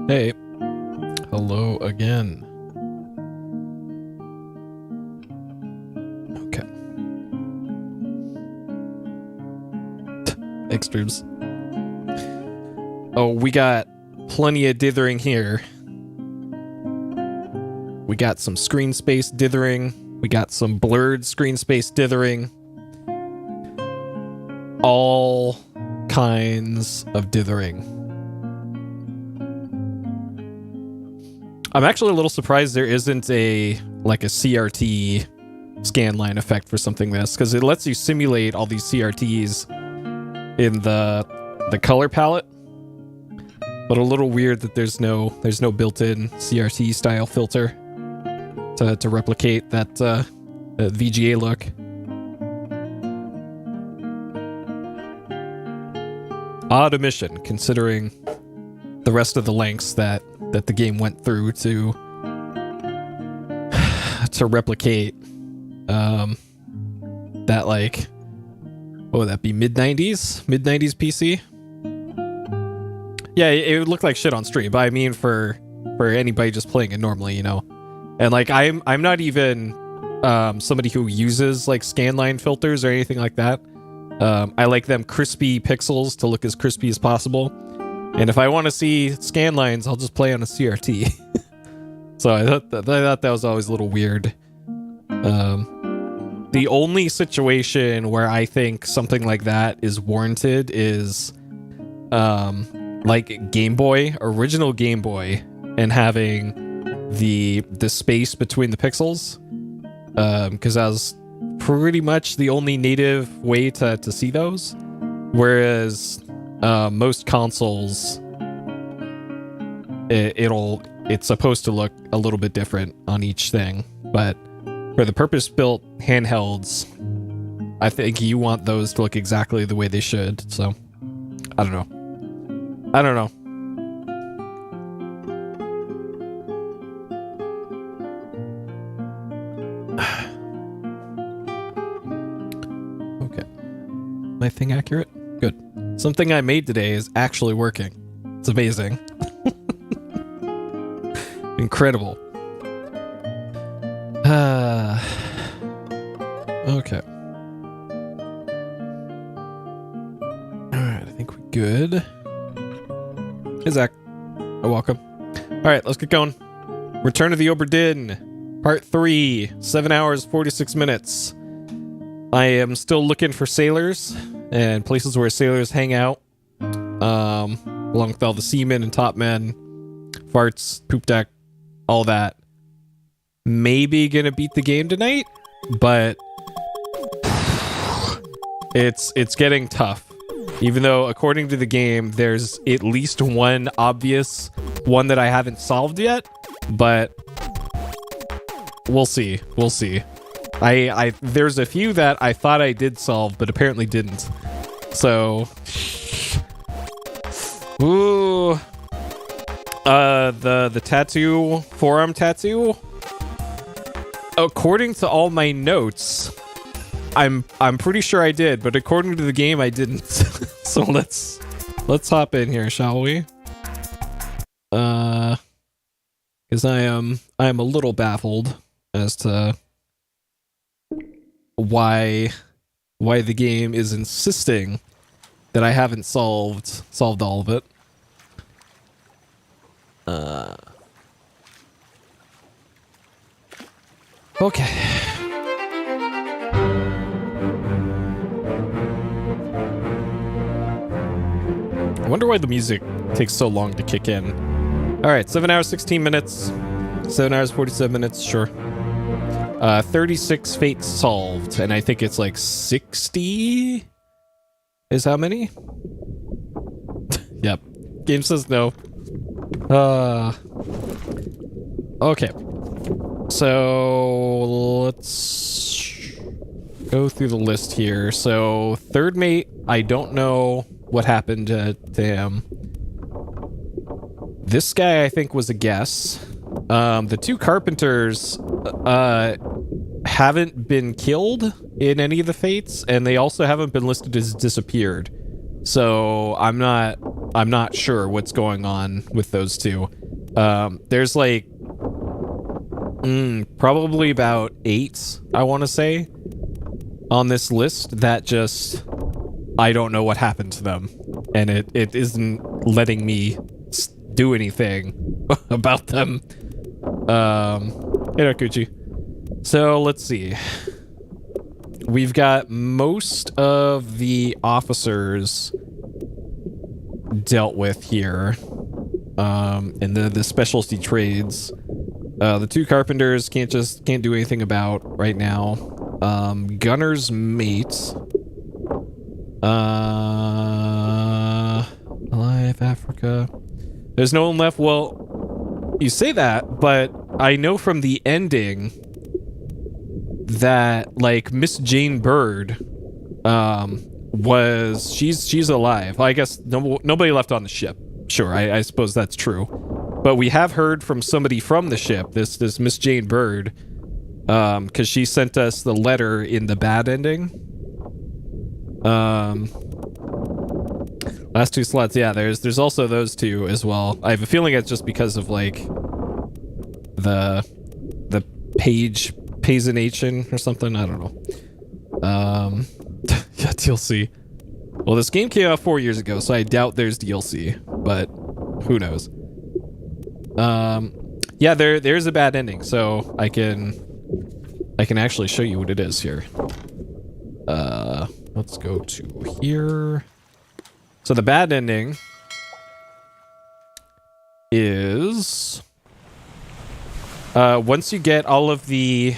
Hey, hello again. Okay. Extremes. Oh, we got plenty of dithering here. We got some screen space dithering. We got some blurred screen space dithering. All kinds of dithering. I'm actually a little surprised there isn't a CRT scanline effect for something like this, because it lets you simulate all these CRTs in the color palette. But a little weird that there's no built-in CRT style filter to replicate that VGA look. Odd omission, considering the rest of the lengths that the game went through to replicate that, like, what would that be, mid-90s PC? Yeah, it would look like shit on stream, but I mean for anybody just playing it normally, you know. And like I'm not even somebody who uses like scanline filters or anything like that. I like them crispy pixels to look as crispy as possible. And if I want to see scan lines, I'll just play on a CRT. So I thought that was always a little weird. The only situation where I think something like that is warranted is like Game Boy, original Game Boy, and having the space between the pixels. Because that was pretty much the only native way to see those. Whereas most consoles, it's supposed to look a little bit different on each thing, but for the purpose-built handhelds, I think you want those to look exactly the way they should. So I don't know. Okay, my thing accurate? Good. Something I made today is actually working. It's amazing. Incredible. Okay. Alright, I think we're good. Hey, Zach. Oh, welcome. Alright, let's get going. Return of the Obra Dinn. Part 3. 7 hours, 46 minutes. I am still looking for sailors and places where sailors hang out, along with all the seamen and top men, farts, poop deck, all that. Maybe gonna beat the game tonight, but it's getting tough. Even though, according to the game, there's at least one obvious one that I haven't solved yet, but we'll see. We'll see. There's a few that I thought I did solve, but apparently didn't. So, ooh, the tattoo, forearm tattoo. According to all my notes, I'm pretty sure I did, but according to the game, I didn't. So let's hop in here, shall we? Because I am a little baffled as to why the game is insisting that I haven't solved all of it. Okay. I wonder why the music takes so long to kick in. Alright, 7 hours, 16 minutes. 7 hours, 47 minutes, sure. 36 fates solved, and I think it's like 60 is how many? Yep. Game says no. Okay. So let's go through the list here. So third mate, I don't know what happened to him. This guy, I think, was a guess. The two carpenters haven't been killed in any of the fates, and they also haven't been listed as disappeared. So I'm not sure what's going on with those two. There's like probably about 8, I want to say, on this list that just I don't know what happened to them, and it isn't letting me do anything about them. Hey, Rakuchi. So let's see. We've got most of the officers dealt with here, and the specialty trades. The 2 carpenters can't do anything about right now. Gunner's mate. Alive, Africa. There's no one left. Well, you say that, but I know from the ending that, like, Miss Jane Bird, she's alive. Well, I guess nobody left on the ship. Sure, I suppose that's true. But we have heard from somebody from the ship, this Miss Jane Bird, because she sent us the letter in the bad ending. Last 2 slots, yeah, there's also those 2 as well. I have a feeling it's just because of, like, the pagination or something, I don't know. Yeah, DLC. Well, this game came out 4 years ago, so I doubt there's DLC, but who knows. Yeah, there's a bad ending, so I can actually show you what it is here. Let's go to here. So the bad ending is once you get all of the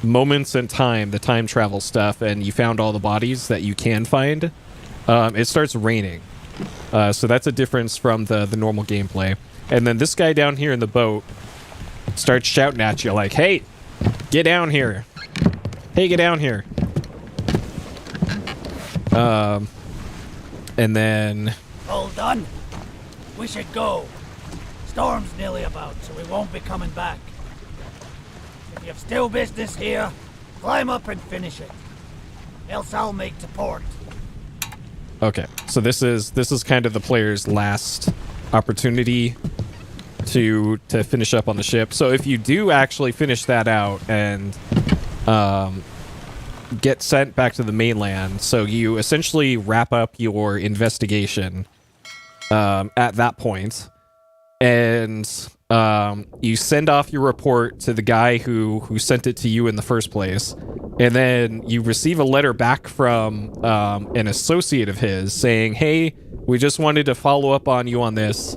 moments in time, the time travel stuff, and you found all the bodies that you can find, it starts raining. So that's a difference from the normal gameplay. And then this guy down here in the boat starts shouting at you like, "Hey, get down here. Hey, get down here." And then... All done? We should go. Storm's nearly about, so we won't be coming back. If you have still business here, climb up and finish it. Else I'll make to port. Okay, so this is kind of the player's last opportunity to finish up on the ship. So if you do actually finish that out and get sent back to the mainland, so you essentially wrap up your investigation at that point, and you send off your report to the guy who sent it to you in the first place, and then you receive a letter back from an associate of his saying, "Hey, we just wanted to follow up on you on this.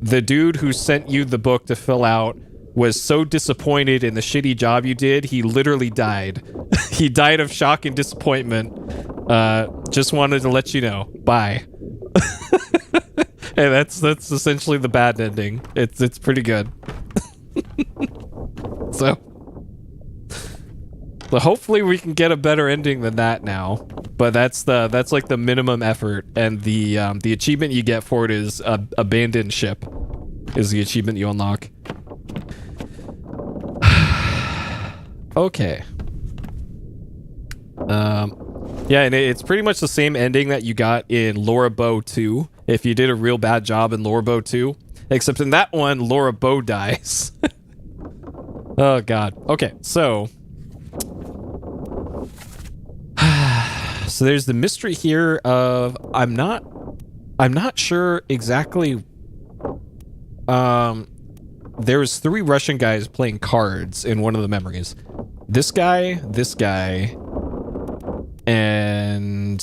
The dude who sent you the book to fill out was so disappointed in the shitty job you did, he literally died. He died of shock and disappointment. Just wanted to let you know. Bye." And that's essentially the bad ending. It's pretty good. So hopefully we can get a better ending than that now. But that's like the minimum effort, and the achievement you get for it is abandoned ship is the achievement you unlock. Okay. Yeah, and it's pretty much the same ending that you got in Laura Bow 2, if you did a real bad job in Laura Bow 2. Except in that one, Laura Bow dies. Oh, God. Okay, so... So there's the mystery here of... I'm not sure exactly... There was 3 Russian guys playing cards in one of the memories. This guy, and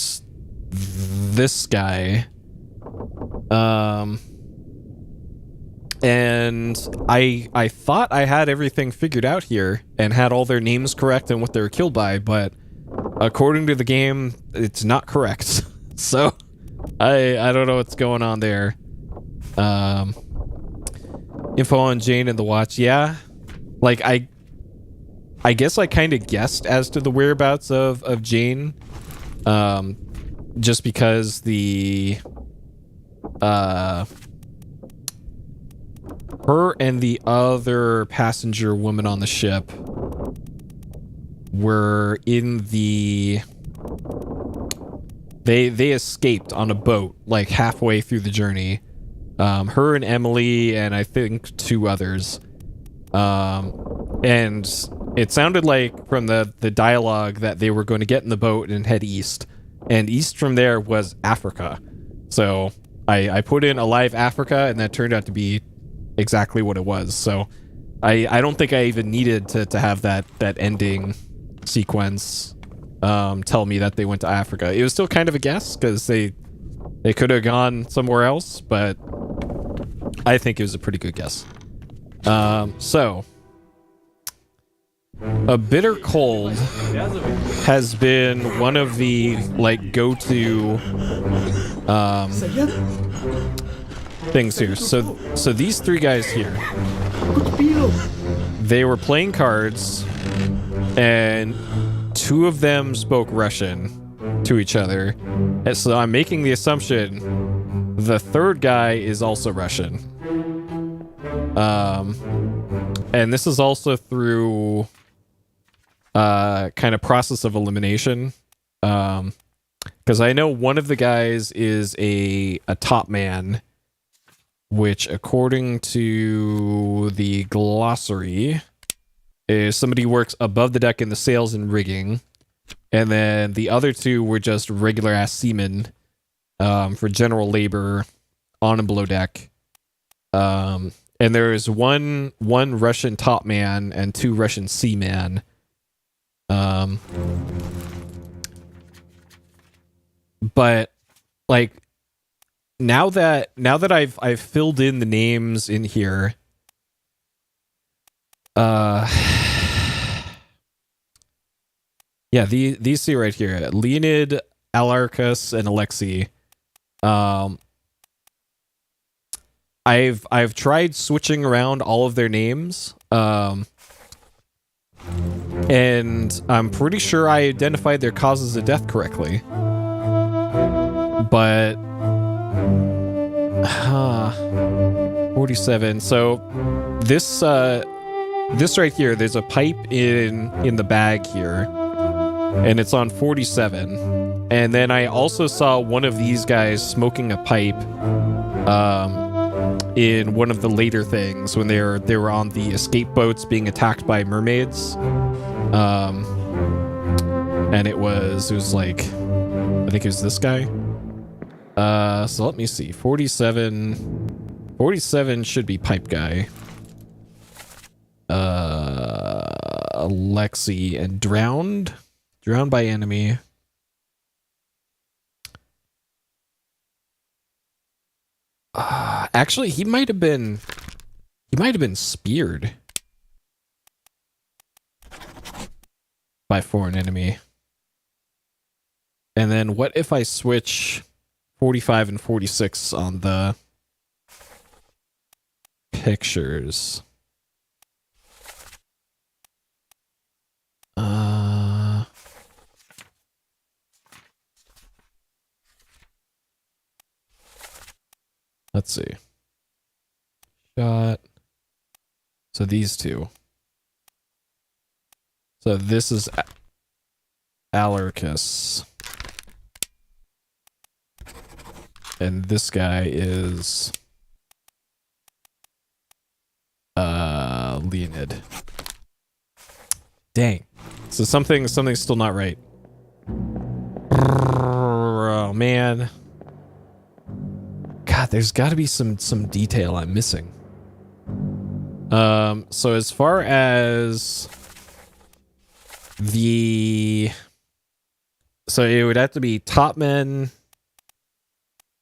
this guy. And I thought I had everything figured out here and had all their names correct and what they were killed by, but according to the game, it's not correct. So I don't know what's going on there. Info on Jane and the watch. Yeah, like I guess I kind of guessed as to the whereabouts of Jane, just because her and the other passenger woman on the ship were in the... They escaped on a boat, like halfway through the journey. Her and Emily, and I think 2 others. And it sounded like from the dialogue that they were going to get in the boat and head east. And east from there was Africa. So I put in Alive Africa, and that turned out to be exactly what it was. So I don't think I even needed to have that ending sequence tell me that they went to Africa. It was still kind of a guess, because they could have gone somewhere else, but I think it was a pretty good guess. So a bitter cold has been one of the like go-to things here. So these 3 guys here, they were playing cards, and 2 of them spoke Russian to each other. And so I'm making the assumption the 3rd guy is also Russian. And this is also through kind of process of elimination. Because I know one of the guys is a top man, which according to the glossary is somebody who works above the deck in the sails and rigging. And then the other 2 were just regular ass seamen for general labor on and below deck. And there is one Russian top man and 2 Russian seamen. But like now that I've filled in the names in here, yeah, these 2 right here, Leonid, Alarcus, and Alexei. I've tried switching around all of their names, and I'm pretty sure I identified their causes of death correctly. But 47. So this right here, there's a pipe in the bag here, and it's on 47. And then I also saw one of these guys smoking a pipe in one of the later things when they were on the escape boats being attacked by mermaids. And it was like, I think it was this guy. So let me see. 47 should be pipe guy. Alexei and drowned by enemy. Actually, he might have been speared by foreign enemy. And then what if I switch 45 and 46 on the pictures? Let's see. Shot. So these 2. So this is Alarcus. And this guy is Leonid. Dang. So something's still not right. Oh man. God, there's got to be some detail I'm missing. So as far as so it would have to be top men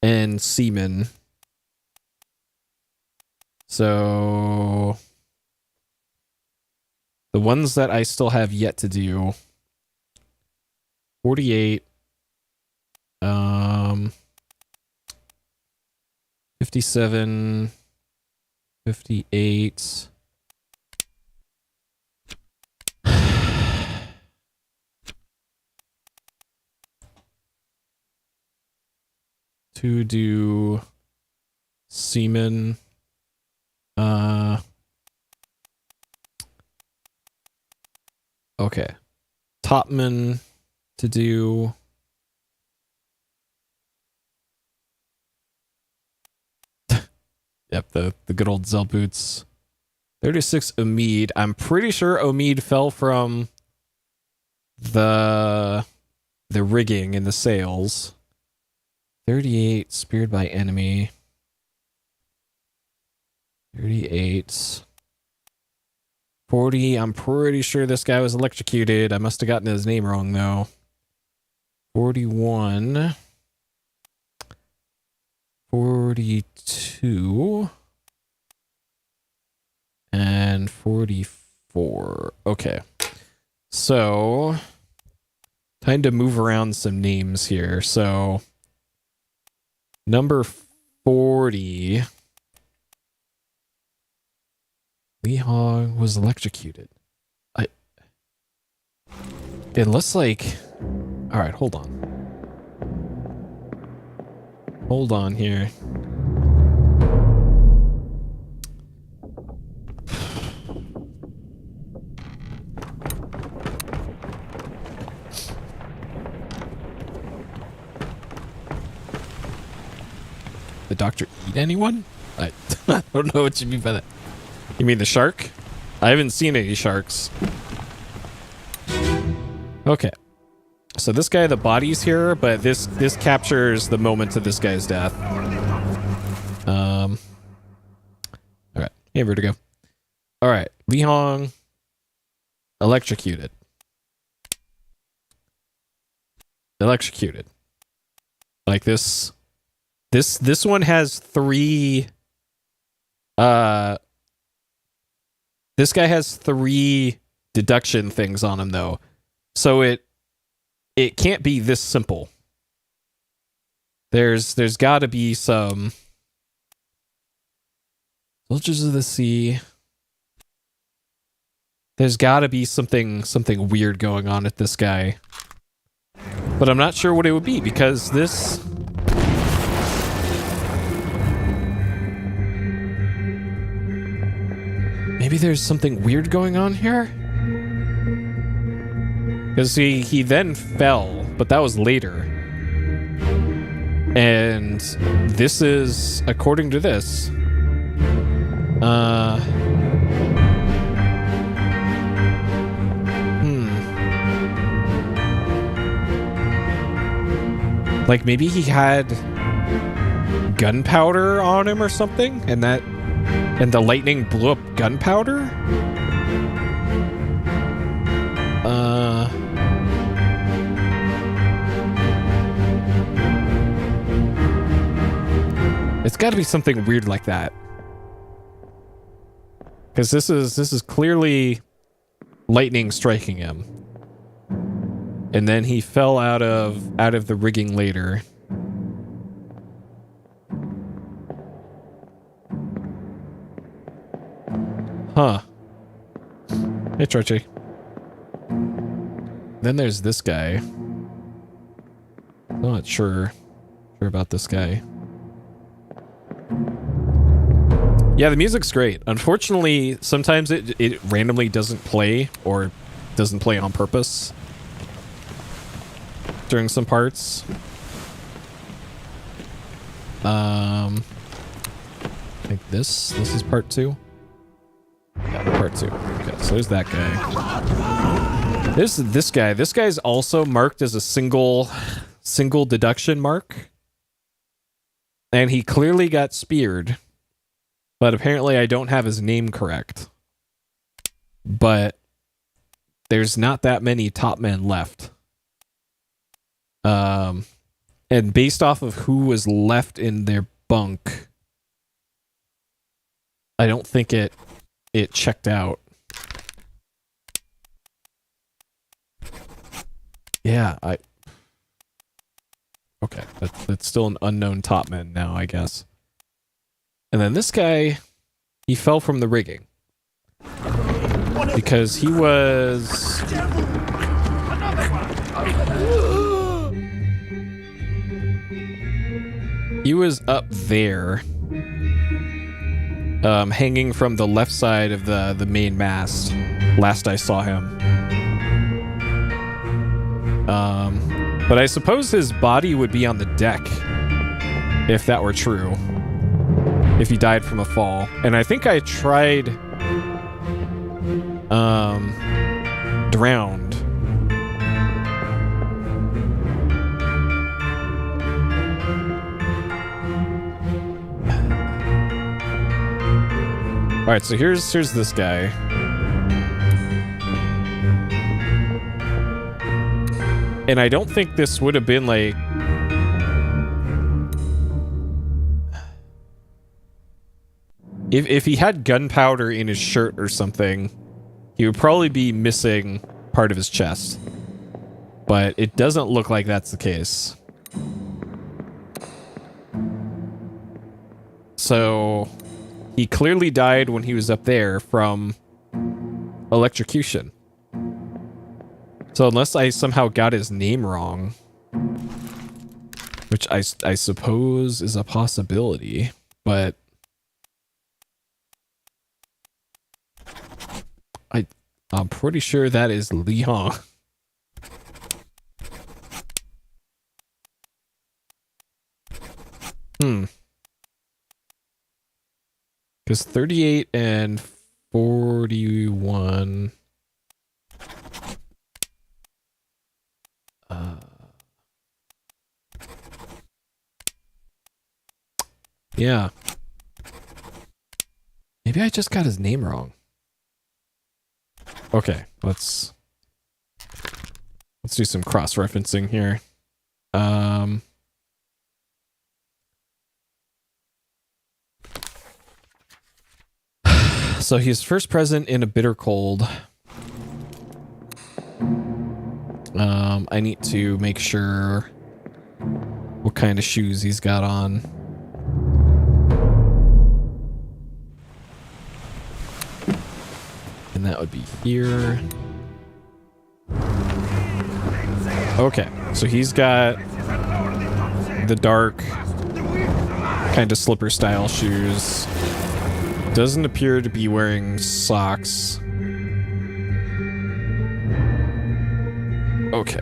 and seamen. So the ones that I still have yet to do, 48, 57, 58. To do seamen. Okay. Topman to do. Yep, the good old Zell boots. 36 Omid. I'm pretty sure Omid fell from the rigging in the sails. 38 speared by enemy. 38. 40. I'm pretty sure this guy was electrocuted. I must have gotten his name wrong though. 41. 42. And 44. Okay. So, time to move around some names here. So, number 40. Lee Hong was electrocuted. It looks like... Alright, hold on. Hold on here. The doctor eat anyone? I don't know what you mean by that. You mean the shark? I haven't seen any sharks. Okay. So this guy, the body's here, but this captures the moment of this guy's death. Alright. Hey, Vertigo. Alright. Li Hong electrocuted. Electrocuted. Like this one has 3 this guy has 3 deduction things on him though. So it can't be this simple. There's got to be some Soldiers of the Sea. There's got to be something weird going on with this guy. But I'm not sure what it would be because this maybe there's something weird going on here? Because he then fell, but that was later. And this is, according to this, like maybe he had gunpowder on him or something, and the lightning blew up gunpowder? It's got to be something weird like that. Because this is clearly lightning striking him. And then he fell out of the rigging later. Huh. Hey, Troche. Then there's this guy. Not sure about this guy. Yeah, the music's great. Unfortunately, sometimes it randomly doesn't play or doesn't play on purpose during some parts. I think this is part 2. Yeah, part 2. Okay, so there's that guy. This guy. This guy's also marked as a single deduction mark. And he clearly got speared. But apparently I don't have his name correct. But there's not that many top men left. And based off of who was left in their bunk, I don't think it checked out. Yeah, okay, that's still an unknown topman now, I guess. And then this guy, he fell from the rigging because he was up there, hanging from the left side of the main mast. Last I saw him. But I suppose his body would be on the deck if that were true. if he died from a fall. And I think I tried drowned. All right, so here's this guy. And I don't think this would have been like if he had gunpowder in his shirt or something, he would probably be missing part of his chest. But it doesn't look like that's the case. So he clearly died when he was up there from electrocution. So unless I somehow got his name wrong, which I suppose is a possibility, but I'm pretty sure that is Leon. Because 38 and 41. Yeah. Maybe I just got his name wrong. Okay, let's do some cross-referencing here. So he's first present in A Bitter Cold. I need to make sure what kind of shoes he's got on. And that would be here. Okay, so he's got the dark kind of slipper style shoes. Doesn't appear to be wearing socks. Okay.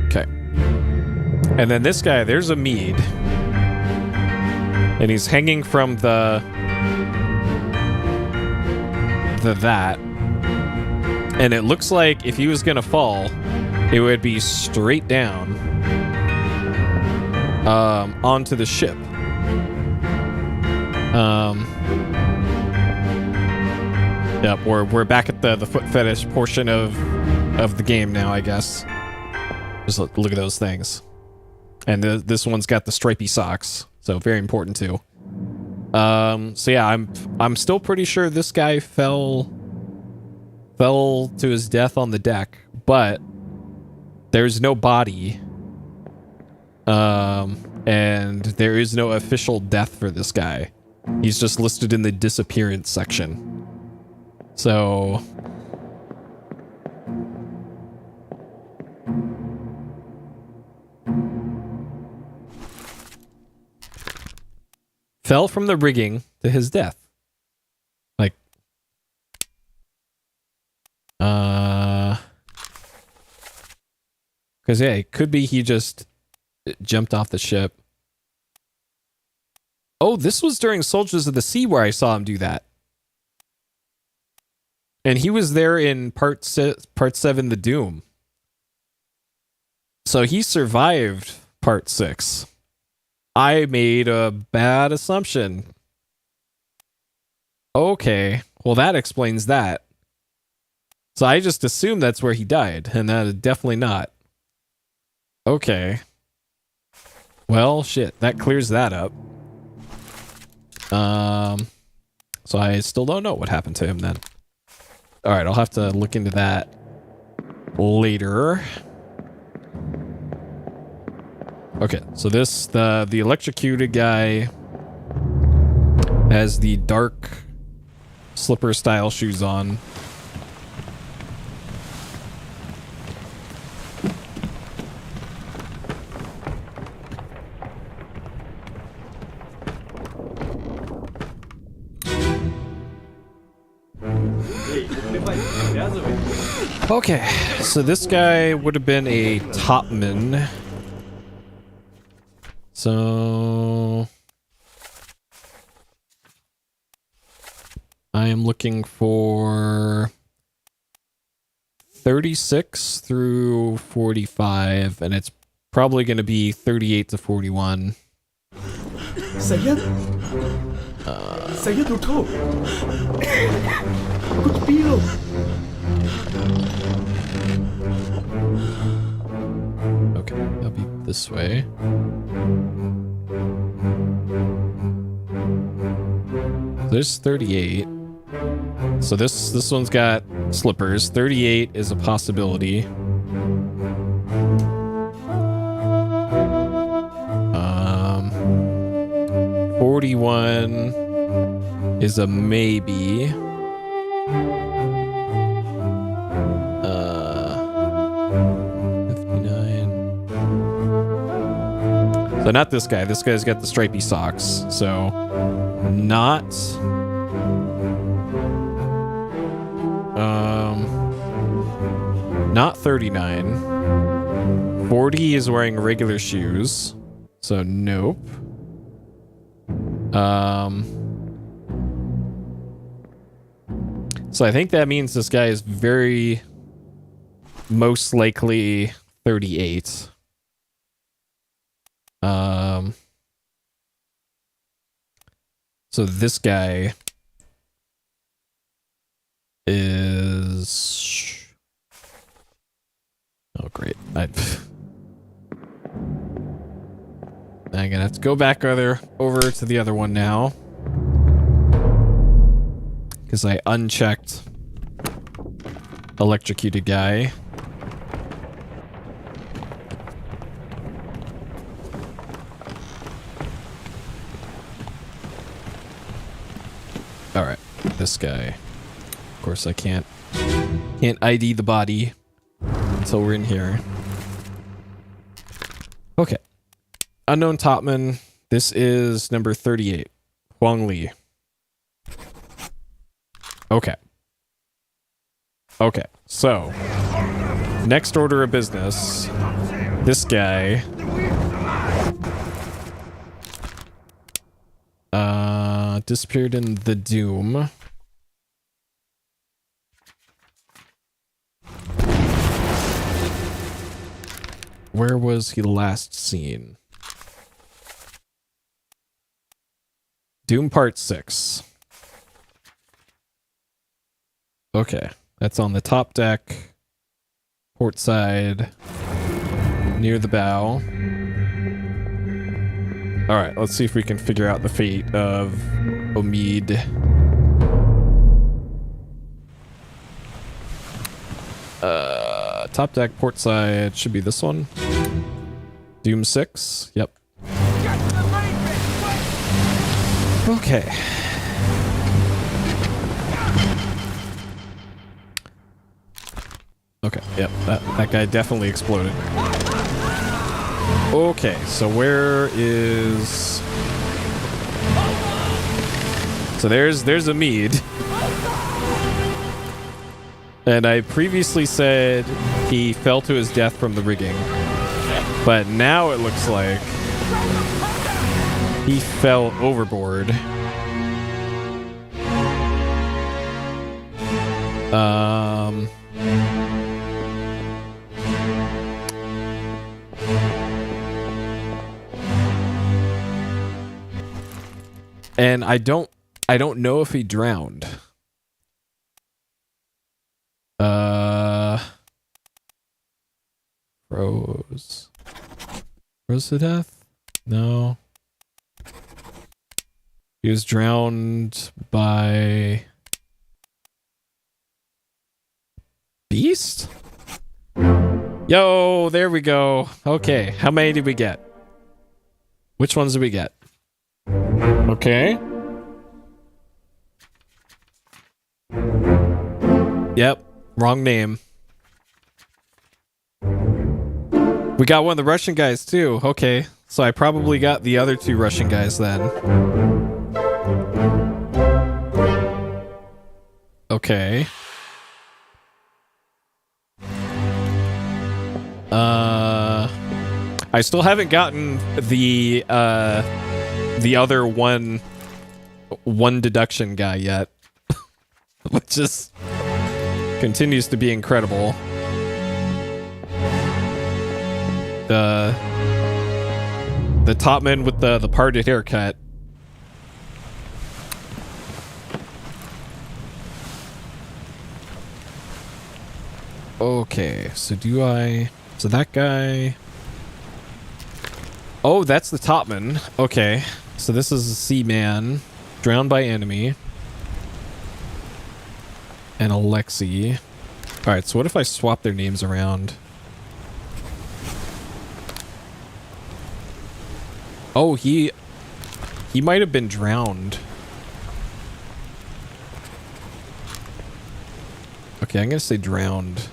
Okay. And then this guy, there's a mead. And he's hanging from the that. And it looks like if he was gonna fall, it would be straight down onto the ship. Yep, we're back at the foot fetish portion of the game now, I guess. Just look at those things. And this one's got the stripy socks, so very important too. So yeah, I'm still pretty sure this guy fell to his death on the deck, but there's no body. And there is no official death for this guy. He's just listed in the disappearance section. So fell from the rigging to his death. Like, because yeah, it could be he just jumped off the ship. Oh, this was during Soldiers of the Sea where I saw him do that. And he was there in part 7, The Doom. So he survived part 6. I made a bad assumption. Okay, well that explains that. So I just assumed that's where he died, and that is definitely not. Okay. Well, shit, that clears that up. So I still don't know what happened to him then. Alright, I'll have to look into that later. Okay, so this, the electrocuted guy has the dark slipper style shoes on. Okay, so this guy would have been a topman. So I am looking for 36 through 45, and it's probably going to be 38 to 41. Sayed? Sayed Uto! Good deal! Okay, that'll be this way. There's 38. So this one's got slippers. 38 is a possibility. 41 is a maybe. 59. So not this guy. This guy's got the stripy socks. So not. Not 39. 40 is wearing regular shoes. So nope. So I think that means this guy is very most likely 38. So this guy is... Oh, great. I'm gonna have to go back over to the other one now. Because I unchecked electrocuted guy. Alright, this guy. Of course I can't ID the body until we're in here. Okay. Unknown Topman. This is number 38. Huang Li. Okay. Okay, so next order of business. This guy disappeared in the Doom. Where was he last seen? Doom Part 6. Okay, that's on the top deck, port side, near the bow. All right, let's see if we can figure out the fate of Omid. Top deck, port side, should be this one. Doom 6, yep. Okay. Okay, yep, that guy definitely exploded. Okay, so where is... So there's a Mead. And I previously said he fell to his death from the rigging. But now it looks like he fell overboard. And I don't know if he drowned. Froze to death? No. He was drowned by Beast? Yo, there we go. Okay, how many did we get? Which ones did we get? Okay. Yep, wrong name. We got one of the Russian guys too. Okay, so I probably got the other two Russian guys then. Okay. I still haven't gotten the other one deduction guy yet, which is continues to be incredible. The top man with the parted haircut. Okay, so so that guy. Oh, that's the topman. Okay, so this is a seaman, drowned by enemy. And Alexi. Alright, so what if I swap their names around? Oh, he might have been drowned. Okay, I'm gonna say drowned.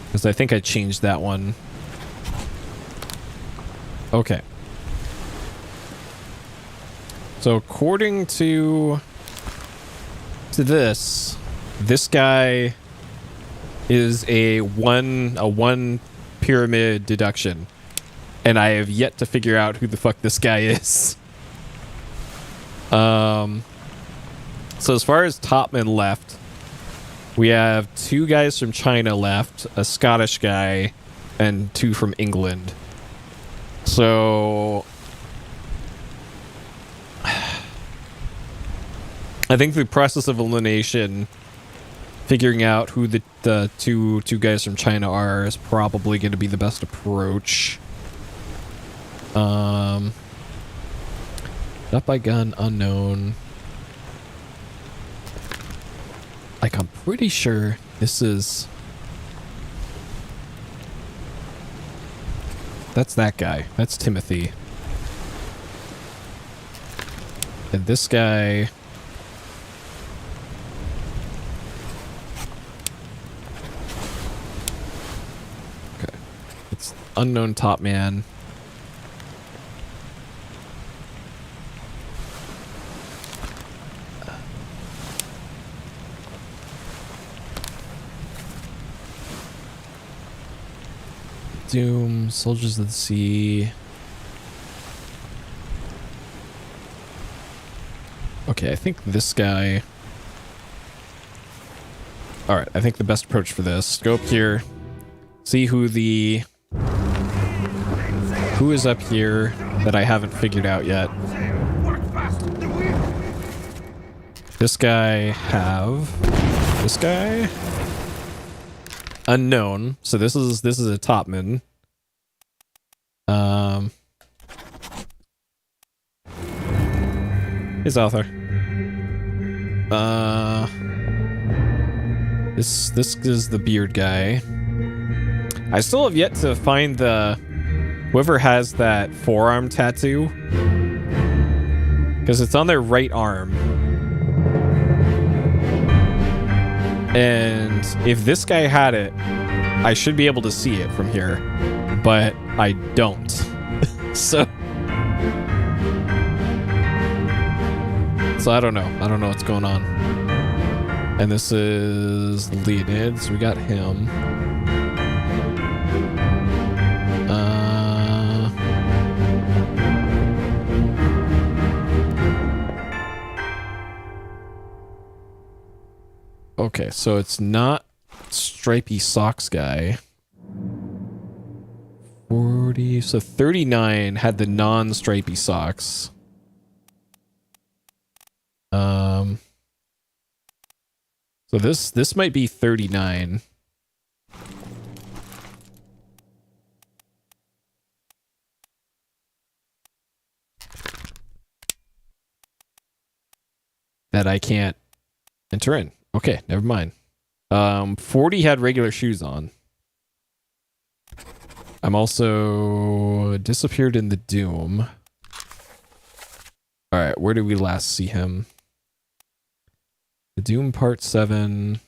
Because I think I changed that one. Okay. So according to this guy is a one pyramid deduction. And I have yet to figure out who the fuck this guy is. So as far as topmen left, we have 2 guys from China left, a Scottish guy, and 2 from England. So I think the process of elimination, figuring out who the two guys from China are, is probably going to be the best approach. Not by gun, unknown. Like, I'm pretty sure this is... That's that guy. That's Timothy. And this guy... Okay. It's unknown top man. Doom, Soldiers of the Sea. Okay, I think this guy... Alright, I think the best approach for this, go up here, see who is up here that I haven't figured out yet. This guy this guy? Unknown. So this is a topman. His author. This is the beard guy. I still have yet to find whoever has that forearm tattoo, because it's on their right arm. And if this guy had it, I should be able to see it from here, but I don't. So I don't know. I don't know what's going on. And this is Leonid, so we got him. Okay, so it's not Stripey Socks guy. 40, so 39 had the non-stripey socks. So this might be 39. That I can't enter in. Okay, never mind. 40 had regular shoes on. I'm also disappeared in the Doom. Alright, where did we last see him? The Doom Part 7.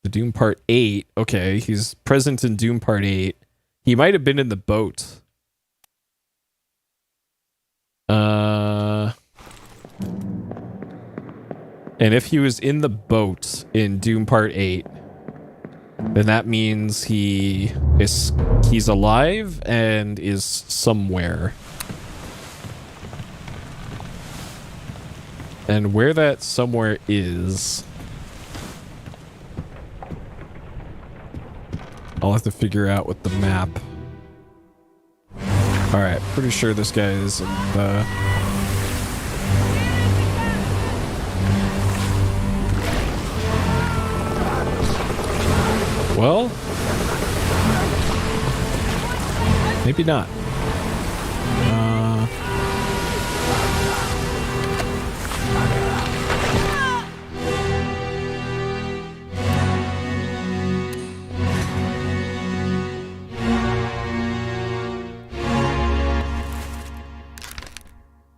The Doom Part 8. Okay, he's present in Doom Part 8. He might have been in the boat. And if he was in the boat in Doom Part 8, then that means he's alive and is somewhere. And where that somewhere is, I'll have to figure out with the map. Alright, pretty sure this guy is in the... Well, maybe not.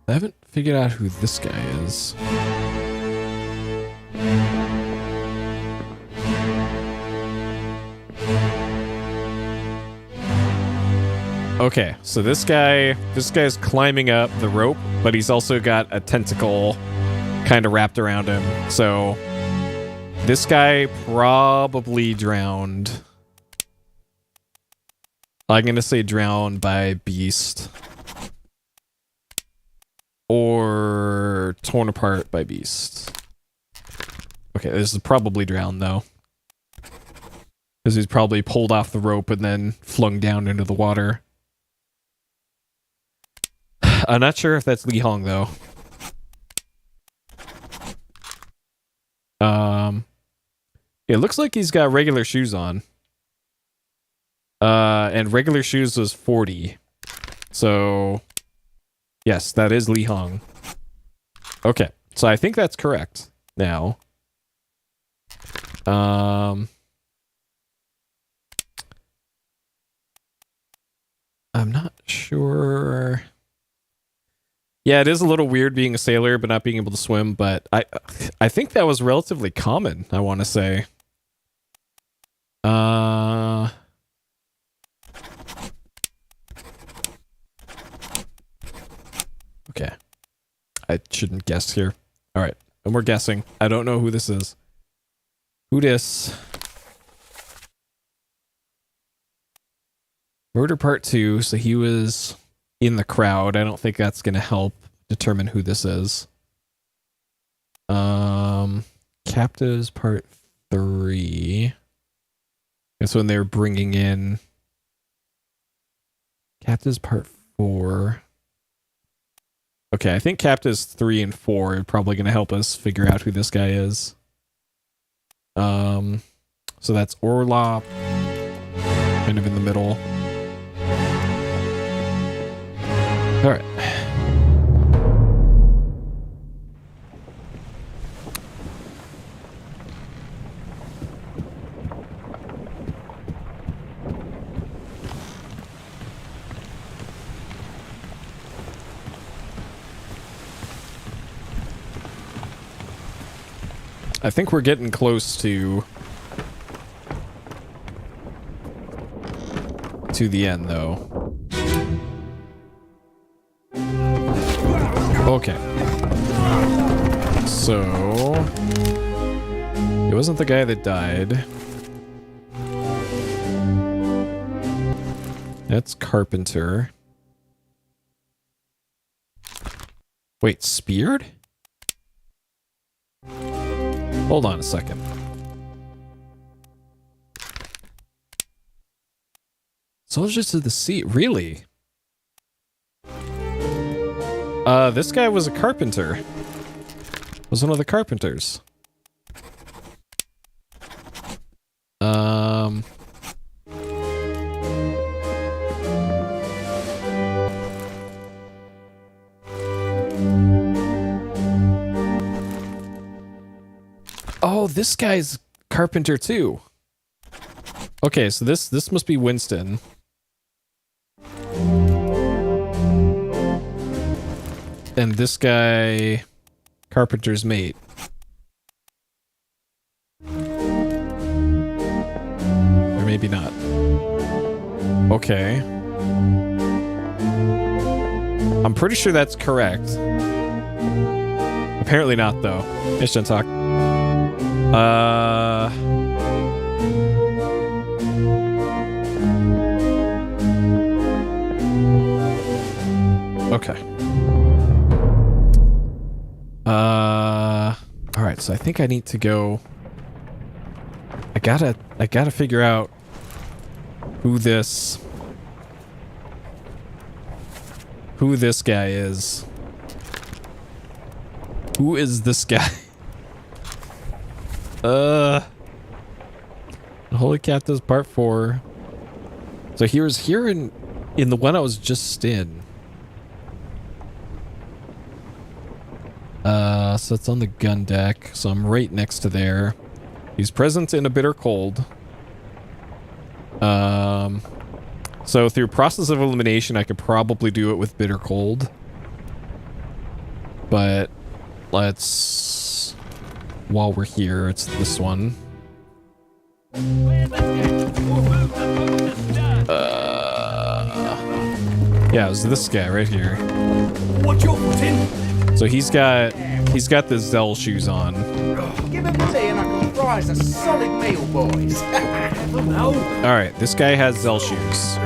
I haven't figured out who this guy is. Okay, so this guy's climbing up the rope, but he's also got a tentacle kind of wrapped around him. So this guy probably drowned. I'm gonna say drowned by beast. Or torn apart by beast. Okay, this is probably drowned though. Because he's probably pulled off the rope and then flung down into the water. I'm not sure if that's Li Hong though. It looks like he's got regular shoes on. And regular shoes was 40. So yes, that is Li Hong. Okay, so I think that's correct now. I'm not sure. Yeah, it is a little weird being a sailor but not being able to swim, but I think that was relatively common, I want to say. Okay. I shouldn't guess here. Alright, and we're guessing. I don't know who this is. Who dis? Murder Part 2, so he was in the crowd. I don't think that's going to help determine who this is. Captives Part 3. That's when they're bringing in Captives Part 4. Okay, I think Captives 3 and 4 are probably going to help us figure out who this guy is. So that's Orlop, kind of in the middle. All right. I think we're getting close to the end, though. Okay. So it wasn't the guy that died. That's Carpenter. Wait, speared? Hold on a second. Soldiers of the Sea, really? This guy was a carpenter. Was one of the carpenters. Oh, this guy's carpenter too. Okay, so this must be Winston. And this guy, Carpenter's mate. Or maybe not. Okay. I'm pretty sure that's correct. Apparently not, though. Mission talk. Okay. All right. So I think I need to go. I gotta figure out who this guy is. Who is this guy? Holy Captives Part 4. So he was here in the one I was just in. So it's on the gun deck. So I'm right next to there. He's present in a bitter cold. So through process of elimination, I could probably do it with bitter cold. But let's, while we're here, it's this one. Yeah, it was this guy right here. What's your foot in? So he's got the Zell shoes on. Give him the tea and I can fry us a solid meal, boys. Alright, this guy has Zell shoes.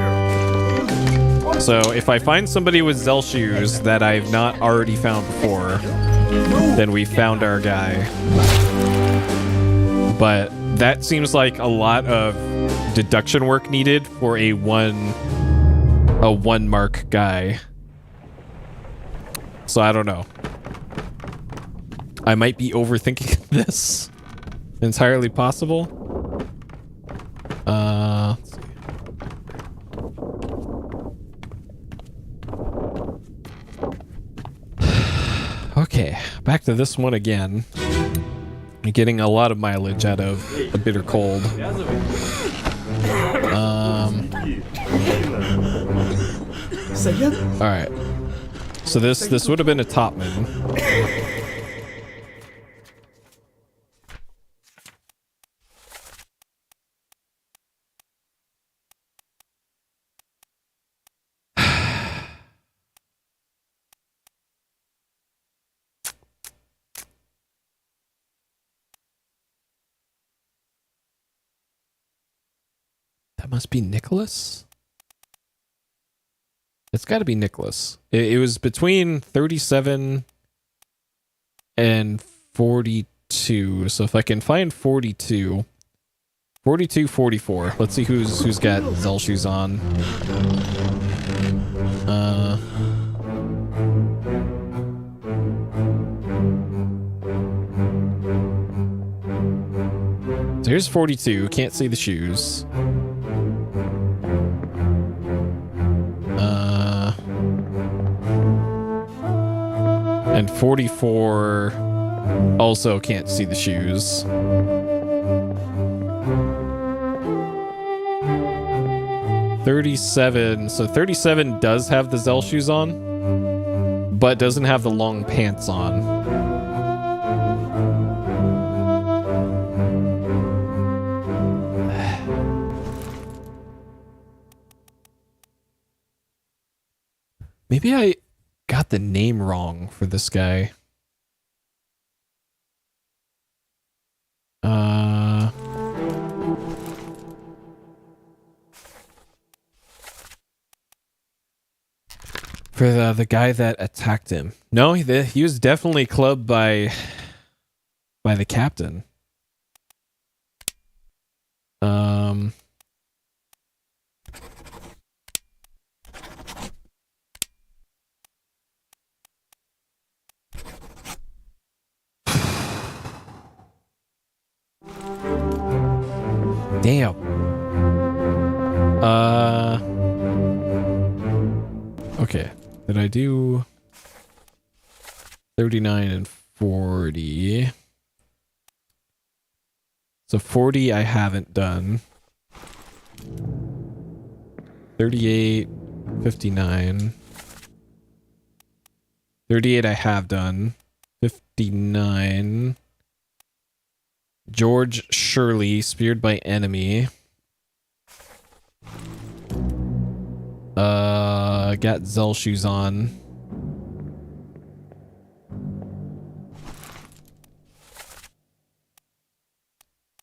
So if I find somebody with Zell shoes that I've not already found before, then we found our guy. But that seems like a lot of deduction work needed for a one mark guy. So I don't know. I might be overthinking this. Entirely possible. Let's see. Okay, back to this one again. I'm getting a lot of mileage out of the bitter cold. All right. So this would have been a topman. That must be Nicholas. It's got to be Nicholas. It was between 37 and 42. So if I can find 42, 44. Let's see who's got Zell shoes on. So here's 42. Can't see the shoes. And 44 also can't see the shoes. So 37 does have the Zell shoes on, but doesn't have the long pants on. Maybe I got the name wrong for this guy. For the guy that attacked him. No, he was definitely clubbed by the captain. Damn. Okay. Did I do 39 and 40? So 40 I haven't done. 38, 59. 38 I have done. 59. George Shirley, speared by enemy. Got Zell shoes on.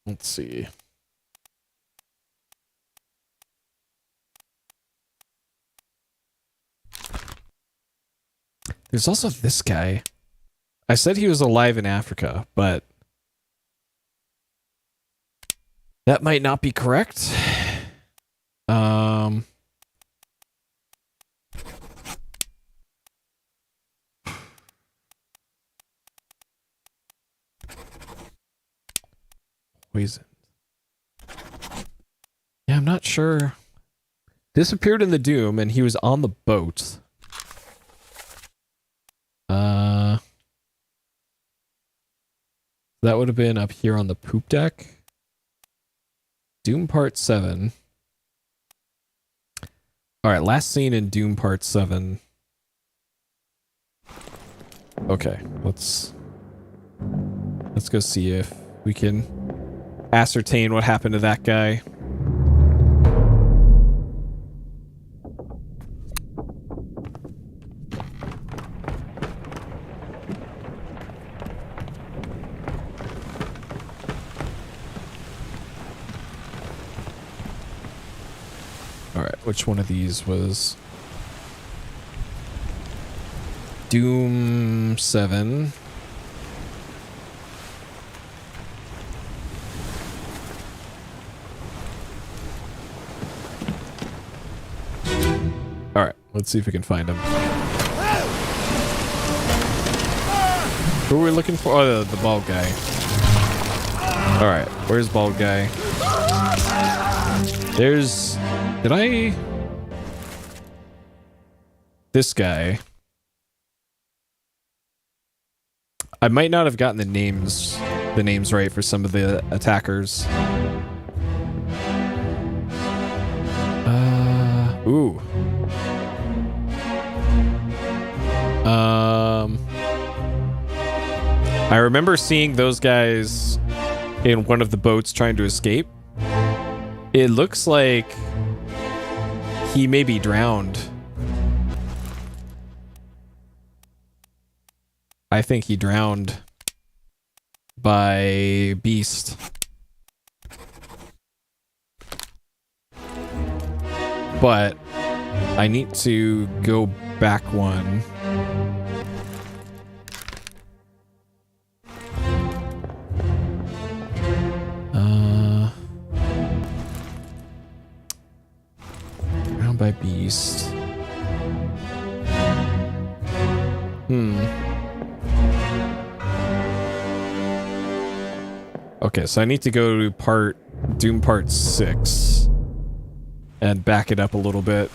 Let's see. There's also this guy. I said he was alive in Africa, but that might not be correct. Poison. Yeah, I'm not sure. Disappeared in the Doom, and he was on the boat. That would have been up here on the poop deck. Doom Part 7. Alright, last scene in Doom Part 7. Okay, let's go see if we can ascertain what happened to that guy. Which one of these was Doom 7? Alright, let's see if we can find him. Who are we looking for? Oh, the bald guy. Alright, where's bald guy? There's... Did I... This guy. I might not have gotten the names right for some of the attackers. Ooh. I remember seeing those guys in one of the boats trying to escape. It looks like he may be drowned. I think he drowned by Beast. But I need to go back one. Drowned by Beast. Okay, so I need to go to Doom Part 6 and back it up a little bit.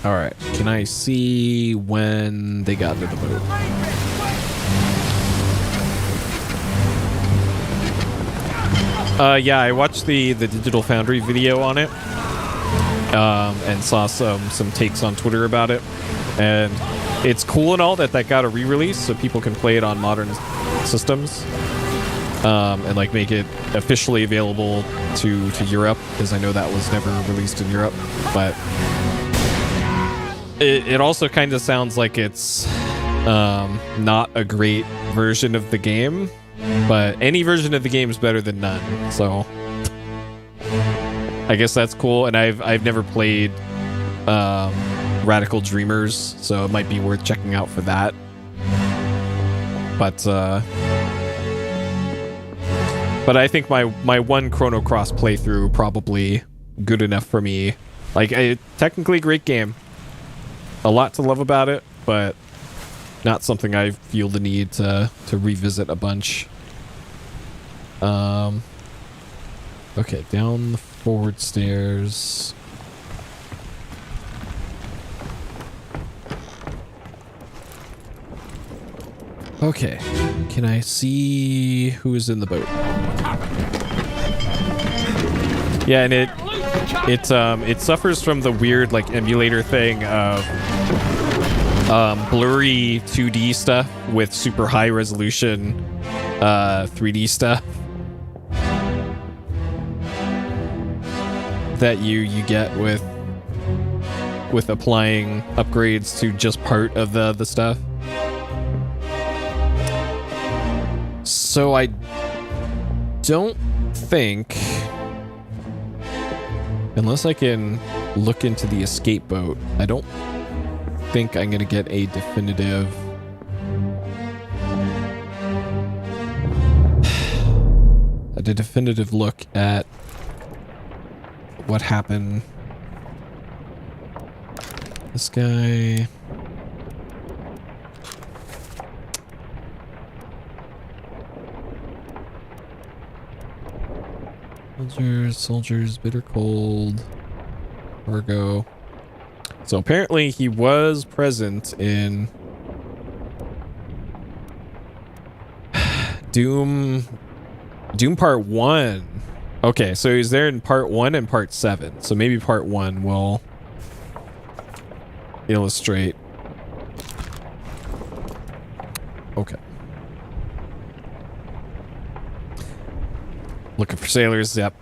Alright, can I see when they got into the boat? Yeah, I watched the Digital Foundry video on it, and saw some takes on Twitter about it, and it's cool and all that got a re-release so people can play it on modern systems, and like make it officially available to Europe, because I know that was never released in Europe. But it also kind of sounds like it's not a great version of the game, but any version of the game is better than none. So I guess that's cool, and I've never played Radical Dreamers, so it might be worth checking out for that. But I think my one Chrono Cross playthrough probably good enough for me. Like, technically great game, a lot to love about it, but not something I feel the need to revisit a bunch. Okay, down the forward stairs. Okay, can I see who is in the boat? Yeah, and it suffers from the weird like emulator thing of blurry 2D stuff with super high resolution 3D stuff that you get with applying upgrades to just part of the stuff. So I don't think, unless I can look into the escape boat, I don't think I'm gonna get a definitive look at what happened. This guy. Soldiers, bitter cold, cargo. So apparently he was present in Doom Part 1. Okay, so he's there in Part 1 and Part 7. So maybe Part 1 will illustrate. Okay. Looking for sailors, yep.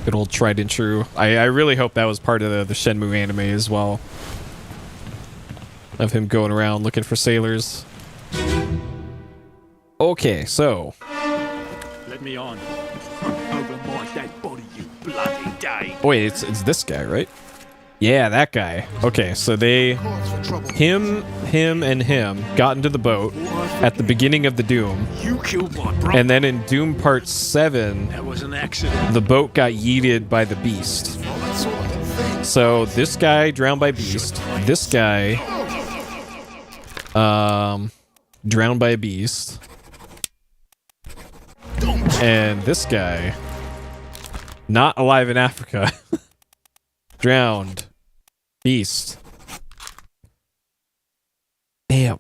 Good old tried and true. I really hope that was part of the Shenmue anime as well. Of him going around looking for sailors. Okay, so. Let me on. Over my dead body, you bloody day. Wait, it's this guy, right? Yeah, that guy. Okay, so him and him got into the boat at the beginning of the Doom. You killed my brother. And then in Doom Part 7, That was an accident. the boat got yeeted by the beast. So this guy drowned by beast. This guy drowned by a beast. And this guy, not alive in Africa, drowned. Beast. Damn.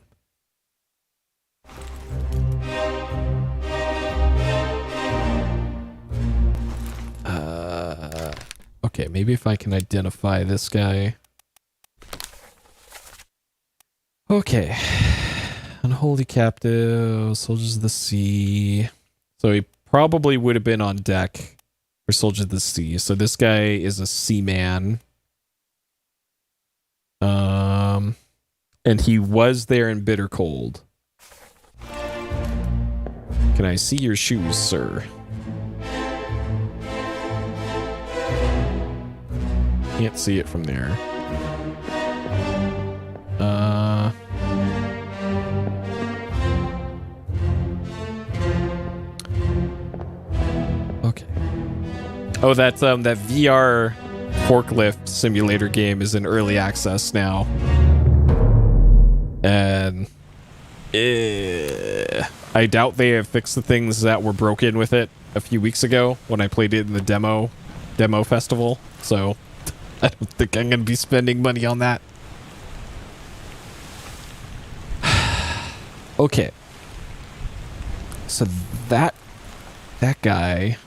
Okay, maybe if I can identify this guy. Okay. Unholy captive, soldiers of the sea. So he probably would have been on deck for Soldiers of the Sea. So this guy is a seaman. And he was there in bitter cold. Can I see your shoes, sir? Can't see it from there. Okay. Oh, that's that VR forklift simulator game is in early access now. And I doubt they have fixed the things that were broken with it a few weeks ago when I played it in the demo festival. So I don't think I'm going to be spending money on that. Okay. So that guy,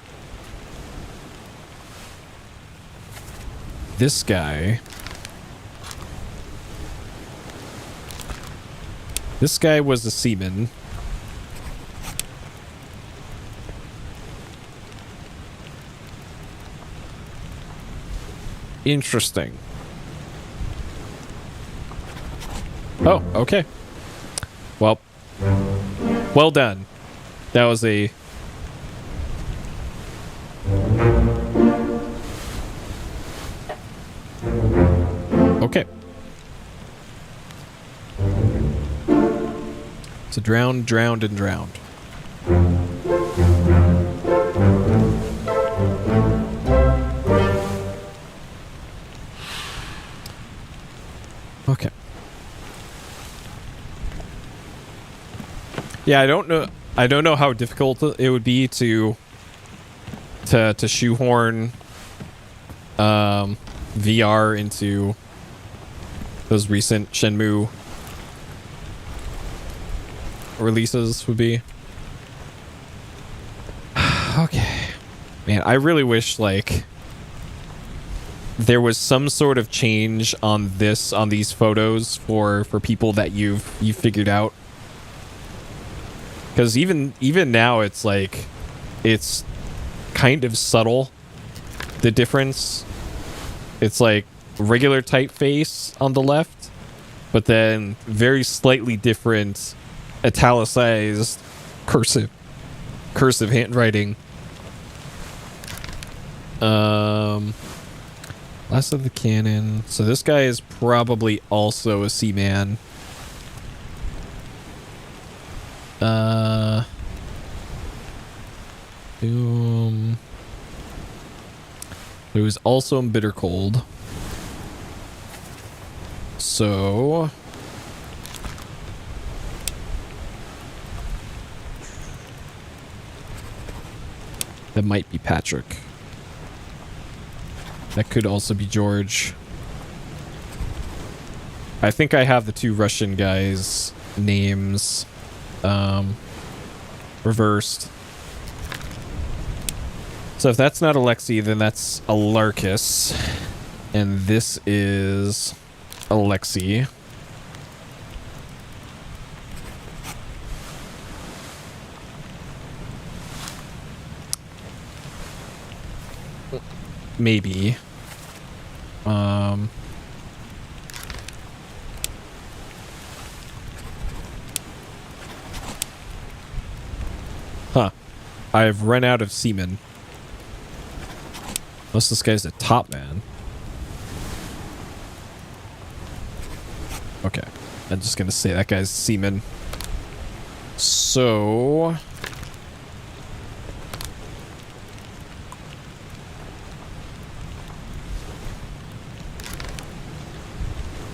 this guy, this guy was a seaman. Interesting. Oh, okay. Well done. That was a... Okay. So drowned, and drowned. Okay. Yeah, I don't know how difficult it would be to shoehorn VR into those recent Shenmue releases would be. Okay. Man, I really wish like there was some sort of change on these photos for people that you've figured out. Because even now it's like it's kind of subtle, the difference. It's like regular typeface on the left, but then very slightly different italicized cursive handwriting. Last of the cannon. So this guy is probably also a seaman. Boom. It was also in bitter cold. So that might be Patrick. That could also be George. I think I have the two Russian guys' names reversed. So if that's not Alexei, then that's Alarcus. And this is Alexei. Maybe. Huh. I've run out of seamen. Unless this guy's a top man. Okay. I'm just gonna say that guy's seaman. So...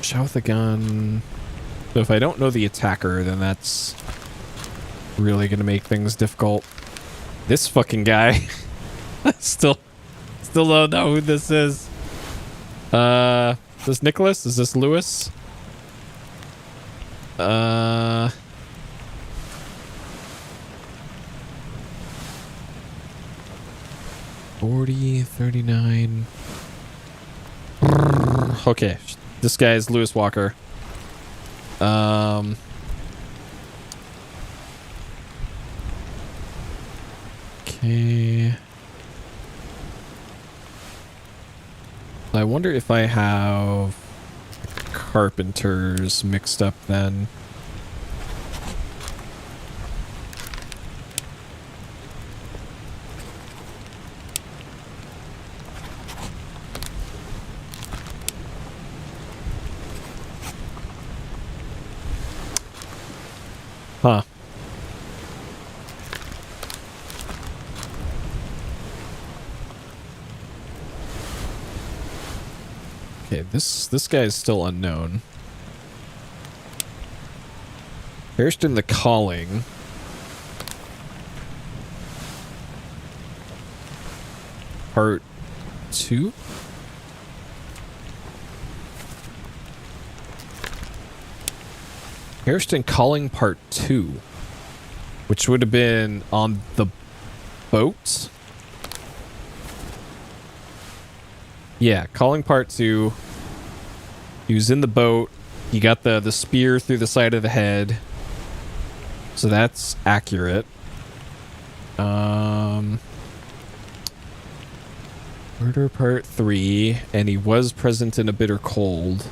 shot with a gun. So if I don't know the attacker, then that's really gonna make things difficult. This fucking guy. Still don't know who this is. Is this Nicholas? Is this Lewis? 40, 39. Okay. This guy is Lewis Walker. Okay. I wonder if I have carpenters mixed up then. Huh. Okay, this guy is still unknown. Perished in the Calling. Part 2? Perished in Calling Part 2, which would have been on the boat. Yeah, Calling Part 2. He was in the boat. He got the spear through the side of the head. So that's accurate. Murder Part 3, and he was present in a bitter cold.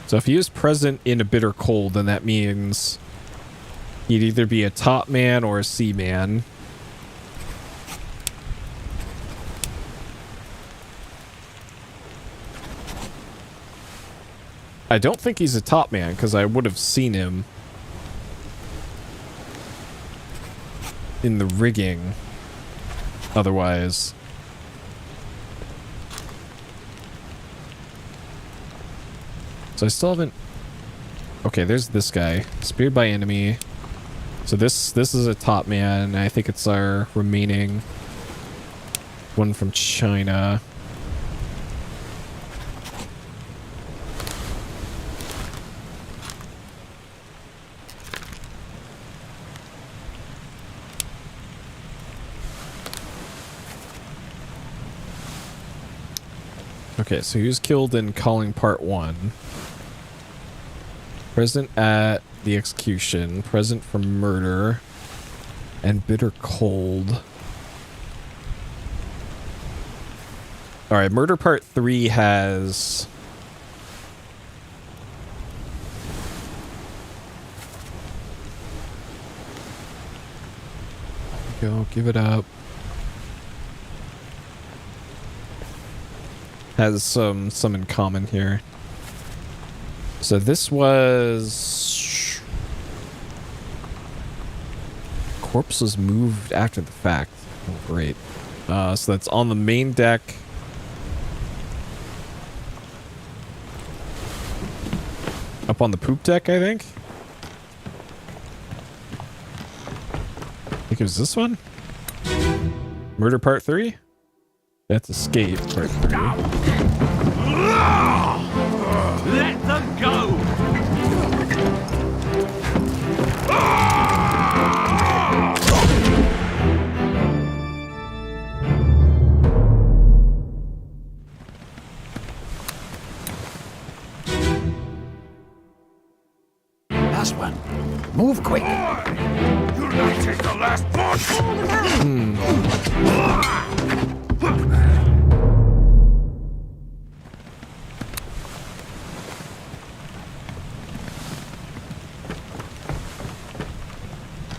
So if he is present in a bitter cold, then that means he'd either be a top man or a seaman. I don't think he's a top man because I would have seen him in the rigging otherwise. So I still haven't... Okay, there's this guy. Speared by enemy. So this is a top man. I think it's our remaining one from China. Okay, so he was killed in Calling Part 1. Present at the execution. Present for murder. And bitter cold. Alright, Murder Part 3 has... Go, give it up. Has some in common here. So this was... Corpse was moved after the fact. Oh, great. So that's on the main deck. Up on the poop deck, I think? I think it was this one? Murder Part 3? That's Escape Part 3. Let them go! Last one. Move quick. You'll not take the last punch!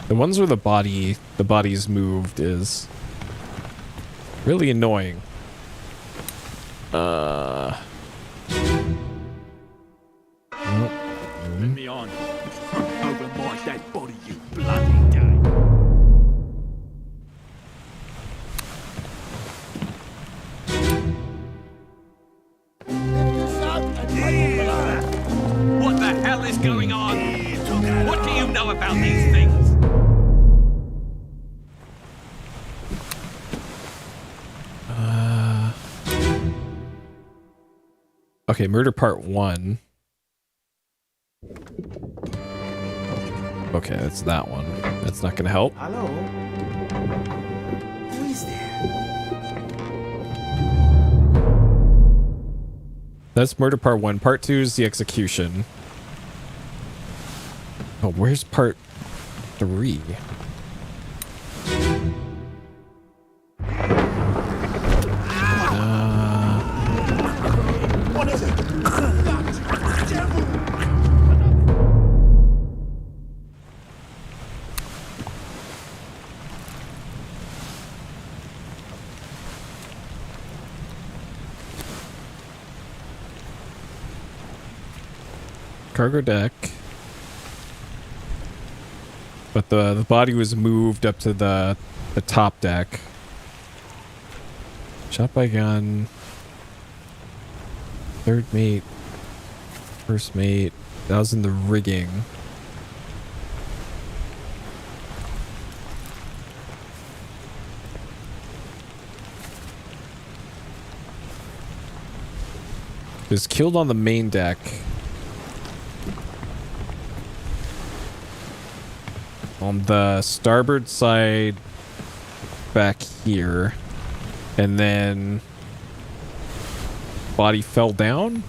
The ones where the body's moved is really annoying. Let me on. Over my dead body, you bloody day. What the hell is going on? What do you know about these things? Okay, Murder Part 1. Okay, that's that one. That's not gonna help. Hello? Who is there? That's Murder Part 1. Part 2 is the execution. Oh, where's Part 3? What is it? Cargo deck. But the body was moved up to the top deck. Shot by gun. Third mate. First mate. That was in the rigging. He was killed on the main deck. On the starboard side back here. And then body fell down.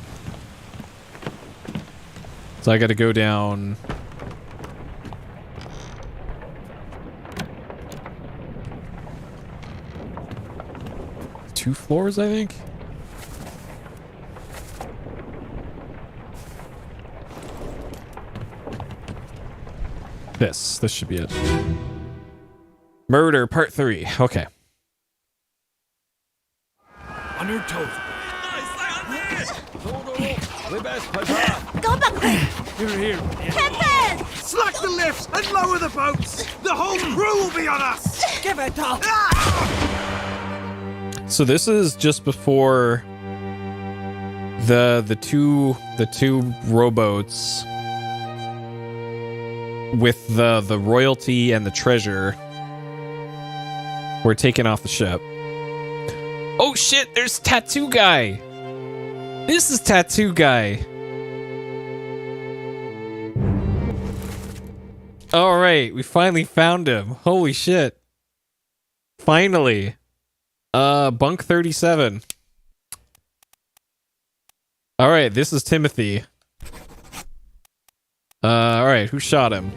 So I got to go down. Two floors, I think. This should be it. Murder Part 3. Okay. On your toes. Go back! Here. Captain! Slack the lifts and lower the boats! The whole crew will be on us! Give it up. So this is just before the two rowboats with the royalty and the treasure were taken off the ship. Oh shit, there's Tattoo Guy. This is Tattoo Guy. All right, we finally found him. Holy shit. Finally. Bunk 37. All right, this is Timothy. All right, who shot him?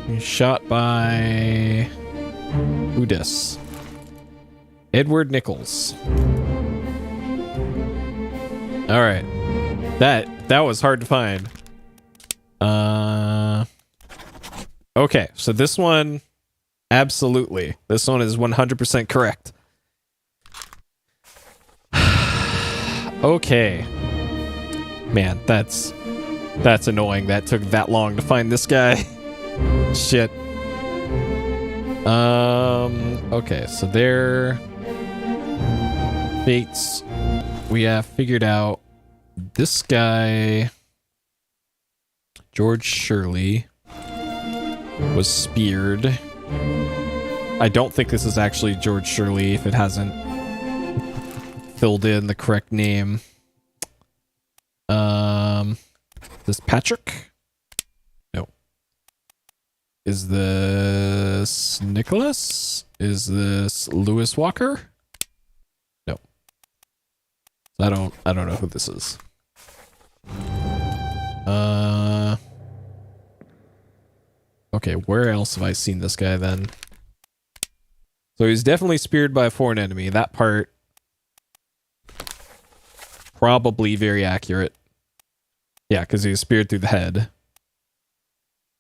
He's shot by Udis. Edward Nichols. All right, that was hard to find. Okay, so this one, absolutely, this one is 100% correct. Okay. Man, that's annoying. That took that long to find this guy. Shit. Okay, so their fates we have figured out. This guy, George Shirley, was speared. I don't think this is actually George Shirley if it hasn't filled in the correct name. This Patrick? No. Is this Nicholas? Is this Lewis Walker? No. I don't know who this is. Okay, where else have I seen this guy then? So he's definitely speared by a foreign enemy. That part probably very accurate. Yeah, because he was speared through the head.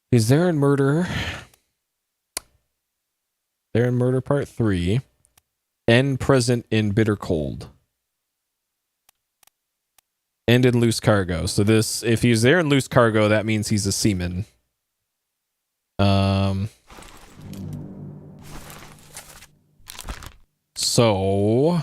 He's there in Murder. There in Murder Part 3. And present in Bitter Cold. And in Loose Cargo. So this, if he's there in Loose Cargo, that means he's a seaman. So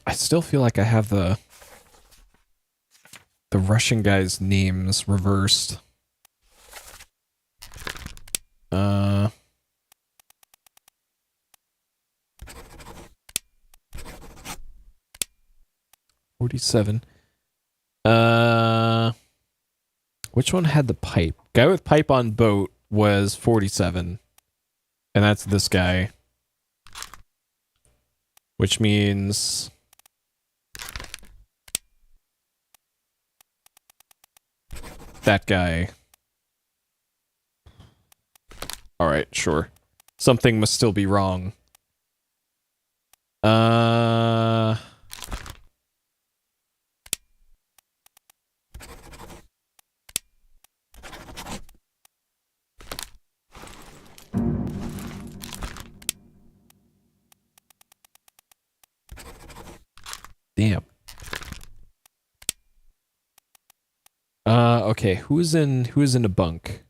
I still feel like I have the Russian guys' names reversed. 47. Which one had the pipe? Guy with pipe on boat was 47. And that's this guy. Which means that guy. Alright, sure. Something must still be wrong. Damn. Okay, who's in a bunk?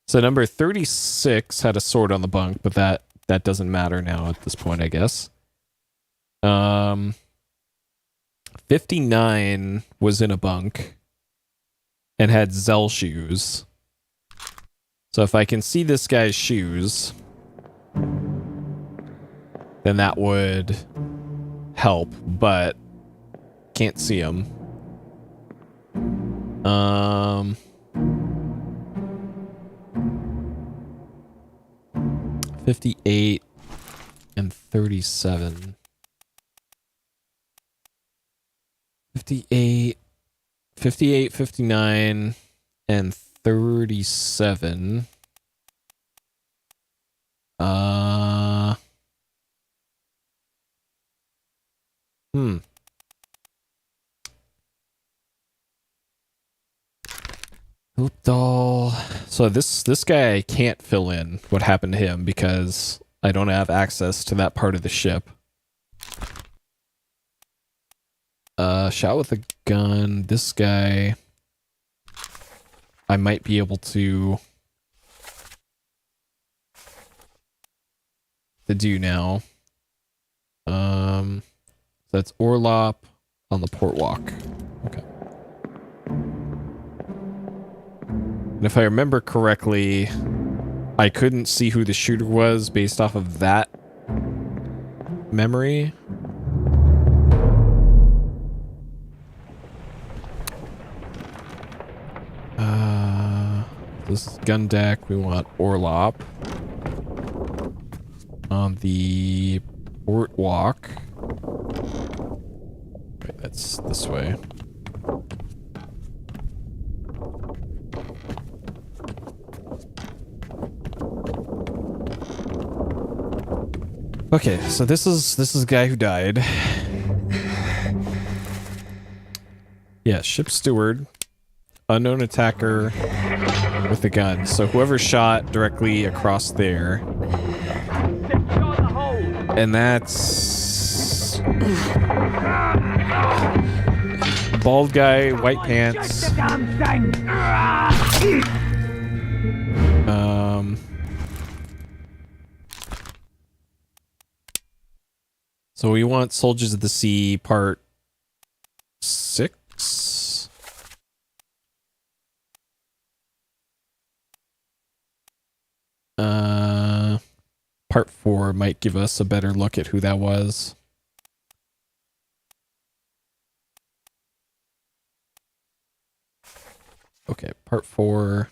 So number 36 had a sword on the bunk, but that doesn't matter now at this point, I guess. 59 was in a bunk and had Zell shoes. So if I can see this guy's shoes, then that would help, but can't see him. 58 and 37. 58, 59, and 37. Doll. So this guy I can't fill in what happened to him because I don't have access to that part of the ship. Shot with a gun. This guy I might be able to do now. That's Orlop on the port walk. Okay. And if I remember correctly, I couldn't see who the shooter was based off of that memory. this is gun deck. We want Orlop. On the port walk. Wait, that's this way. Okay, so this is a guy who died. Yeah, ship steward, unknown attacker with a gun. So whoever shot directly across there. And that's bald guy, white pants. So we want Soldiers of the Sea part 6. Part 4 might give us a better look at who that was. Okay, part 4.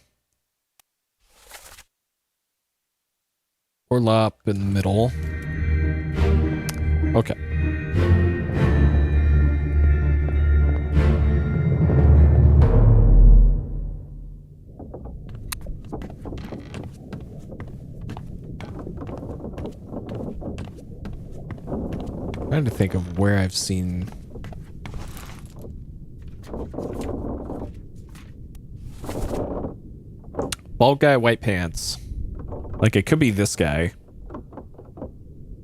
Orlop in the middle. Okay. Trying to think of where I've seen bald guy, white pants. Like it could be this guy,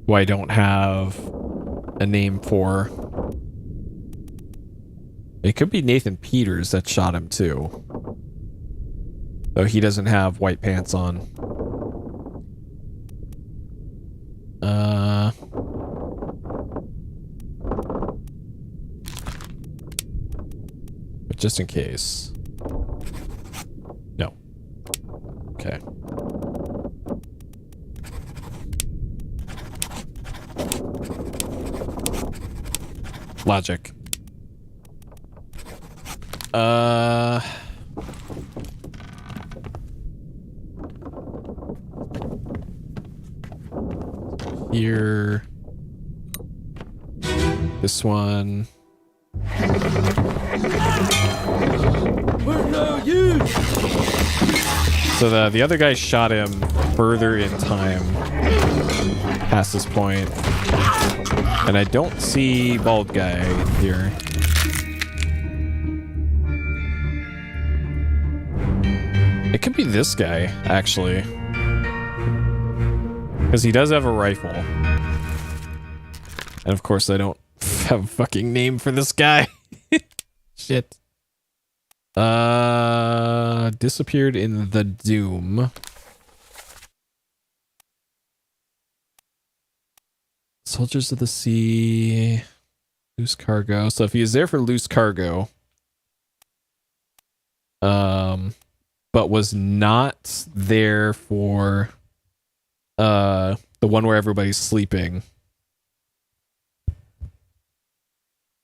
who I don't have a name for. It could be Nathan Peters that shot him too, though he doesn't have white pants on. But just in case. No. Okay. Logic. Here. This one. So the other guy shot him further in time past this point. And I don't see bald guy here. It could be this guy, actually. Because he does have a rifle. And of course I don't have a fucking name for this guy. Shit. Disappeared in the Doom. Soldiers of the Sea. Loose cargo. So if he is there for loose cargo. But was not there for the one where everybody's sleeping.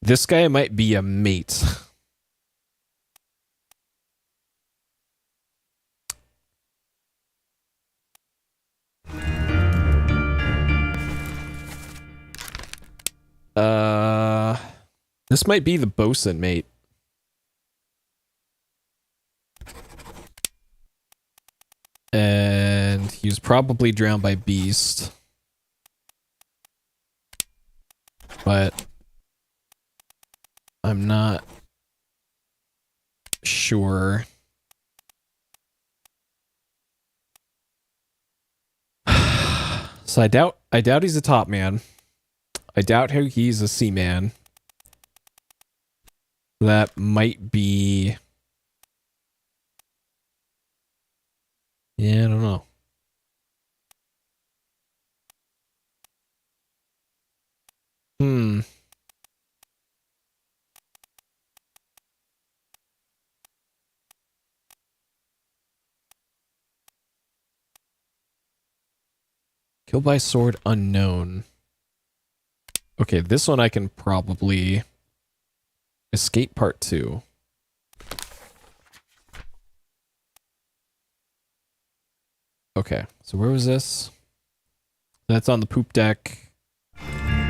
This guy might be a mate. This might be the bosun mate. And he was probably drowned by Beast. But I'm not sure. So I doubt he's a top man. I doubt he's a seaman. That might be... Yeah, I don't know. Killed by sword unknown. Okay, this one I can probably escape part 2. Okay, so where was this? That's on the poop deck.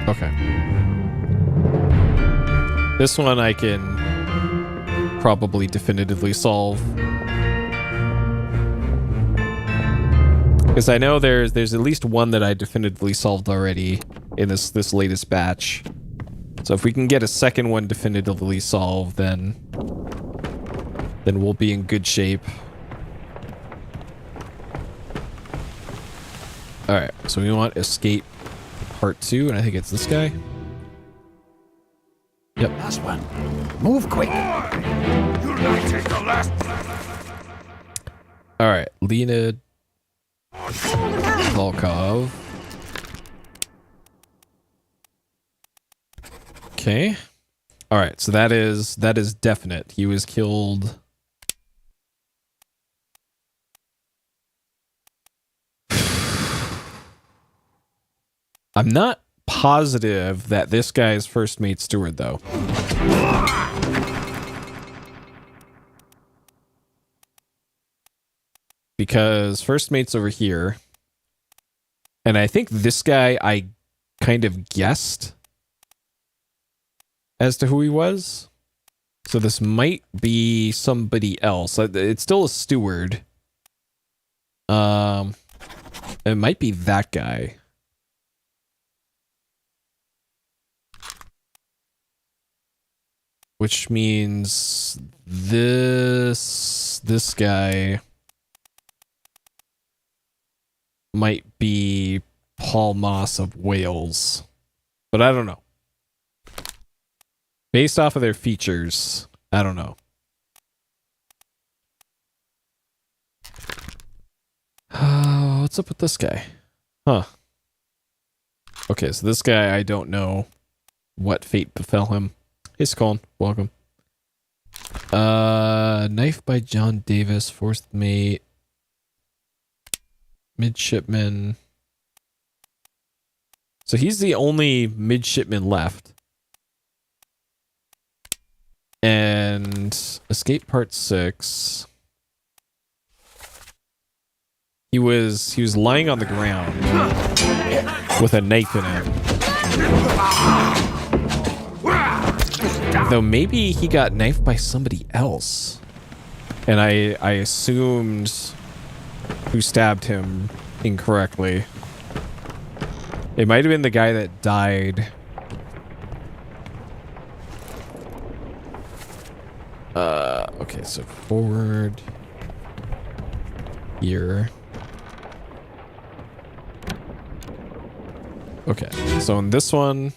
Okay. This one I can probably definitively solve. Because I know there's at least one that I definitively solved already in this latest batch. So if we can get a second one definitively solved, then we'll be in good shape. Alright, so we want escape part 2, and I think it's this guy. Yep. Last one. Move quick. You'll not take the last. Alright, Leonid Volkov. Okay. Alright, so that is definite. He was killed. I'm not positive that this guy is first mate steward, though. Because first mate's over here. And I think this guy I kind of guessed as to who he was. So this might be somebody else. It's still a steward. It might be that guy. Which means this guy might be Paul Moss of Wales. But I don't know. Based off of their features, I don't know. What's up with this guy? Huh. Okay, so this guy, I don't know what fate befell him. Hey, Scoln, welcome. Knife by John Davis, fourth mate. Midshipman. So he's the only midshipman left. And escape part 6. He was lying on the ground with a knife in it. Though maybe he got knifed by somebody else. And I assumed who stabbed him incorrectly. It might have been the guy that died. Okay, so forward here. Okay, so in this one,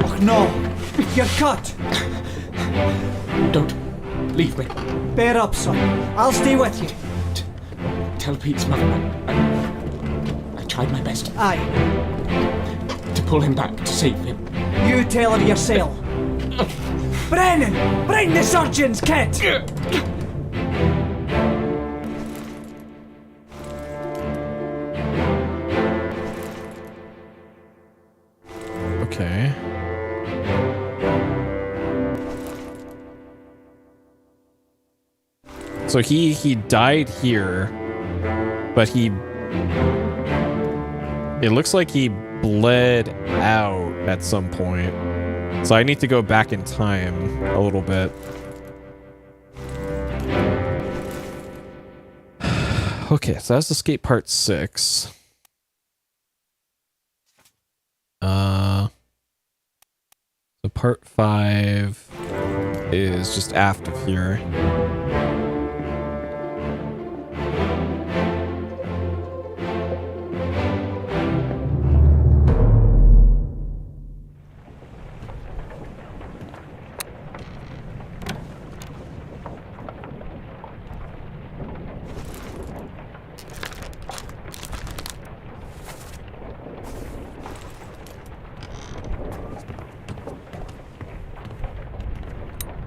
Oh no! You're cut! Don't leave me. Bear up, son. I'll stay with you. Tell Pete's mother I tried my best Aye, to pull him back, to save him. you tell her yourself. Brennan! Bring the surgeon's kit! okay. So he died here, but it looks like he bled out at some point. So I need to go back in time a little bit. Okay, so that's escape part 6. So part 5 is just aft of here.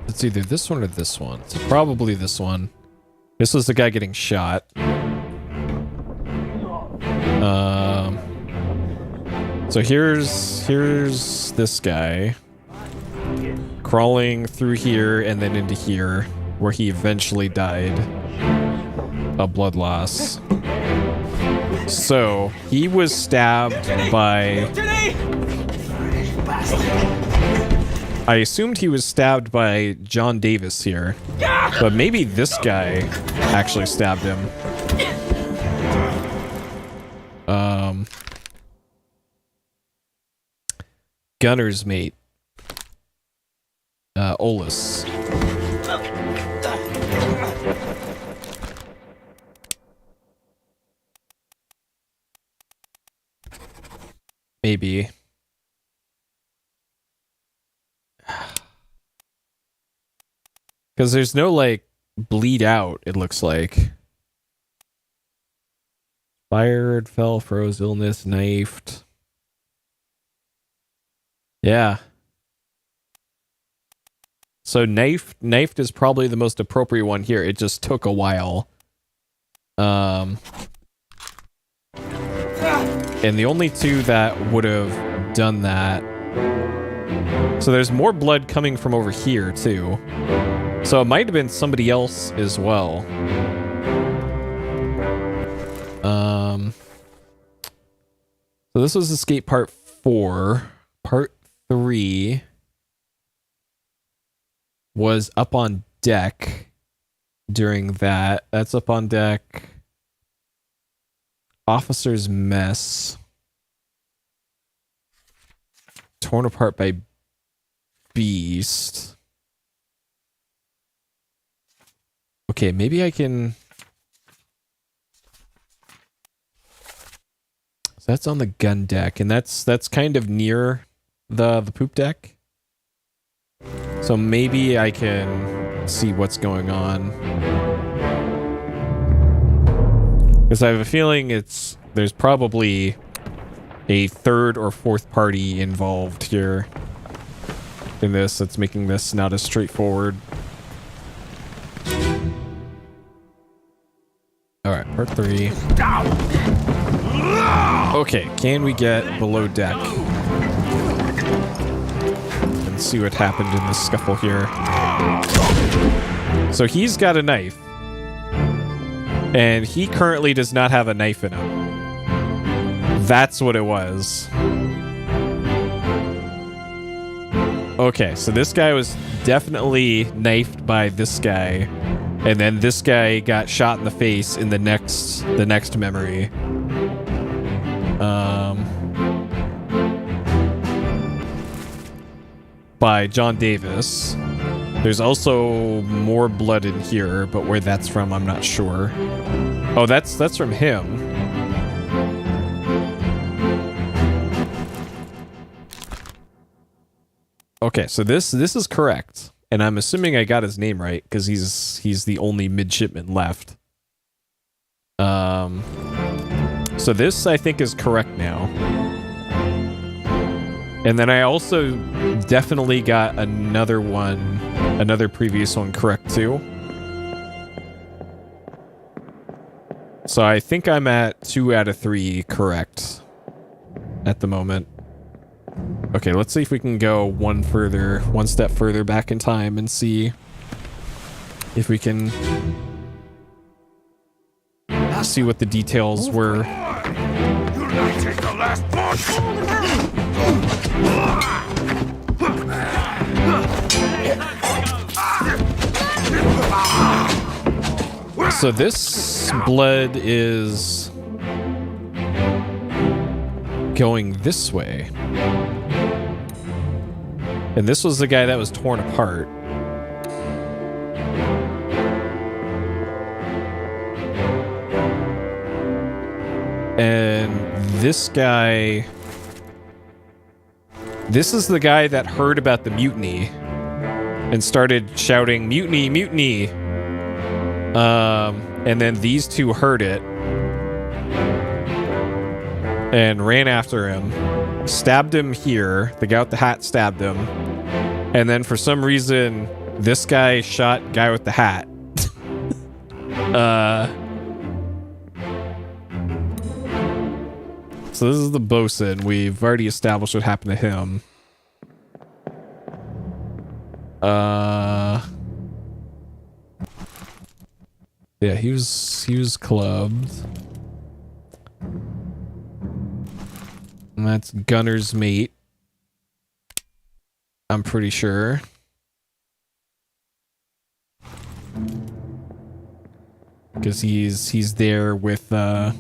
It's either this one or this one. So probably this one. This was the guy getting shot. So here's this guy. crawling through here and then into here, where he eventually died of blood loss. So, he was stabbed by... I assumed he was stabbed by John Davis here, but maybe this guy actually stabbed him. Gunner's mate. Olus. Maybe. Because there's no, like, bleed out, it looks like. Fired, fell, froze, illness, knifed. Yeah. So knifed is probably the most appropriate one here. It just took a while. And the only two that would have done that. So there's more blood coming from over here too. So it might have been somebody else as well. So this was escape part 4. Part 3 was up on deck during that. That's up on deck. Officer's mess. Torn apart by beast. Okay, maybe I can... So that's on the gun deck, and that's kind of near the poop deck. So maybe I can see what's going on. Because I have a feeling there's probably a third or fourth party involved here in this that's making this not as straightforward. Alright, part 3. Okay, can we get below deck? And see what happened in this scuffle here. So he's got a knife. And he currently does not have a knife in him. That's what it was. Okay, so this guy was definitely knifed by this guy. And then this guy got shot in the face in the next memory. By John Davis. There's also more blood in here, but where that's from, I'm not sure. Oh, that's from him. Okay, so this is correct. And I'm assuming I got his name right, because he's the only midshipman left. So this, I think, is correct now. And then I also definitely got another previous one correct, too. So I think I'm at 2 out of 3 correct at the moment. Okay, let's see if we can go one step further back in time and see if we can see what the details were. You'll not take the last So this blood is going this way. And this was the guy that was torn apart. And this guy... This is the guy that heard about the mutiny and started shouting, "Mutiny, mutiny!" And then these two heard it and ran after him, stabbed him here. The guy with the hat stabbed him. And then for some reason, this guy shot guy with the hat. So this is the bosun. We've already established what happened to him. Yeah, he was clubbed. And that's Gunner's mate. I'm pretty sure. Because he's there with the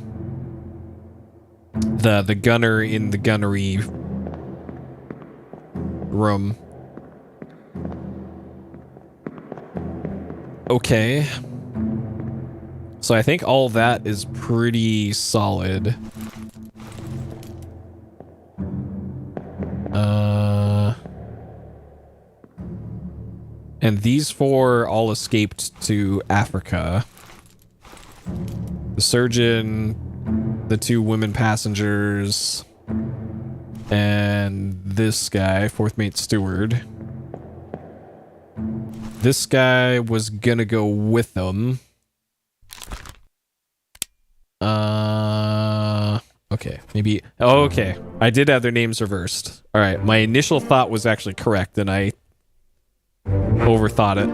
gunner in the gunnery room. Okay. So I think all that is pretty solid. And these four all escaped to Africa. The surgeon, the two women passengers, and this guy, fourth mate steward. This guy was gonna go with them. Okay, maybe. Oh, okay. I did have their names reversed. All right, my initial thought was actually correct, and I overthought it.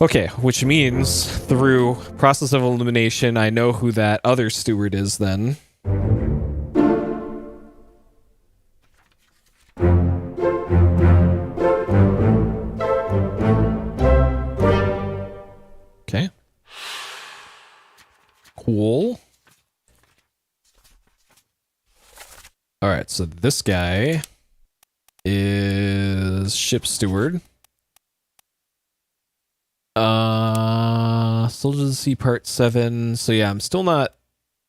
Okay, which means through process of elimination, I know who that other steward is then. Okay. Cool. All right, so this guy is ship steward. Soldiers of the Sea Part 7. So yeah, I'm still not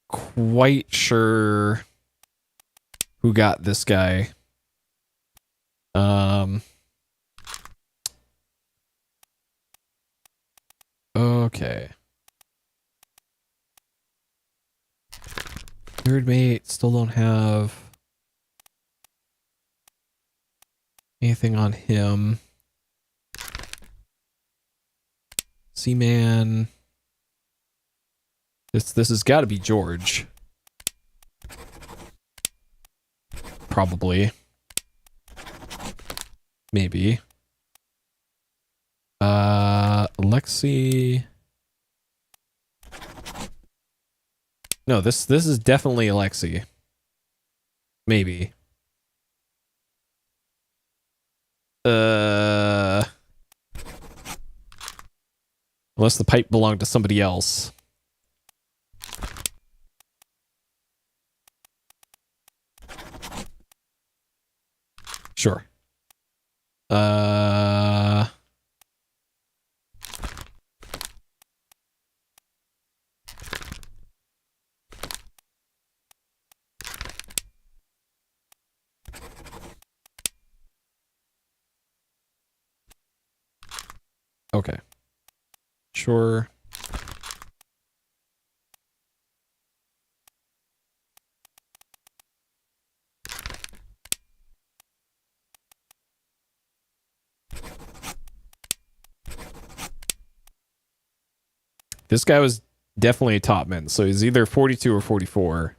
quite sure who got this guy. Okay. Third mate, still don't have anything on him. Seaman. This has got to be George. Probably. Maybe. Alexi. No, this is definitely Alexi. Maybe. Unless the pipe belonged to somebody else. Sure. Okay. Sure. This guy was definitely a topman, so he's either 42 or 44.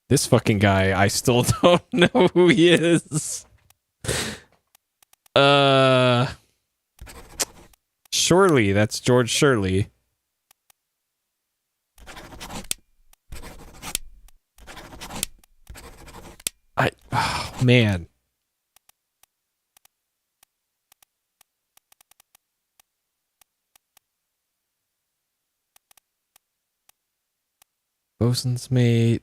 This fucking guy, I still don't know who he is. Shirley, that's George Shirley. Oh, man. Bosun's mate.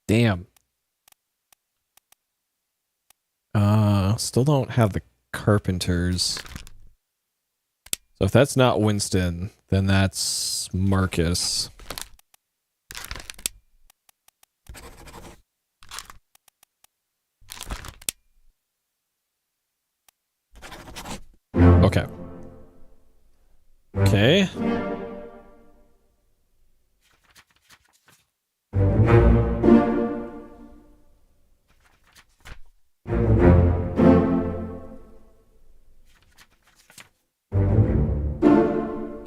Damn. Still don't have the carpenters. So if that's not Winston, then that's Marcus. Okay.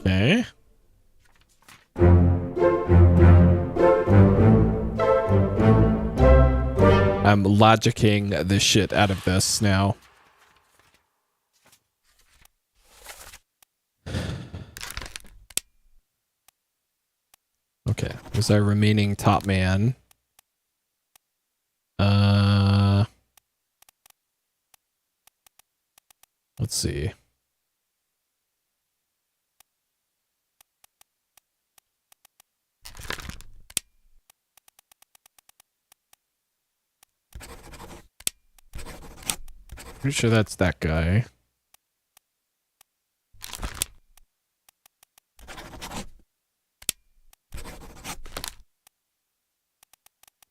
Okay. I'm logicking the shit out of this now. Okay, who's our remaining top man? Let's see. Pretty sure that's that guy.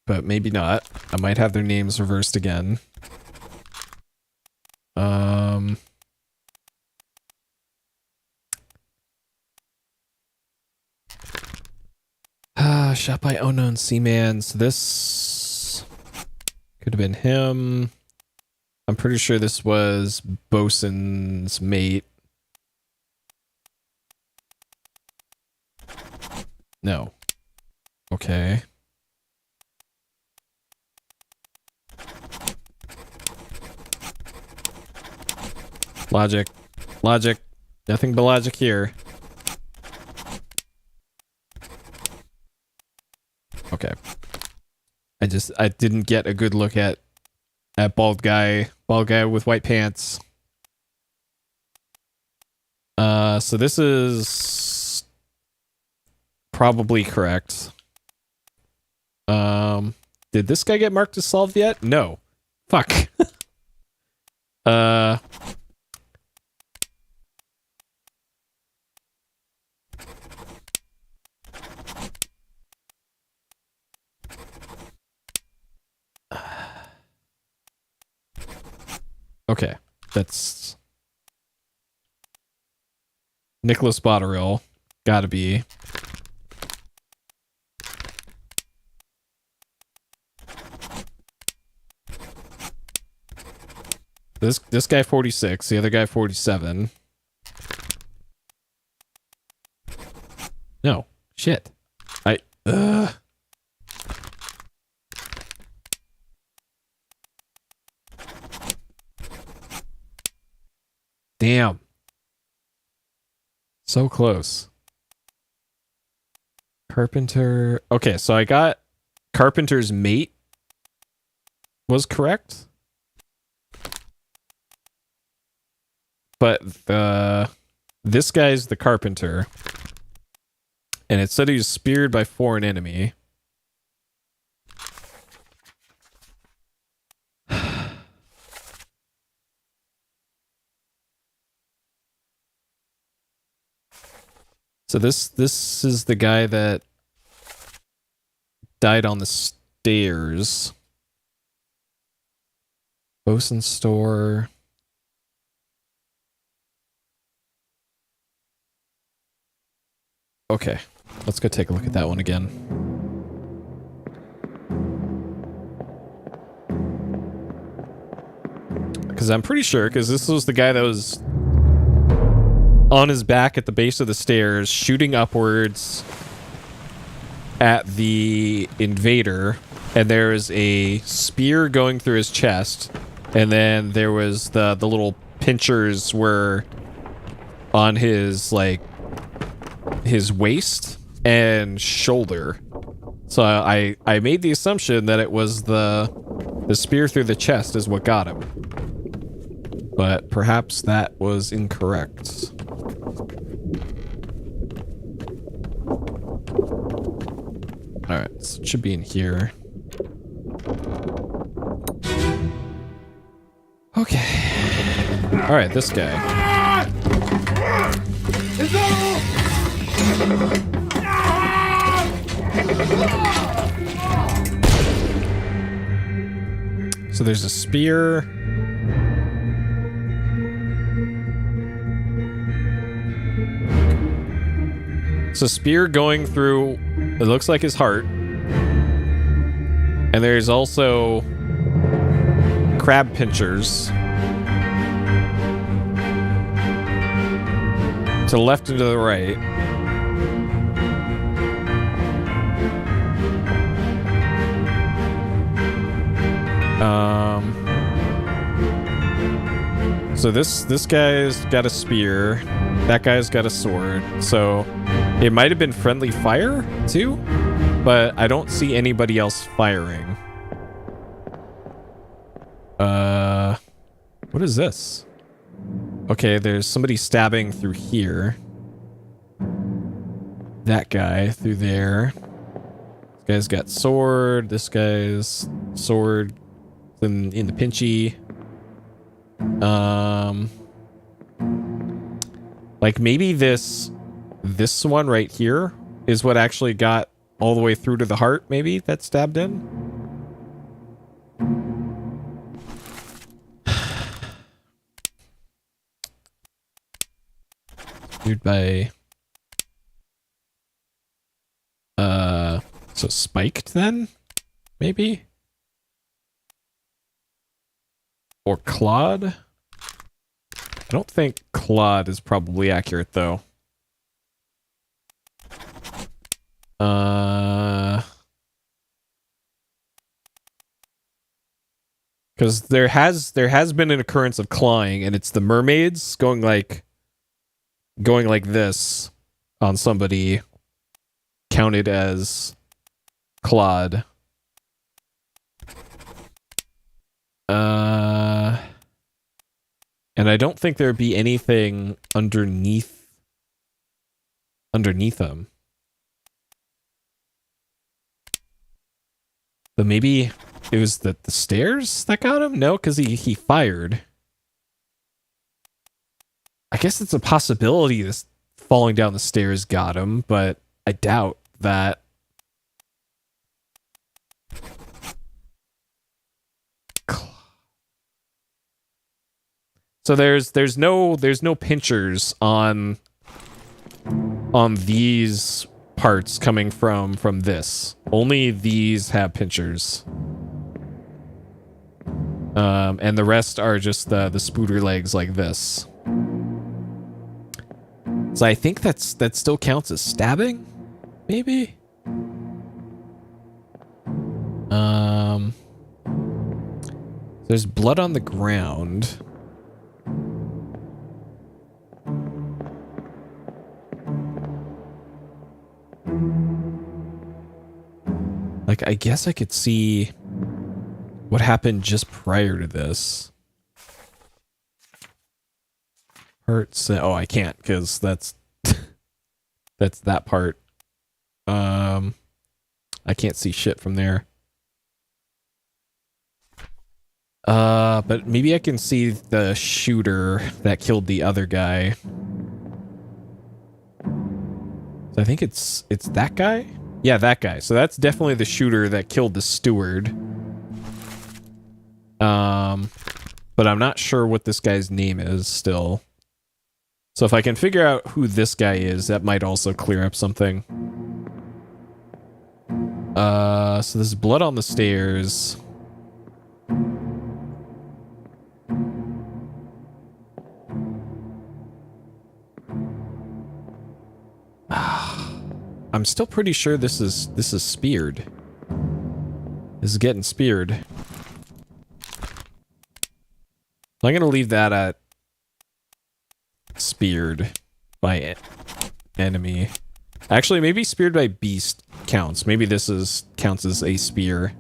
But maybe not. I might have their names reversed again. Shot by unknown seaman. So this could have been him. I'm pretty sure this was Bosun's mate. No. Okay. Logic. Logic. Nothing but logic here. Okay. I didn't get a good look at bald guy with white pants. So this is probably correct. Did this guy get marked as solved yet? No. Fuck. Okay, that's Nicholas Botterill. Gotta be. This guy 46, the other guy 47. No, shit. Damn. So close. Carpenter. Okay, so I got Carpenter's mate was correct. But this guy's the carpenter. And it said he was speared by foreign enemy. So this is the guy that died on the stairs. Bosun store. Okay, let's go take a look at that one again. Because I'm pretty sure, because this was the guy that was on his back at the base of the stairs, shooting upwards at the invader, and there's a spear going through his chest, and then there was the little pinchers were on his, like, his waist and shoulder. So I made the assumption that it was the spear through the chest is what got him. But perhaps that was incorrect. Alright, so it should be in here. Okay. Alright, this guy. So there's a spear. So spear going through, it looks like his heart. And there's also crab pinchers. To the left and to the right. So this guy's got a spear. That guy's got a sword. So it might have been friendly fire too, but I don't see anybody else firing. What is this? Okay, there's somebody stabbing through here. That guy through there. This guy's got sword. This guy's sword in the pinchy. Like maybe this one right here is what actually got all the way through to the heart, maybe, that stabbed in? Dude by... So spiked then? Maybe? Or clawed? I don't think clawed is probably accurate, though. Because there has been an occurrence of clawing, and it's the mermaids going like this on somebody counted as clawed. And I don't think there'd be anything underneath them. But maybe it was the stairs that got him? No, because he fired. I guess it's a possibility this falling down the stairs got him, but I doubt that. So there's no pinchers on these parts coming from this. Only these have pinchers. And the rest are just the spooter legs like this. So I think that still counts as stabbing, maybe. There's blood on the ground. Like, I guess I could see what happened just prior to this. Hurts. Oh, I can't, because that's that's that part. I can't see shit from there. But maybe I can see the shooter that killed the other guy. So I think it's that guy? Yeah, that guy. So that's definitely the shooter that killed the steward. But I'm not sure what this guy's name is still. So if I can figure out who this guy is, that might also clear up something. So there's blood on the stairs. I'm still pretty sure this is speared. This is getting speared. I'm gonna leave that at speared by enemy. Actually, maybe speared by beast counts. Maybe this counts as a spear.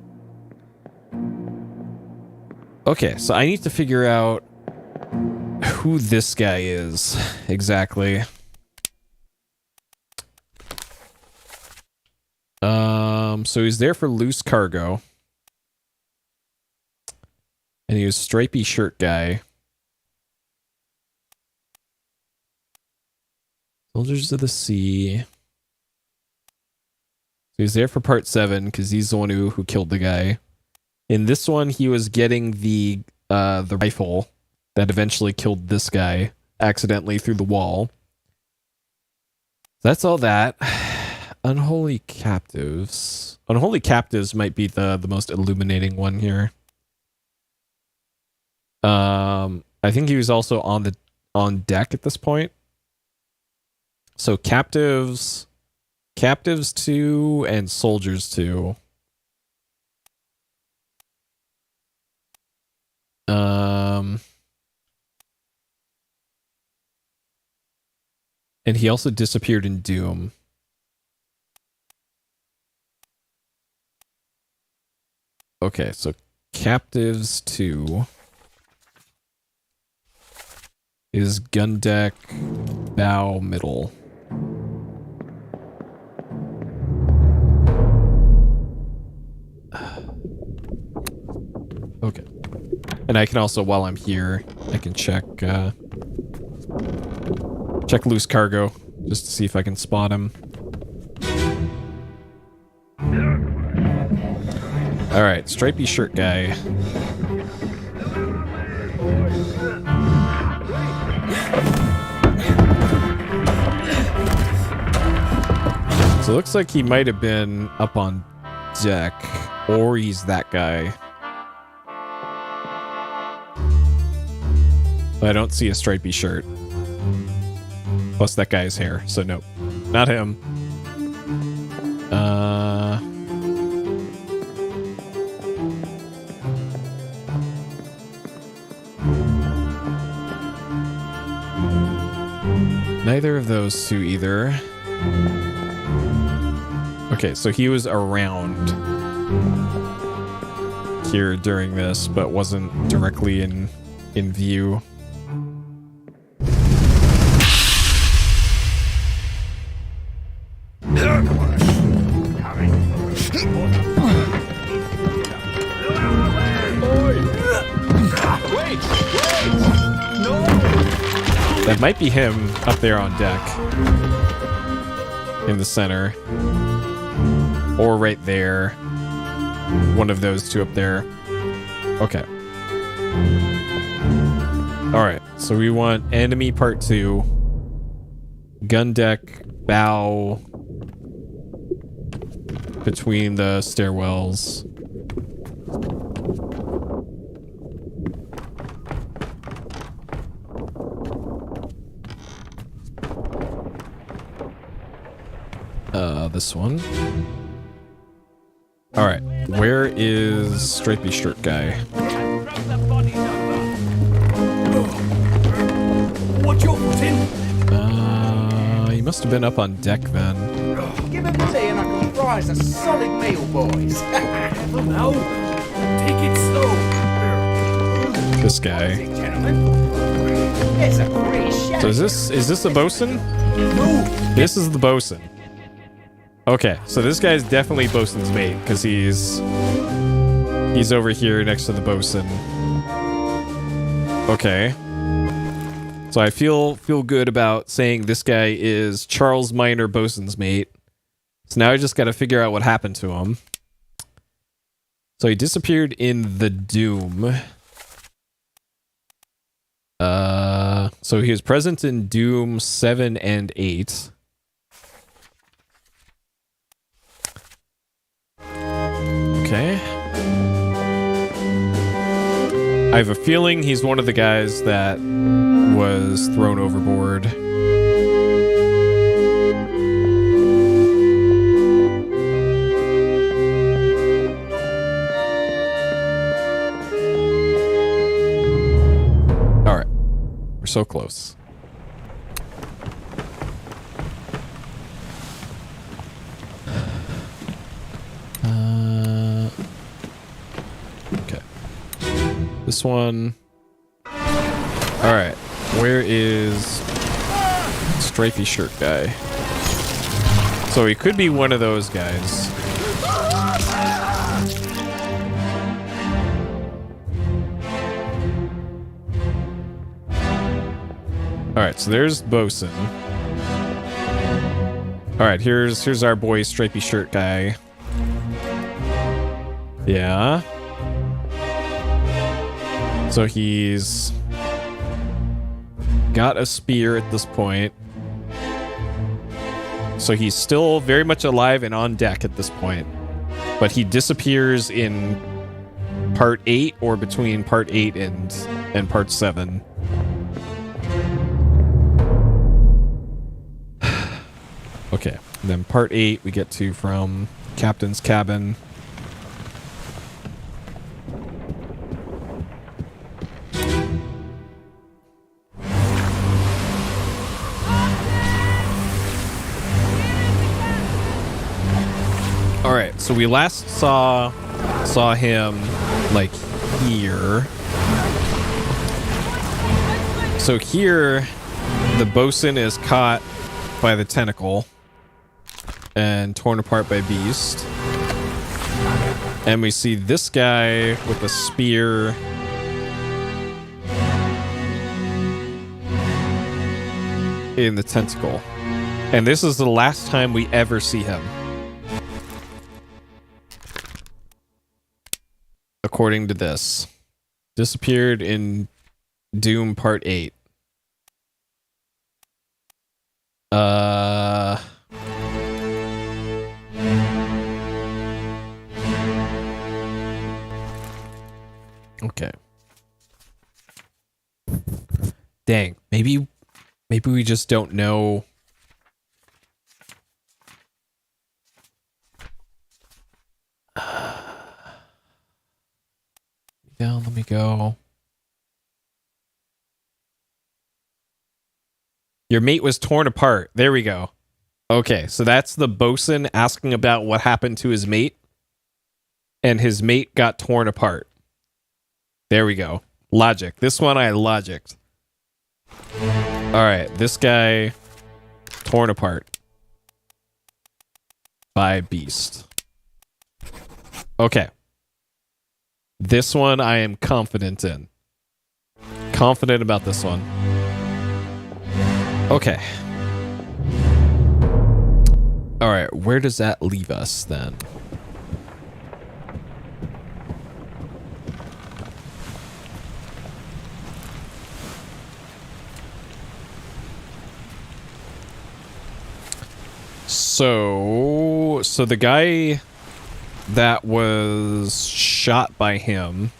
Okay, so I need to figure out who this guy is exactly. So he's there for loose cargo. And he was stripy shirt guy. Soldiers of the Sea. So he's there for part 7 because he's the one who killed the guy. In this one, he was getting the rifle that eventually killed this guy accidentally through the wall. That's all that. Unholy captives. Unholy captives might be the most illuminating one here. I think he was also on deck at this point. So captives 2 and soldiers 2. And he also disappeared in Doom. Okay, so captives 2 is gun deck, bow, middle. Okay. And I can also, while I'm here, I can check loose cargo just to see if I can spot him. All right, stripy shirt guy. So it looks like he might have been up on deck, or he's that guy. But I don't see a stripy shirt. Plus that guy's hair, so nope. Not him. Neither of those two either. Okay, so he was around here during this, but wasn't directly in view. That might be him up there on deck. In the center. Or right there. One of those two up there. Okay. Alright, so we want enemy part 2. Gun deck, bow. Between the stairwells. This one. Alright, where is stripy shirt guy? What you putting? He must have been up on deck then. Give him tea and I can rise a solid meal, boys. No, take it slow. This guy. It's a pretty shame. So is this the bosun? No. This is the bosun. Okay, so this guy's definitely bosun's mate, because he's over here next to the bosun. Okay. So I feel good about saying this guy is Charles Minor bosun's mate. So now I just gotta figure out what happened to him. So he disappeared in the Doom. So he was present in Doom 7 and 8. Okay. I have a feeling he's one of the guys that was thrown overboard. All right. We're so close. Okay. This one. All right. Where is stripy shirt guy? So he could be one of those guys. All right, so there's bosun. All right, here's our boy stripy shirt guy. Yeah. So he's got a spear at this point. So he's still very much alive and on deck at this point. But he disappears in part 8 or between part 8 and part 7. Okay. And then part 8 we get to from Captain's cabin. All right, so we last saw him like here. So here, the bosun is caught by the tentacle and torn apart by Beast. And we see this guy with a spear in the tentacle. And this is the last time we ever see him. According to this. Disappeared in Doom Part 8. Okay. Dang. Maybe we just don't know. Down, let me go. Your mate was torn apart. There we go. Okay, so that's the bosun asking about what happened to his mate. And his mate got torn apart. There we go. Logic. This one I logicked. Alright, this guy torn apart by Beast. Okay. This one I am confident in. Confident about this one. Okay. Alright, where does that leave us then? So the guy that was shot by him,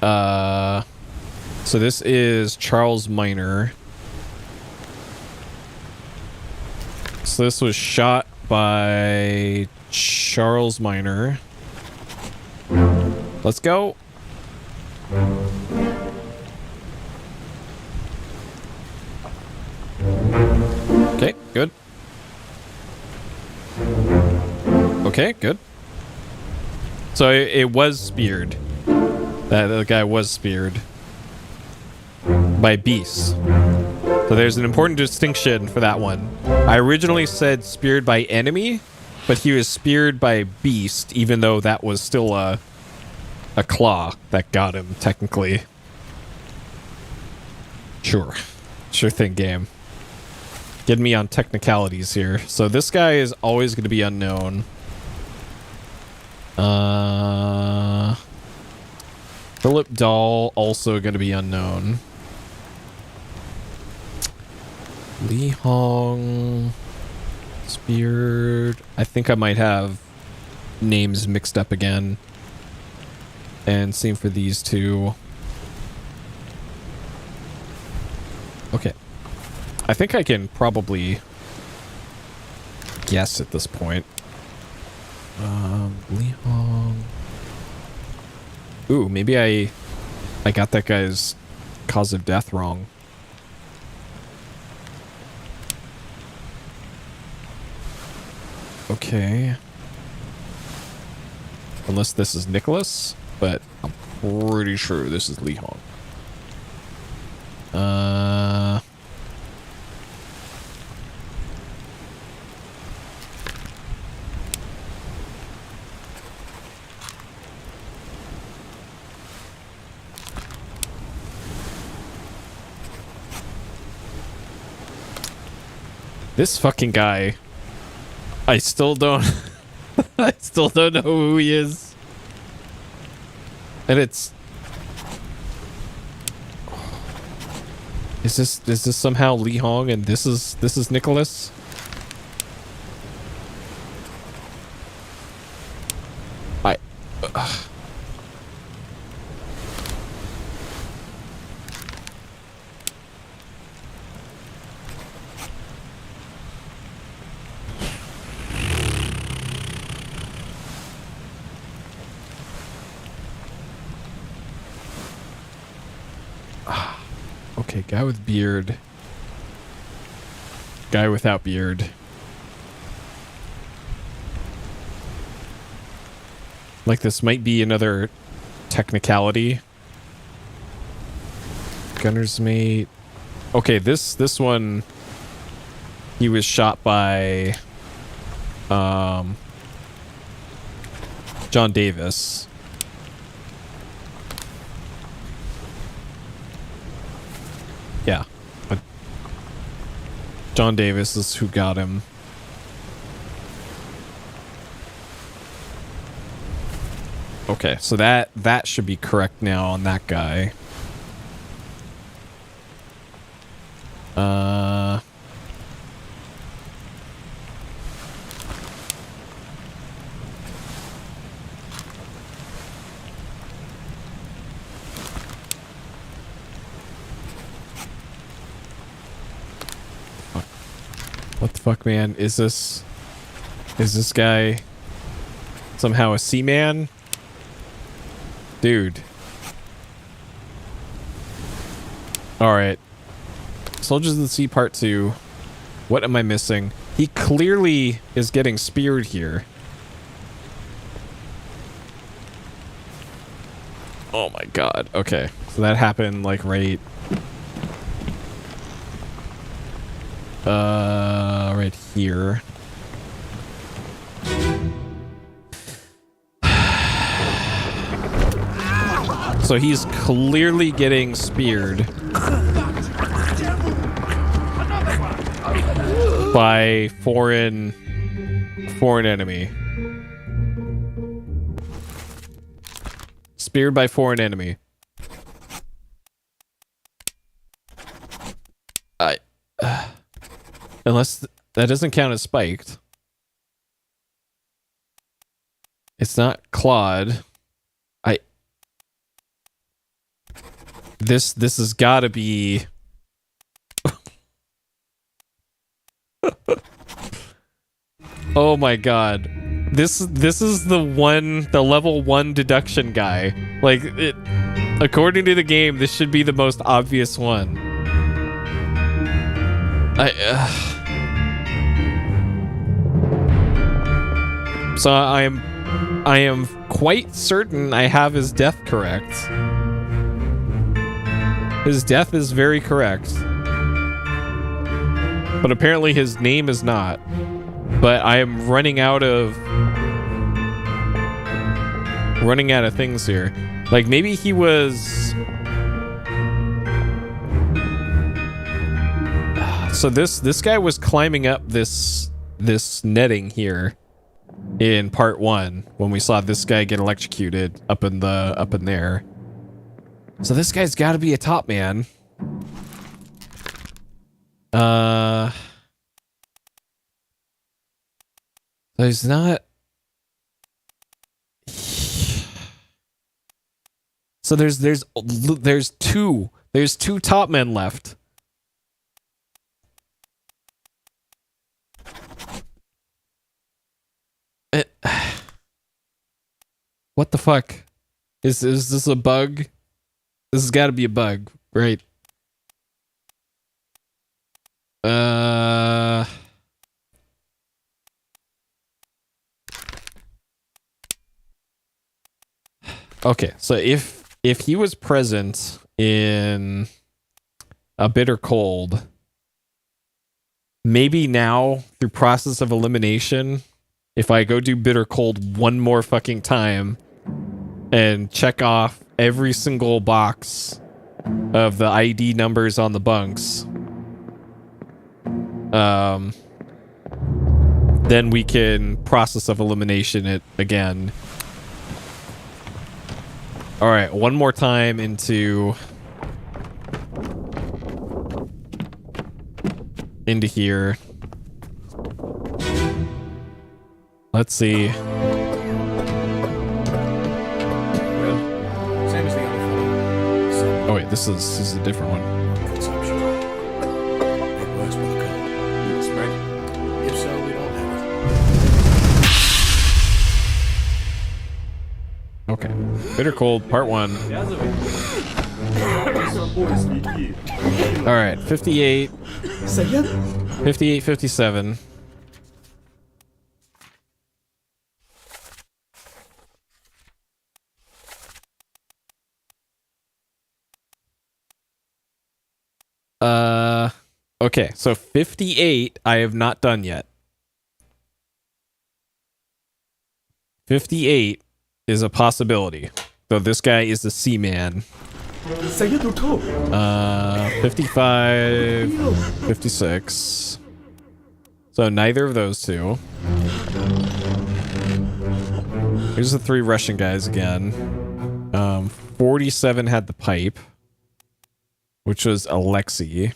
so this is Charles Minor. So this was shot by Charles Minor. Let's go. Okay, good. Okay, good. So it was speared. The guy was speared by Beast. So there's an important distinction for that one. I originally said speared by enemy, but he was speared by Beast, even though that was still a claw that got him, technically. Sure. Sure thing, game. Getting me on technicalities here. So this guy is always going to be unknown. Philip Dahl, also going to be unknown. Li Hong, speared. I think I might have names mixed up again. And same for these two. Okay. I think I can probably guess at this point. Li Hong. Ooh, maybe I got that guy's cause of death wrong. Okay. Unless this is Nicholas, but I'm pretty sure this is Li Hong. This fucking guy. I still don't I still don't know who he is. And it's Is this somehow Li Hong and this is Nicholas? I Okay, guy with beard. Guy without beard. Like this might be another technicality. Gunner's mate. Okay, this one he was shot by John Davis. Yeah. But John Davis is who got him. Okay, so that should be correct now on that guy. What the fuck, man? Is this guy somehow a seaman? Dude. Alright. Soldiers of the Sea Part 2. What am I missing? He clearly is getting speared here. Oh my god. Okay. So that happened like right here. So he's clearly getting speared by foreign enemy. Speared by foreign enemy. Unless that doesn't count as spiked. It's not clawed. This has got to be. Oh my god. This is the level 1 deduction guy. Like it, according to the game, this should be the most obvious one. So I am quite certain I have his death correct. His death is very correct. But apparently his name is not. But I am running out of things here. Like maybe he was so this guy was climbing up this netting here in part 1 when we saw this guy get electrocuted up in there. So this guy's got to be a top man. So he's not. So there's two top men left. What the fuck? Is this a bug? This has got to be a bug, right? Okay, so if he was present in a bitter cold, maybe now through process of elimination, if I go do bitter cold one more fucking time and check off every single box of the ID numbers on the bunks, then we can process of elimination it again. All right, one more time into into here. Let's see. Well, same as the other fellow. Some Oh wait, this is a different one. consumption. Bit worse with the cold. Spread? If so, we don't have it. Okay. Bitter Cold, part 1. Alright, 58. 58, 57. Okay, so 58 I have not done yet. 58 is a possibility. Though this guy is the Seaman. 55, 56. So neither of those two. Here's the 3 Russian guys again. 47 had the pipe, which was Alexei.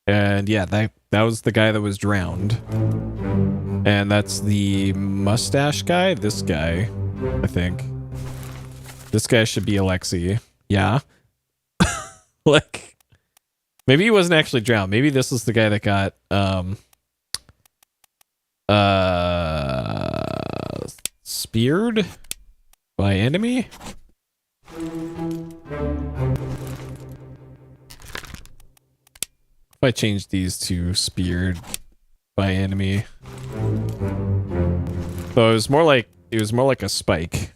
And yeah, that was the guy that was drowned. And that's the mustache guy. This guy, I think. This guy should be Alexei. Yeah. Like, maybe he wasn't actually drowned. Maybe this is the guy that got speared by enemy. If I change these to speared by enemy. So it was more like a spike.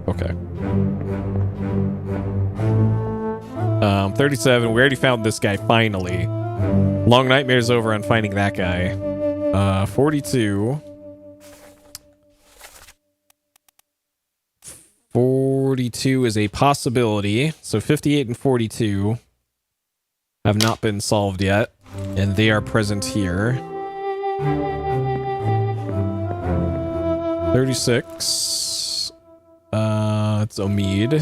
Okay. 37. We already found this guy finally. Long nightmares over on finding that guy. 42. 42 is a possibility. So 58 and 42 have not been solved yet, and they are present here. 36. It's Omid.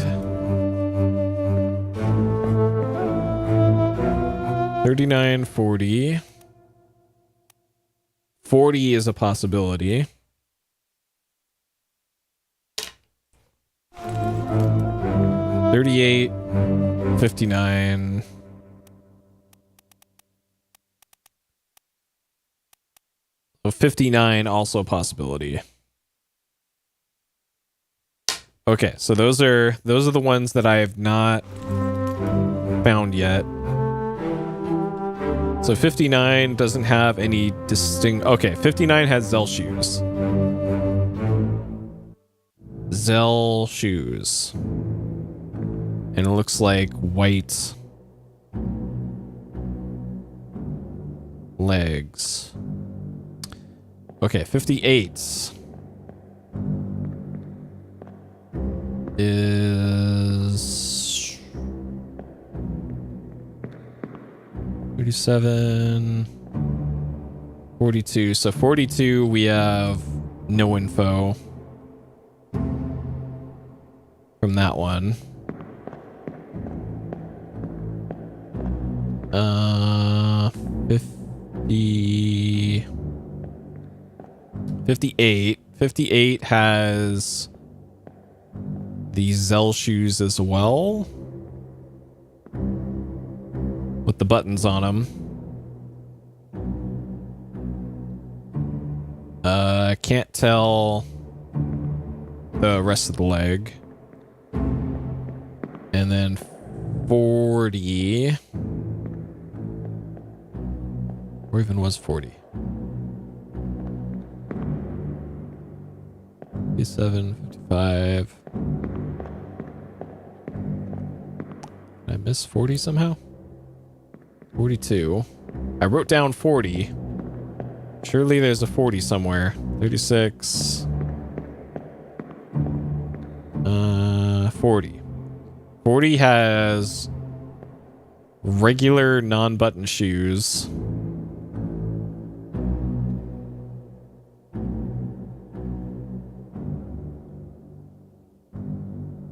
39, 40. 40 is a possibility. 38, 59. So 59 also a possibility. Okay, so those are the ones that I have not found yet. So 59 doesn't have any distinct. Okay, 59 has Zell shoes. Zell shoes. And it looks like white legs. Okay, 58 is 37, 42. So 42, we have no info from that one. 50, 58. 58 has the Zell shoes as well, with the buttons on them. I can't tell the rest of the leg. And then 40. Or even was 40. 57, 55. Did I miss 40 somehow? 42. I wrote down 40. Surely there's a 40 somewhere. 36. 40. 40 has regular non-button shoes.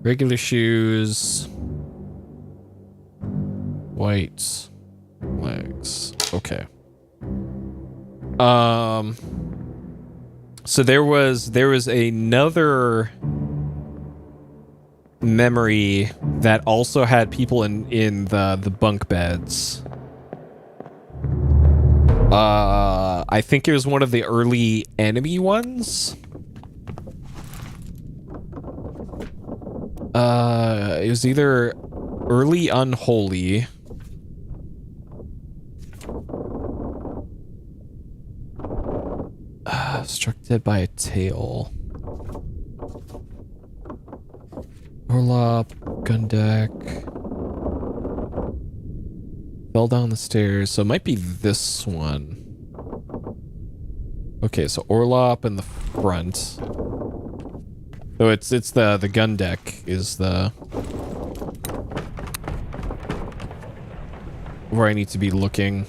Regular shoes. White legs. Okay. So there was another memory that also had people in the bunk beds. I think it was one of the early enemy ones. It was either early unholy. Struck dead by a tail. Orlop, gun deck. Fell down the stairs, so it might be this one. Okay, so Orlop in the front. So it's the gun deck is the where I need to be looking.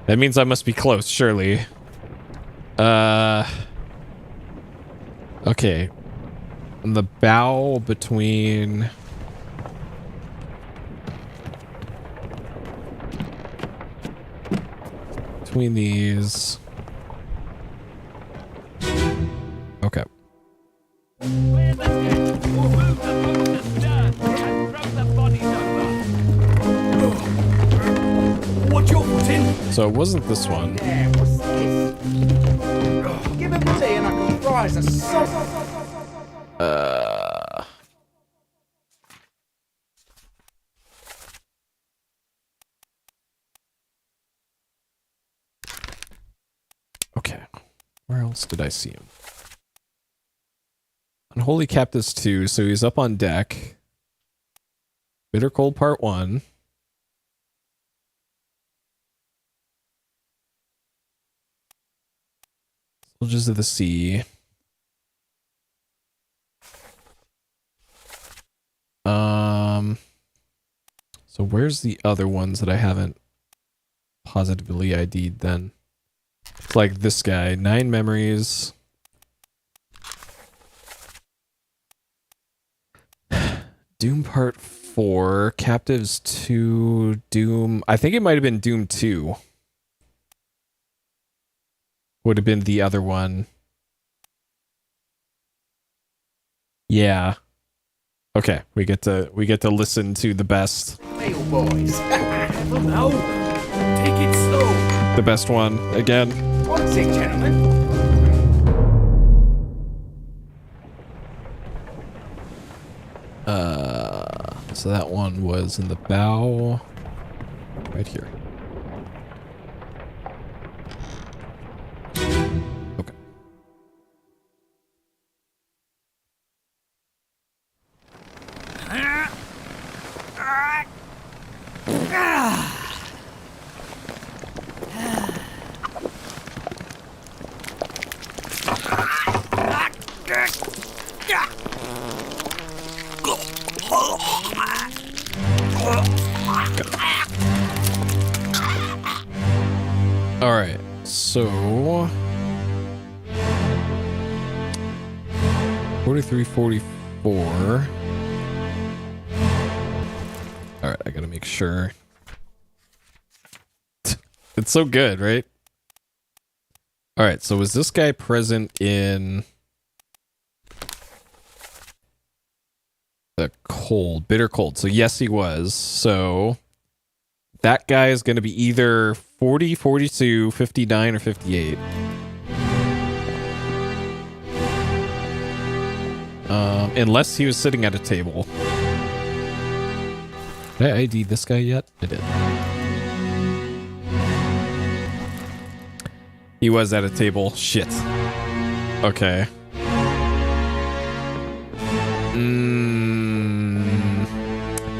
That means I must be close, surely. Okay. On the bow between... Between these... Okay. What your foot in? So it wasn't this one. Yeah, what's this? Give him tea and I can rise a sod. Okay. Where else did I see him? Unholy Captives 2, so he's up on deck. Bitter Cold Part 1. Soldiers of the Sea. So where's the other ones that I haven't positively ID'd then? It's like this guy, 9 memories. Doom Part 4, Captives 2, Doom. I think it might have been Doom 2. Would have been the other one. Yeah. Okay, we get to listen to the best. Mail boys. Now, take it slow. The best one again. What's it, gentlemen? So that one was in the bow. Right here. Okay. All right, so 43, 44. All right, I gotta make sure. It's so good, right? All right, so was this guy present in the cold, bitter cold? So yes, he was. So that guy is going to be either 40, 42, 59, or 58. Unless he was sitting at a table. Did I ID this guy yet? I did. He was at a table. Shit. Okay.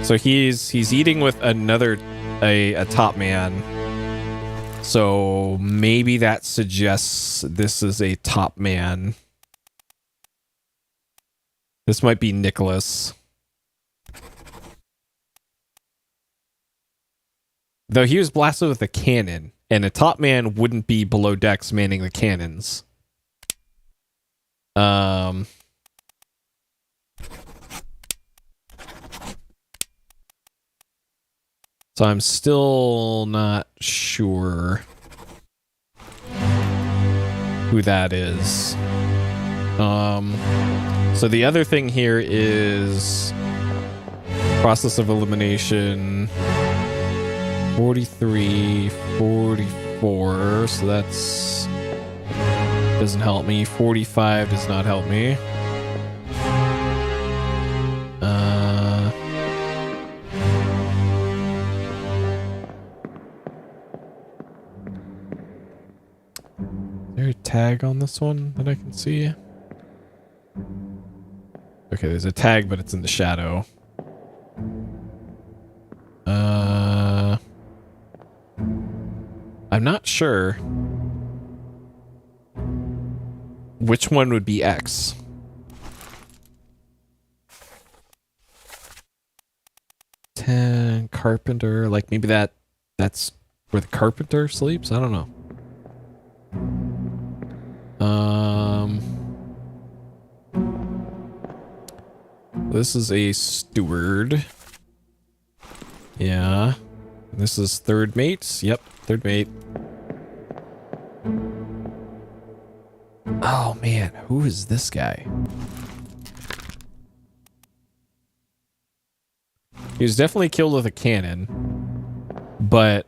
So he's eating with a top man. So maybe that suggests this is a top man. This might be Nicholas. Though he was blasted with a cannon, and a top man wouldn't be below decks manning the cannons. So I'm still not sure who that is. So the other thing here is process of elimination 43, 44. So that's doesn't help me. 45 does not help me. Is there a tag on this one that I can see? Okay, there's a tag, but it's in the shadow. I'm not sure which one would be X. Carpenter, like maybe that's where the carpenter sleeps? I don't know. This is a steward. Yeah. This is third mate. Yep, third mate. Oh man, who is this guy? He was definitely killed with a cannon, but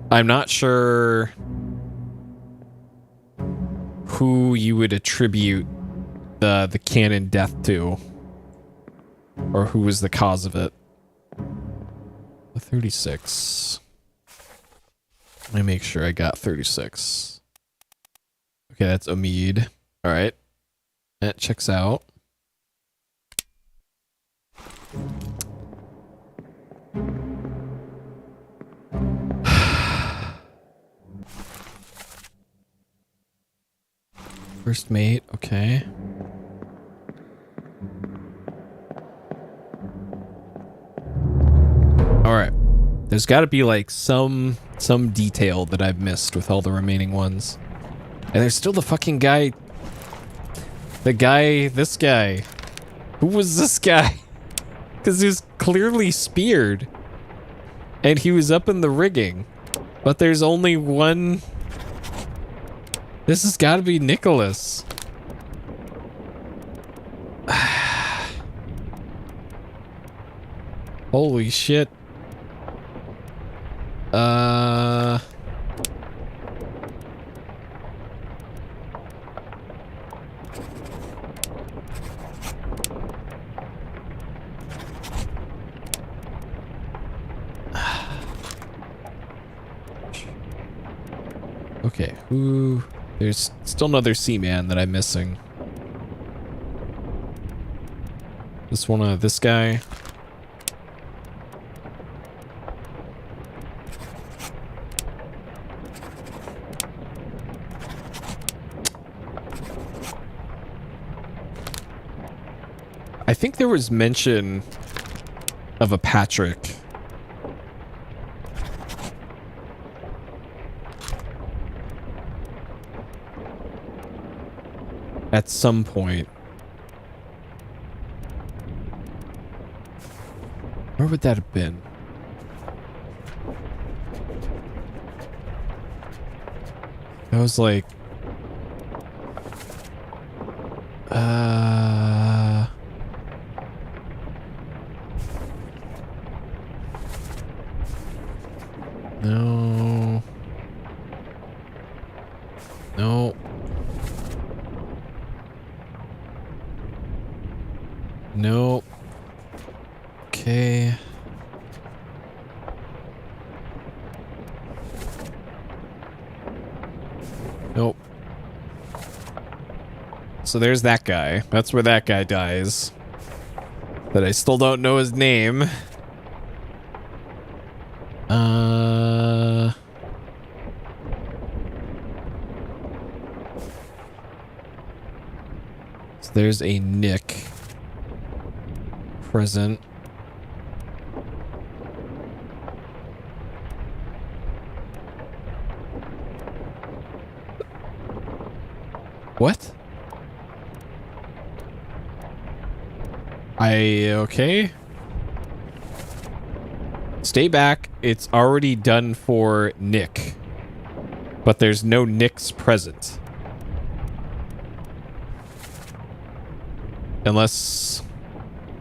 I'm not sure who you would attribute the cannon death to, or who was the cause of it. 36. Let me make sure I got 36. Okay, that's Omid. All right, that checks out. First mate, okay. All right. There's got to be like some detail that I've missed with all the remaining ones. And there's still the fucking guy. This guy. Who was this guy? Because he was clearly speared. And he was up in the rigging. But there's only one. This has got to be Nicholas. Holy shit. Okay, who? There's still another Seaman that I'm missing. This guy. I think there was mention of a Patrick. At some point. Where would that have been? That was like... No. No. No. Okay. Nope. So there's that guy. That's where that guy dies. But I still don't know his name. So there's a Nick present. What? Okay. Stay back. It's already done for Nick. But there's no Nicks present. Unless...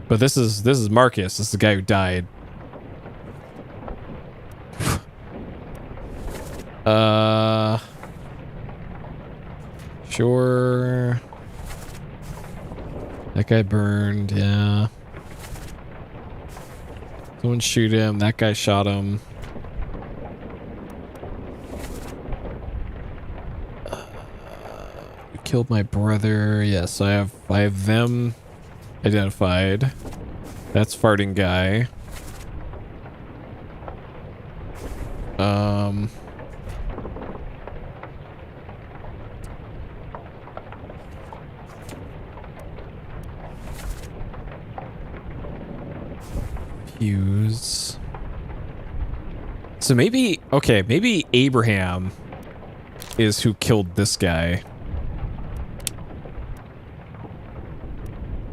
But this is Marcus. This is the guy who died. Sure. That guy burned, yeah. Someone shoot him. That guy shot him. You killed my brother. Yes, I have them identified. That's farting guy. Fuse. So maybe, okay, maybe Abraham is who killed this guy.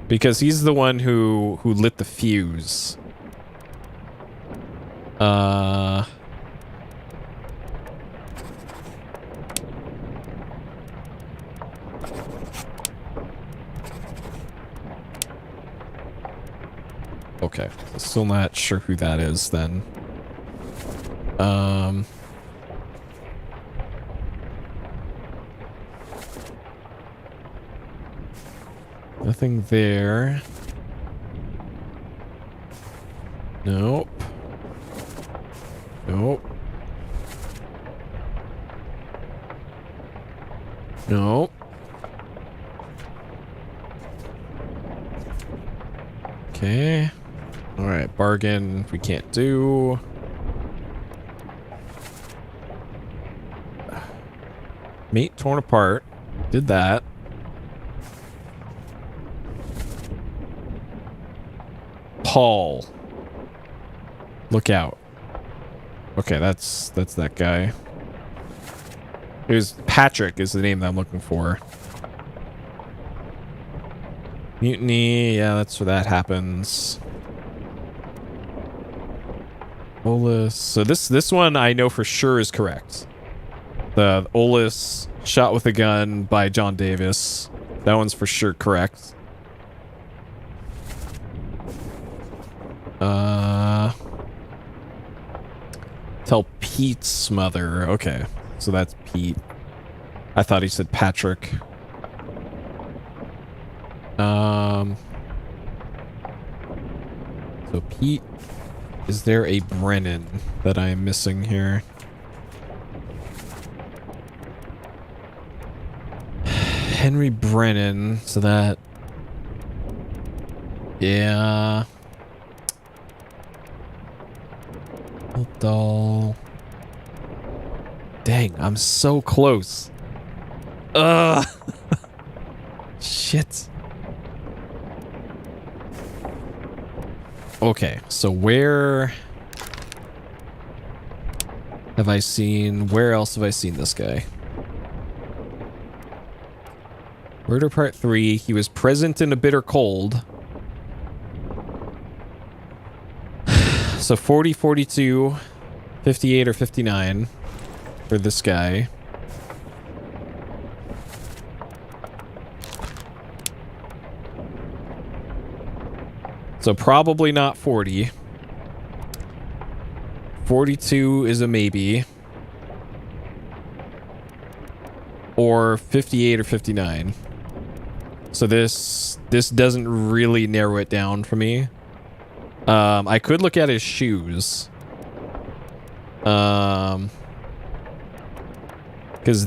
Because he's the one who lit the fuse. Okay, still not sure who that is then. Nothing there. Nope. Nope. Nope. Okay. Alright, bargain we can't do. Meat torn apart. Did that. Paul. Look out. Okay, that's that guy. It was Patrick is the name that I'm looking for. Mutiny, yeah, that's where that happens. Olus. So this one I know for sure is correct. The Olus shot with a gun by John Davis. That one's for sure correct. Tell Pete's mother. Okay, so that's Pete. I thought he said Patrick. So Pete, is there a Brennan that I am missing here? Henry Brennan, so that... Yeah... Doll. Dang, I'm so close. Ugh. Shit. Okay, so where have I seen... Where else have I seen this guy? Murder Part 3. He was present in A Bitter Cold. So 40, 42, 58, or 59 for this guy. So probably not 40. 42 is a maybe. Or 58 or 59. So this doesn't really narrow it down for me. I could look at his shoes. Because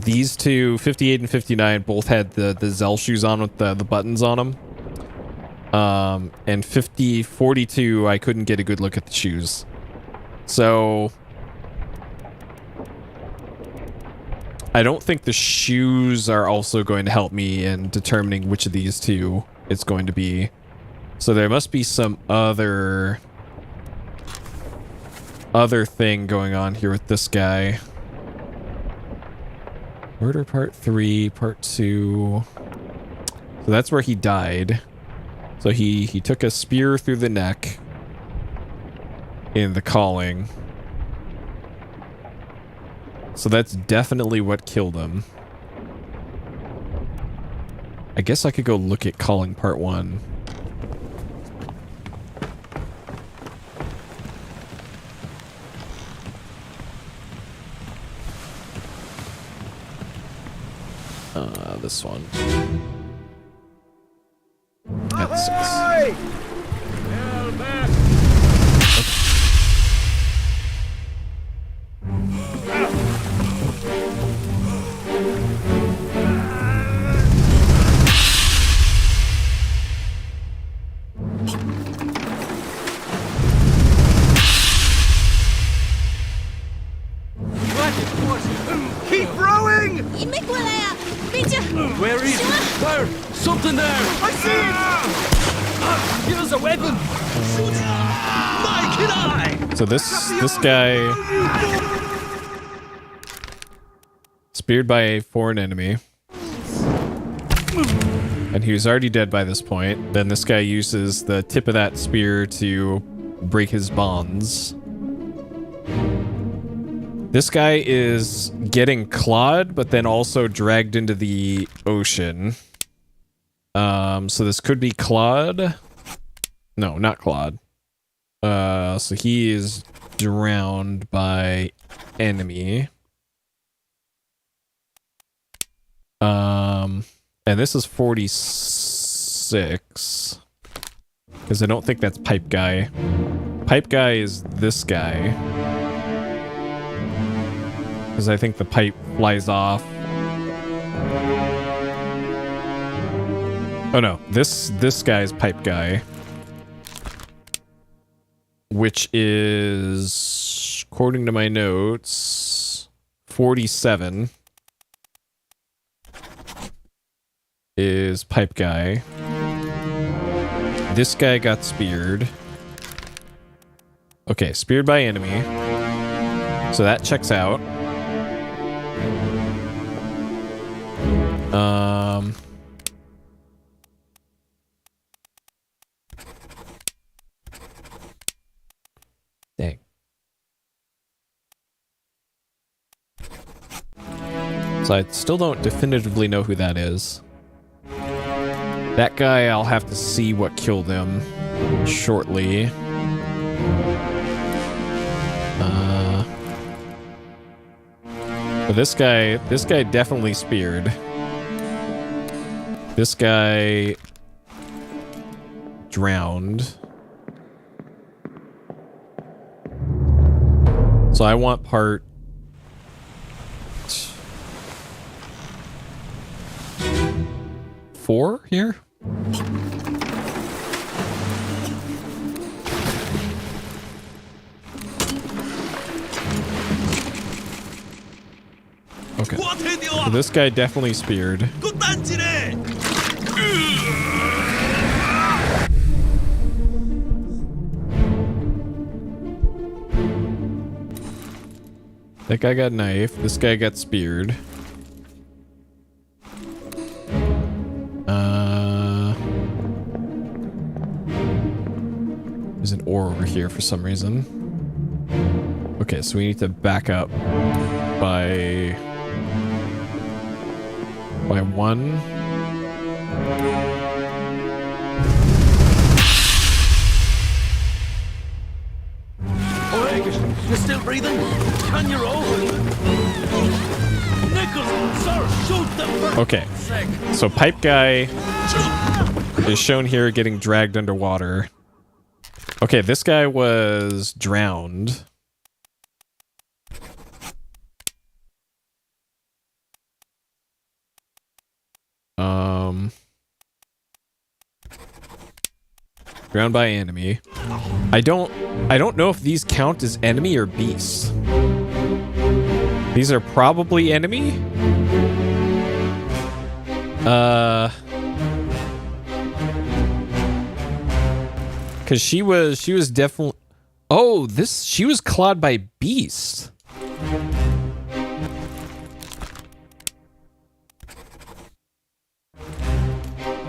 these two, 58 and 59, both had the Zell shoes on with the buttons on them. And 42, I couldn't get a good look at the shoes. So I don't think the shoes are also going to help me in determining which of these two it's going to be. So there must be some other thing going on here with this guy. Murder part 3, part 2. So that's where he died. So he took a spear through the neck in the calling. So that's definitely what killed him. I guess I could go look at calling part 1. This one. That's 6. Keep rowing! Where is it? There! Something there! I see it! Give us a weapon! My kid eye! So this guy speared by a foreign enemy. And he was already dead by this point. Then this guy uses the tip of that spear to break his bonds. This guy is getting clawed, but then also dragged into the ocean. So this could be Claude. No, not Claude. So he is drowned by enemy. And this is 46. Because I don't think that's Pipe Guy. Pipe Guy is this guy. Because I think the pipe flies off. Oh no, this guy's Pipe Guy. Which is, according to my notes, 47 is Pipe Guy. This guy got speared. Okay, speared by enemy. So that checks out. Dang. So I still don't definitively know who that is. That guy, I'll have to see what killed him shortly. But this guy definitely speared. This guy drowned. So I want part 4 here. Okay. So this guy definitely speared. That guy got knifed. This guy got speared. There's an ore over here for some reason. Okay, so we need to back up by 1. You're still breathing? Can you roll? Nichols, sir, shoot them for Okay, so Pipe Guy is shown here getting dragged underwater. Okay, this guy was drowned. Drowned by enemy. I don't know if these count as enemy or beast. These are probably enemy. Cause she was definitely. Oh, she was clawed by beast.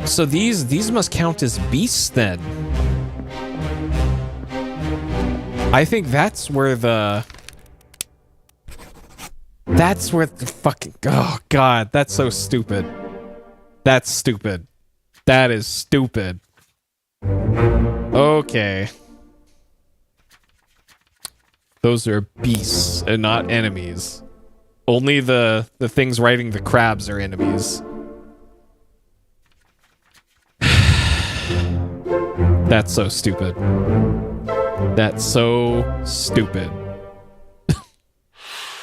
So these must count as beasts then. I think that's where the fucking, oh god, that's so stupid. That's stupid. That is stupid. Okay. Those are beasts and not enemies. Only the things riding the crabs are enemies. That's so stupid. That's so stupid.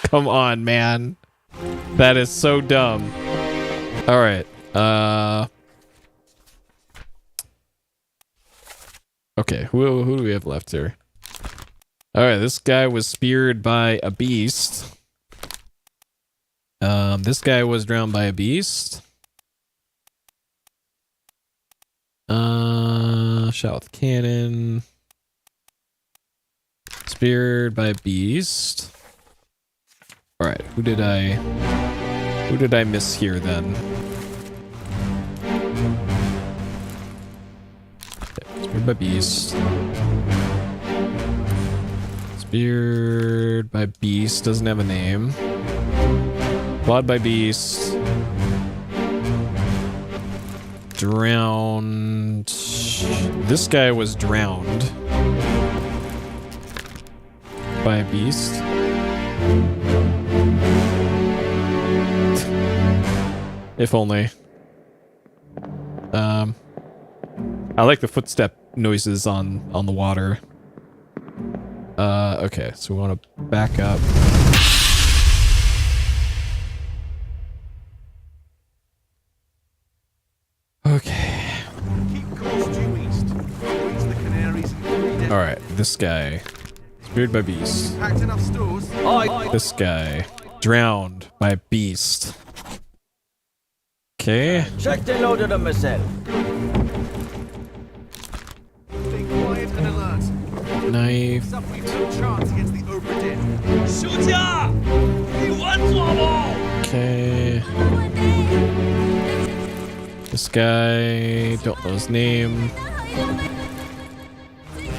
Come on, man. That is so dumb. All right. Okay, who do we have left here? All right, this guy was speared by a beast. This guy was drowned by a beast. Shot with cannon. Speared by a beast. All right, who did I miss here then? Okay, speared by beast. Speared by beast, doesn't have a name. Clawed by beast. Drowned. This guy was drowned by a beast. If only. I like the footstep noises on the water. Okay, so we want to back up. Okay. Keep course due east. Reach the Canaries in 3 days. All right, this guy speared by beast. Packed enough stores. This guy drowned by beast. Okay. Checked and loaded them myself. Stay quiet and alert. Knife. Except we've no chance against the Obra Dinn. 休假，你玩耍不？ Okay. This guy, don't know his name.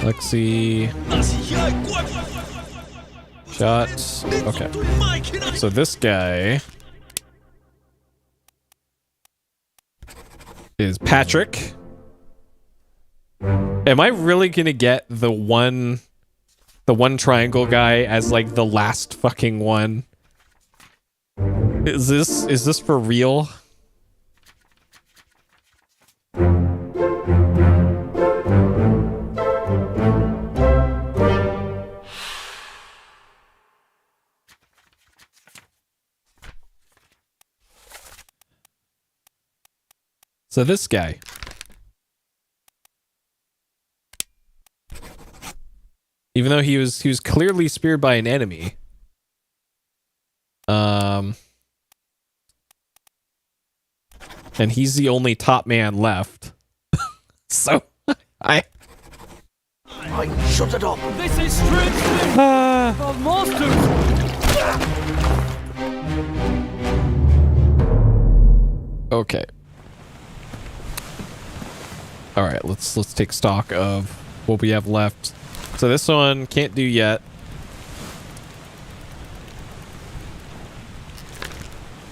Lexi. 那是一爱怪。 Shot. Okay. So this guy is Patrick. Am I really gonna get the one triangle guy as like the last fucking one? Is this for real? So this guy. Even though he was clearly speared by an enemy. And he's the only top man left. So I Shut it up. This is straight of monsters. Okay. All right, let's take stock of what we have left. So this one can't do yet.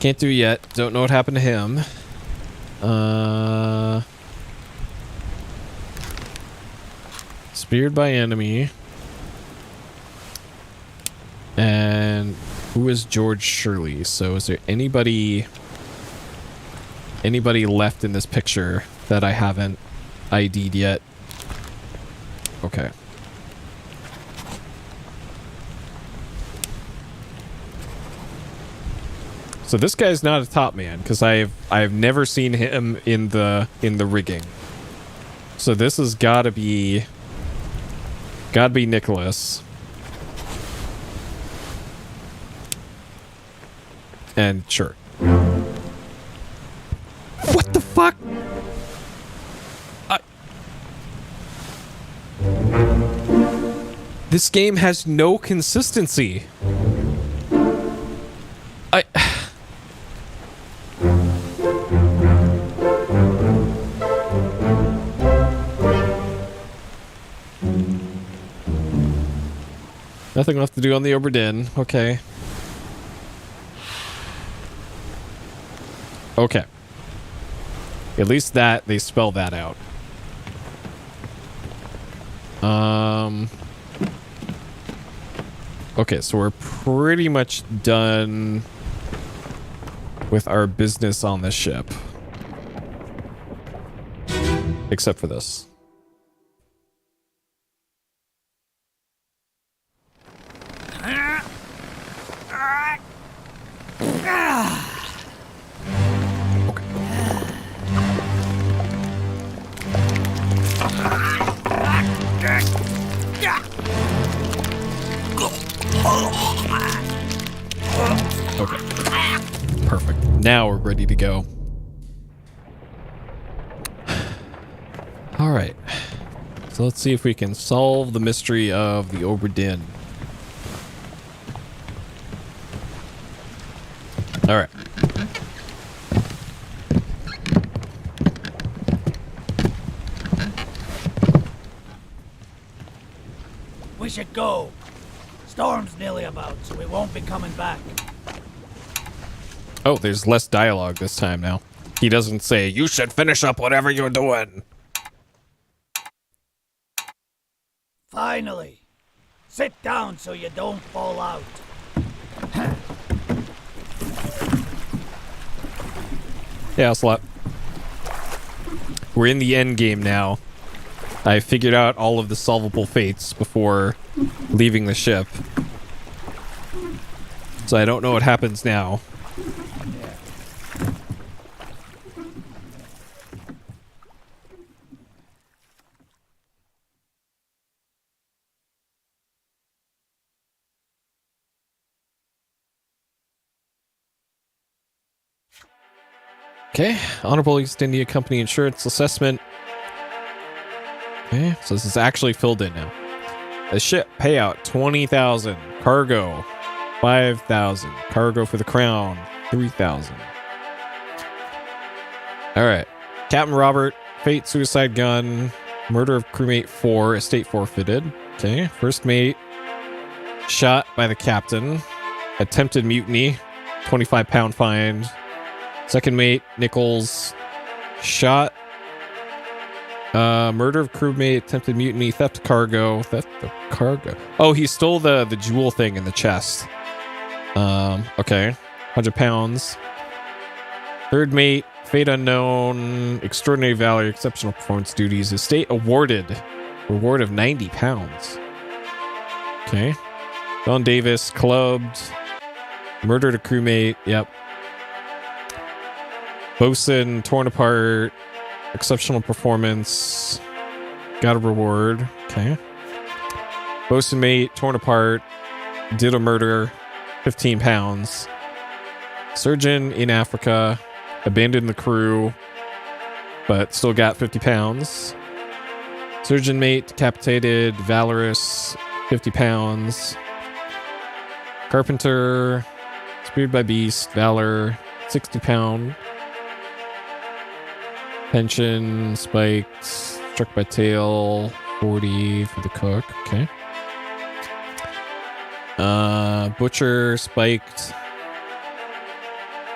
Can't do yet. Don't know what happened to him. Speared by enemy. And who is George Shirley? So is there anybody left in this picture that I haven't ID'd yet? Okay. So this guy's not a top man because I've never seen him in the rigging. So this has gotta be Nicholas. And sure. What the fuck? This game has no consistency. Nothing left to do on the Obra Dinn. Okay. Okay. At least that, they spell that out. Okay, so we're pretty much done with our business on the ship. Except for this. Okay. Perfect. Now we're ready to go. All right. So let's see if we can solve the mystery of the Obra Dinn. All right. We should go. Storm's nearly about, so we won't be coming back. Oh, there's less dialogue this time now. He doesn't say, "You should finish up whatever you're doing." Finally. Sit down so you don't fall out. Yeah, Slot. We're in the end game now. I figured out all of the solvable fates before leaving the ship. So I don't know what happens now. Okay, Honorable East India Company Insurance Assessment. Okay, so this is actually filled in now. The ship payout 20,000, cargo 5,000, cargo for the crown 3,000. All right, Captain Robert, fate, suicide gun, murder of crewmate 4, estate forfeited. Okay, first mate shot by the captain, attempted mutiny, 25-pound fine. Second mate, Nichols, shot. Murder of crewmate, attempted mutiny, theft of cargo. Theft of cargo. Oh, he stole the jewel thing in the chest. Okay. 100 pounds. Third mate, fate unknown, extraordinary valor, exceptional performance duties. Estate awarded. Reward of 90 pounds. Okay. Don Davis, clubbed. Murdered a crewmate. Yep. Bosun, torn apart, exceptional performance, got a reward. Okay. Bosun mate, torn apart, did a murder, 15 pounds. Surgeon in Africa, abandoned the crew, but still got 50 pounds. Surgeon mate, decapitated, valorous, 50 pounds. Carpenter, speared by beast, valor, 60 pound. Pension, spiked, struck by tail, 40 for the cook. Okay. Butcher, spiked.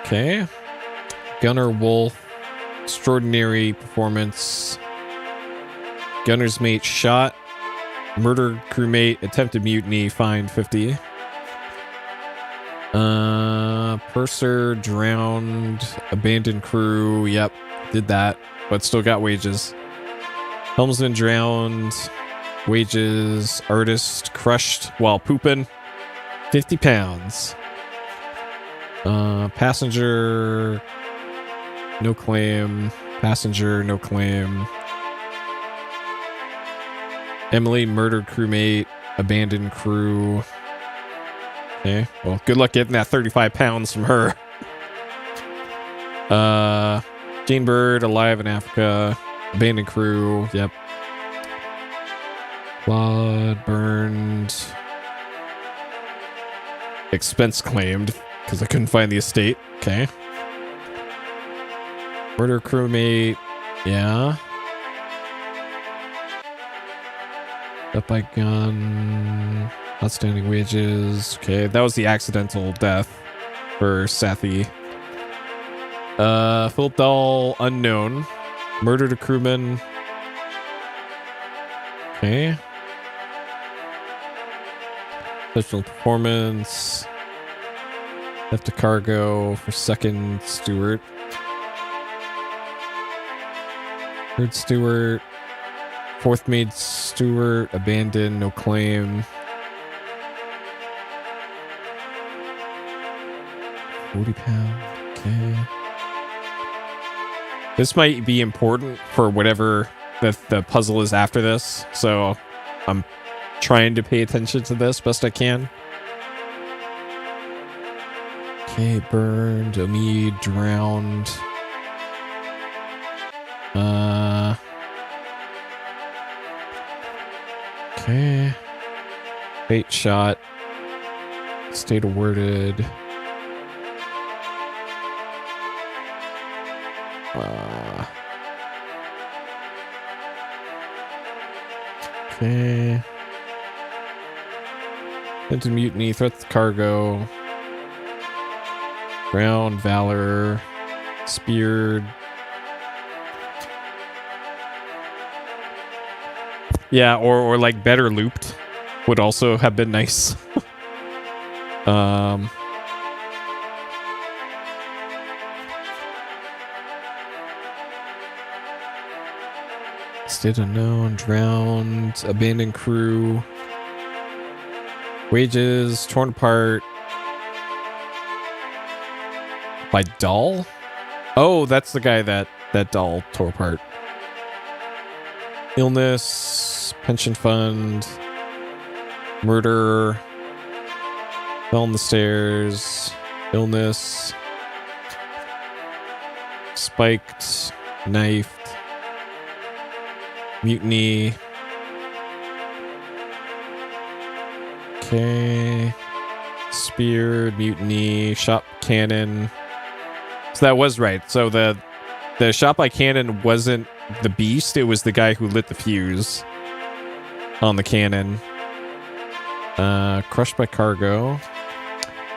Okay. Gunner, wolf, extraordinary performance. Gunner's mate, shot. Murdered crewmate, attempted mutiny, fined 50. Purser, drowned, abandoned crew, yep. Did that, but still got wages. Helmsman drowned, wages. Artist crushed while pooping, 50 pounds. Passenger, no claim. Passenger, no claim. Emily, murdered crewmate, abandoned crew. Okay, well, good luck getting that 35 pounds from her. Jane Bird, alive in Africa. Abandoned crew. Yep. Claude, burned. Expense claimed, because I couldn't find the estate. Okay. Murder crewmate. Yeah. Up by gun. Outstanding wages. Okay, that was the accidental death for Sathi. Philip Dahl, unknown. Murdered a crewman. Okay. Exceptional performance. Left a cargo for second steward. Third steward. Fourth maid steward. Abandoned. No claim. 40 pounds. Okay. This might be important for whatever the puzzle is after this. So I'm trying to pay attention to this best I can. Okay, burned, Omid, drowned. Okay. Bait shot. State awarded. Okay. Into mutiny, threat to cargo. Ground, valor, speared. Yeah, or like better looped would also have been nice. State unknown, drowned, abandoned crew. Wages, torn apart. By Dahl? Oh, that's the guy that Dahl tore apart. Illness, pension fund, murder, fell on the stairs, illness, spiked, knifed, mutiny. Okay. Speared, mutiny, shot cannon. So that was right. So the shot by cannon wasn't the beast. It was the guy who lit the fuse on the cannon. Crushed by cargo. All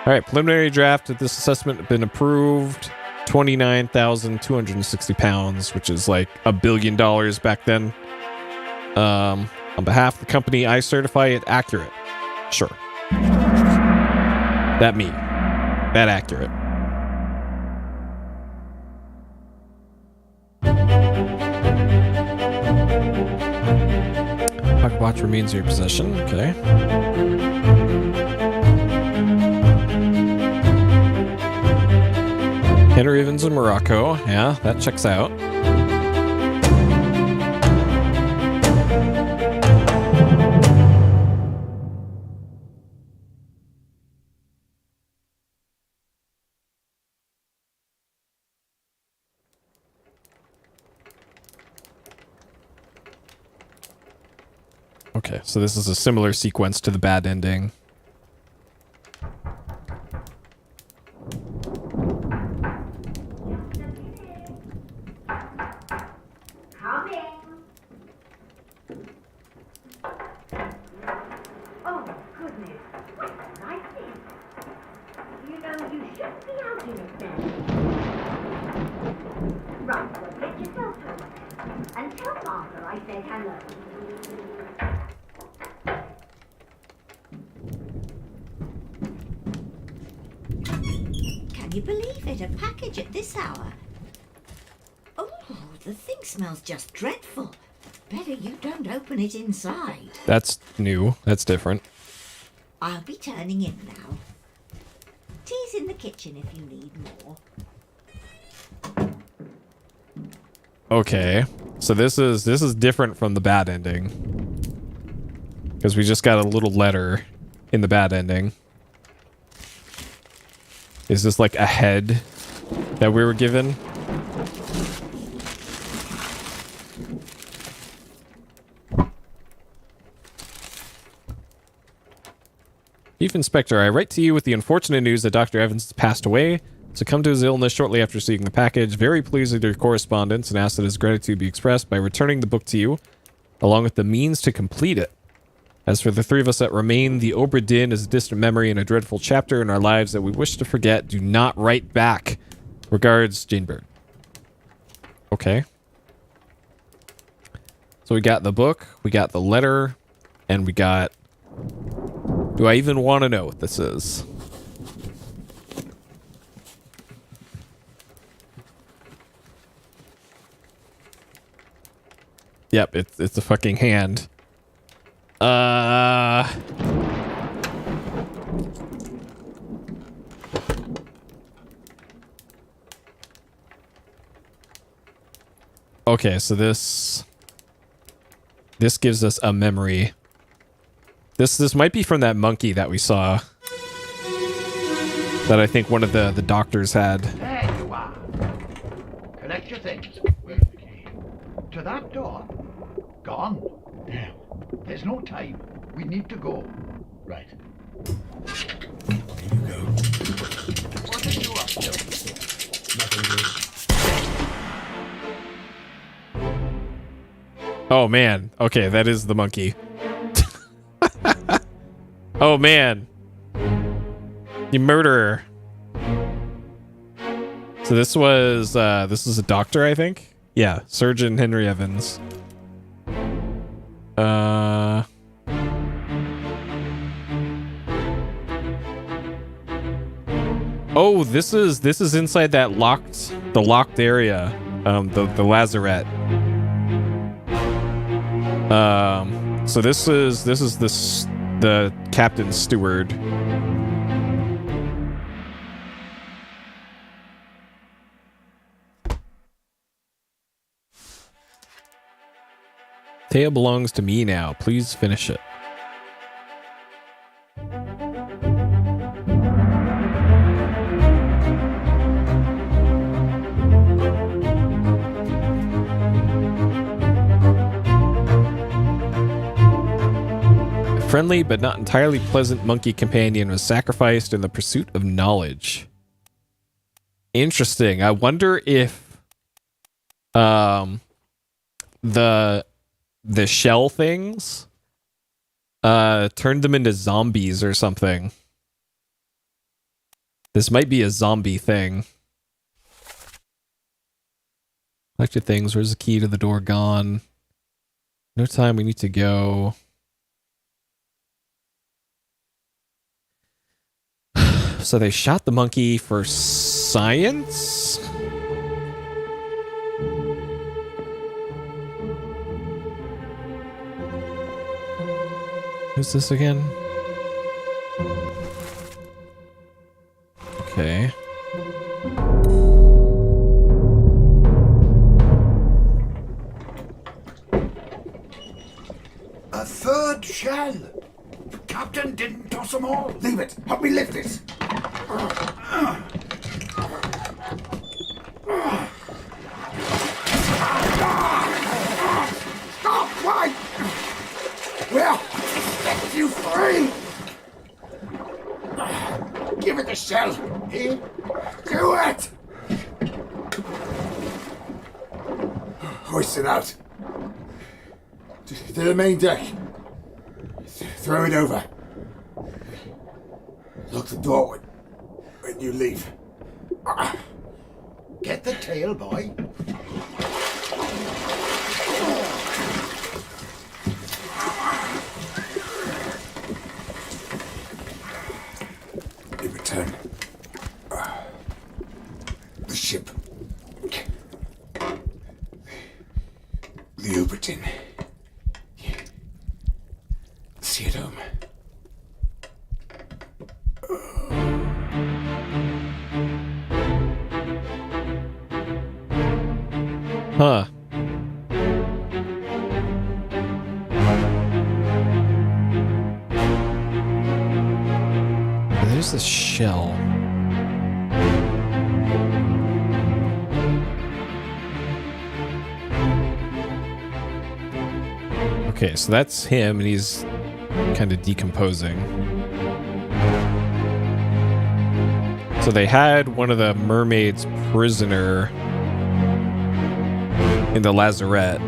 right. Preliminary draft of this assessment have been approved. 29,260 pounds, which is like $1 billion back then. On behalf of the company, I certify it accurate. Sure. That me. That accurate. Pocket watch remains in your possession. Okay. Henry Evans in Morocco. Yeah, that checks out. Okay, so this is a similar sequence to the bad ending. Can you believe it? A package at this hour? Oh, the thing smells just dreadful. Better you don't open it inside. That's new. That's different. I'll be turning in now. Tea's in the kitchen if you need more. Okay, so this is different from the bad ending. Because we just got a little letter in the bad ending. Is this like a head that we were given? Chief Inspector, I write to you with the unfortunate news that Dr. Evans has passed away, succumbed to his illness shortly after receiving the package. Very pleased with your correspondence and ask that his gratitude be expressed by returning the book to you, along with the means to complete it. As for the three of us that remain, the Obra Dinn is a distant memory and a dreadful chapter in our lives that we wish to forget. Do not write back. Regards, Janebird. Okay. So we got the book, we got the letter, and we got... Do I even want to know what this is? Yep, it's a fucking hand. Okay, so this gives us a memory. This might be from that monkey that we saw. That I think one of the doctors had. There you are. Collect your things. Where's the key? To that door. Gone. Now. There's no time. We need to go. Right. Here you go. What are you up to? Nothing good. Oh man. Okay, that is the monkey. Oh man. You murderer. So this was a doctor, I think? Yeah, Surgeon Henry Evans. Oh, this is inside that locked area. The lazarette. So this is the captain's steward. Tale belongs to me now. Please finish it. A friendly but not entirely pleasant monkey companion was sacrificed in the pursuit of knowledge. Interesting. I wonder if the shell things turned them into zombies or something. This might be a zombie thing. Collected things. Where's the key to the door gone? No time. We need to go. So they shot the monkey for science? Who's this again? Okay. A third shell. The captain didn't toss them all. Leave it. Help me lift it. Stop! Why? Well, set you free. Give it the shell. Here. Do it. Hoist it out. To the main deck. Throw it over. Lock the door when you leave. Get the tail, boy. In return, the ship. The Obra Dinn. See it home. Huh. There's this shell. Okay, so that's him, and he's kind of decomposing. So they had one of the mermaids prisoner in the lazarette.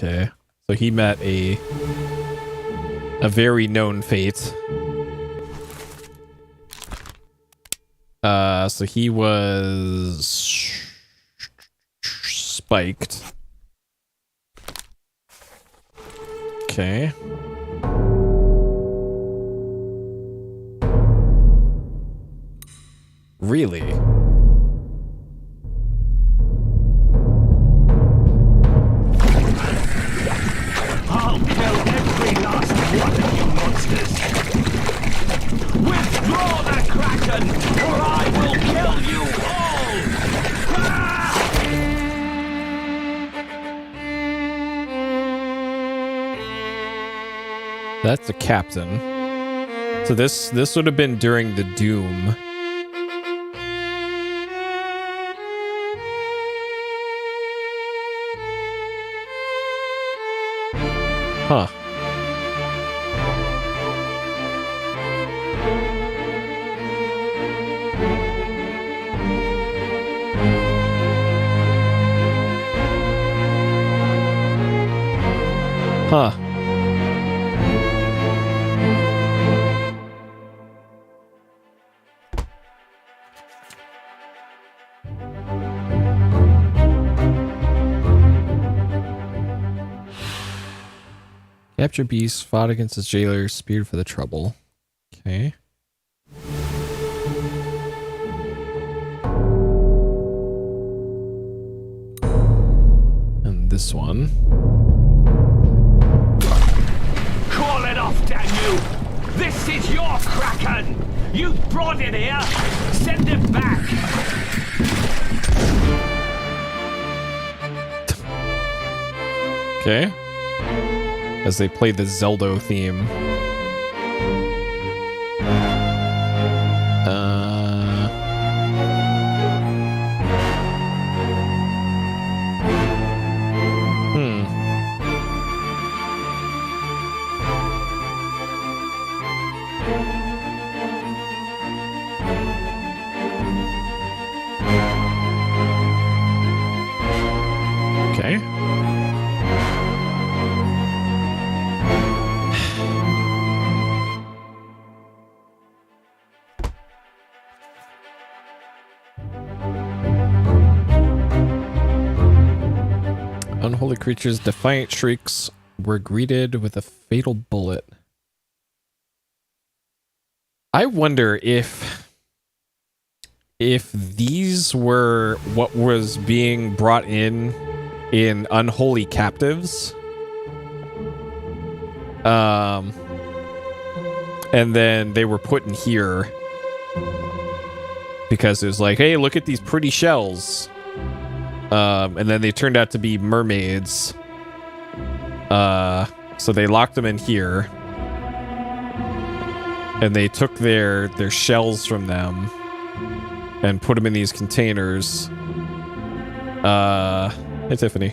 Okay. So he met a very known fate. So he was spiked. Okay. Really? I'll kill every last one of you monsters! Withdraw the Kraken, or I will kill you all! Ah! That's a captain. So this would have been during the Doom. Huh. Huh. Capture beast, fought against his jailer, speared for the trouble. Okay. And this one. Call it off, damn you! This is your Kraken! You brought it here! Send it back! Okay. As they play the Zelda theme. Okay. Unholy creatures' defiant shrieks were greeted with a fatal bullet. I wonder if these were what was being brought in unholy captives. And then they were put in here because it was like, hey, look at these pretty shells. And then they turned out to be mermaids. So they locked them in here. And they took their shells from them and put them in these containers. Hey, Tiffany.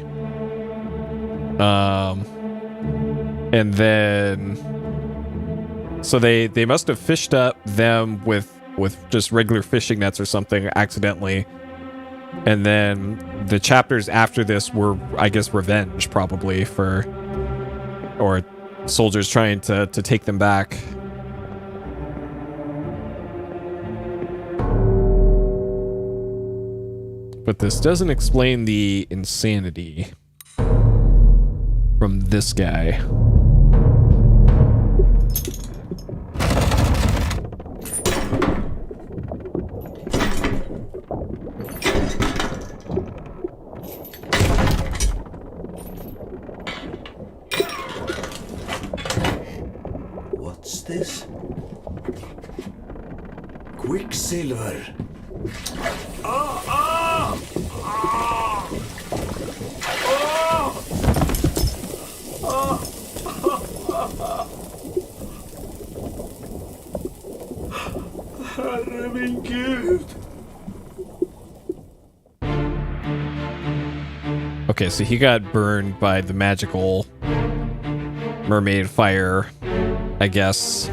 And then... So they must have fished up them with just regular fishing nets or something accidentally. And then the chapters after this were, I guess, revenge, probably, or soldiers trying to take them back. But this doesn't explain the insanity from this guy. What's this? Quicksilver. Herre min Gud. Okay, so he got burned by the magical mermaid fire, I guess.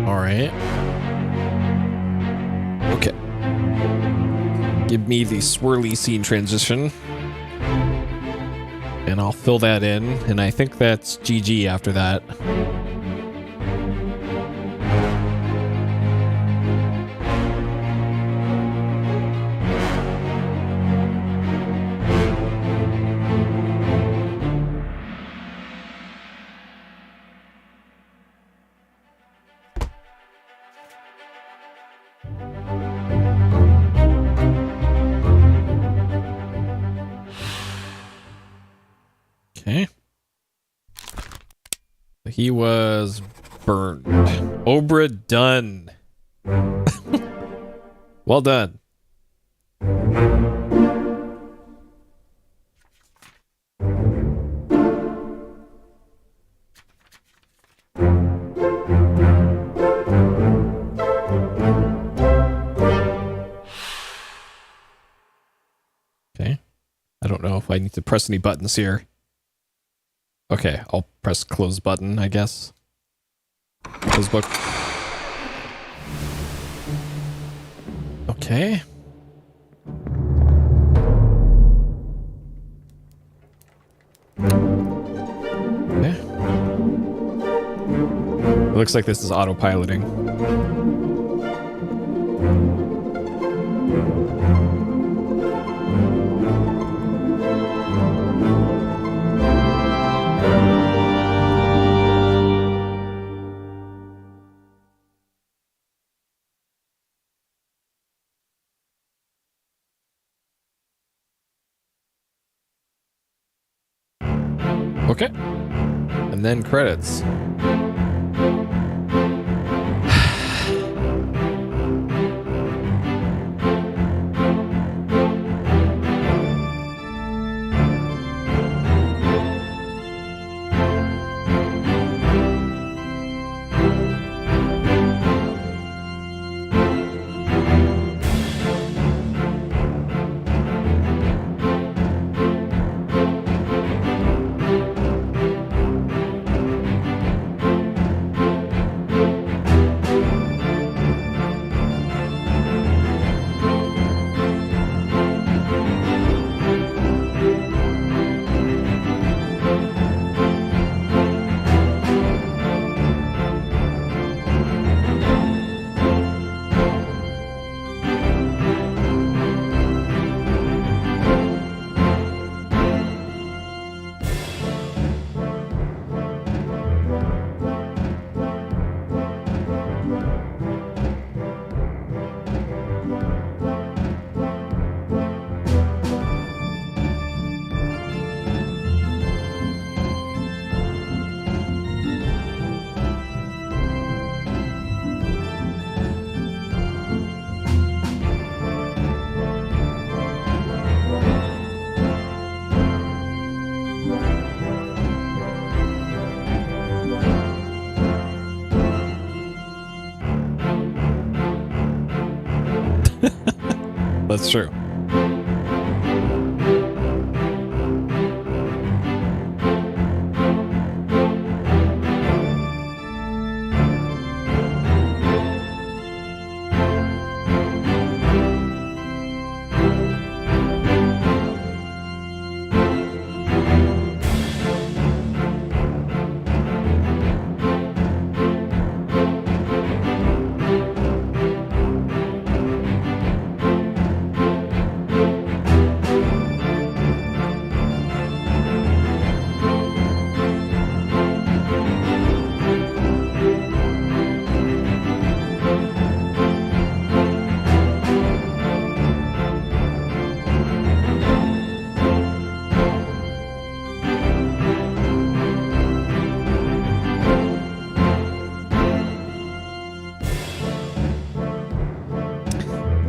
All right. Okay. give me the swirly scene transition. And I'll fill that in, and I think that's GG after that. Okay. He was burned. Obra done. Well done. Okay. I don't know if I need to press any buttons here. Okay, I'll press close button, I guess. Close book. Okay. Okay. It looks like this is autopiloting. Okay. And then credits. That's true.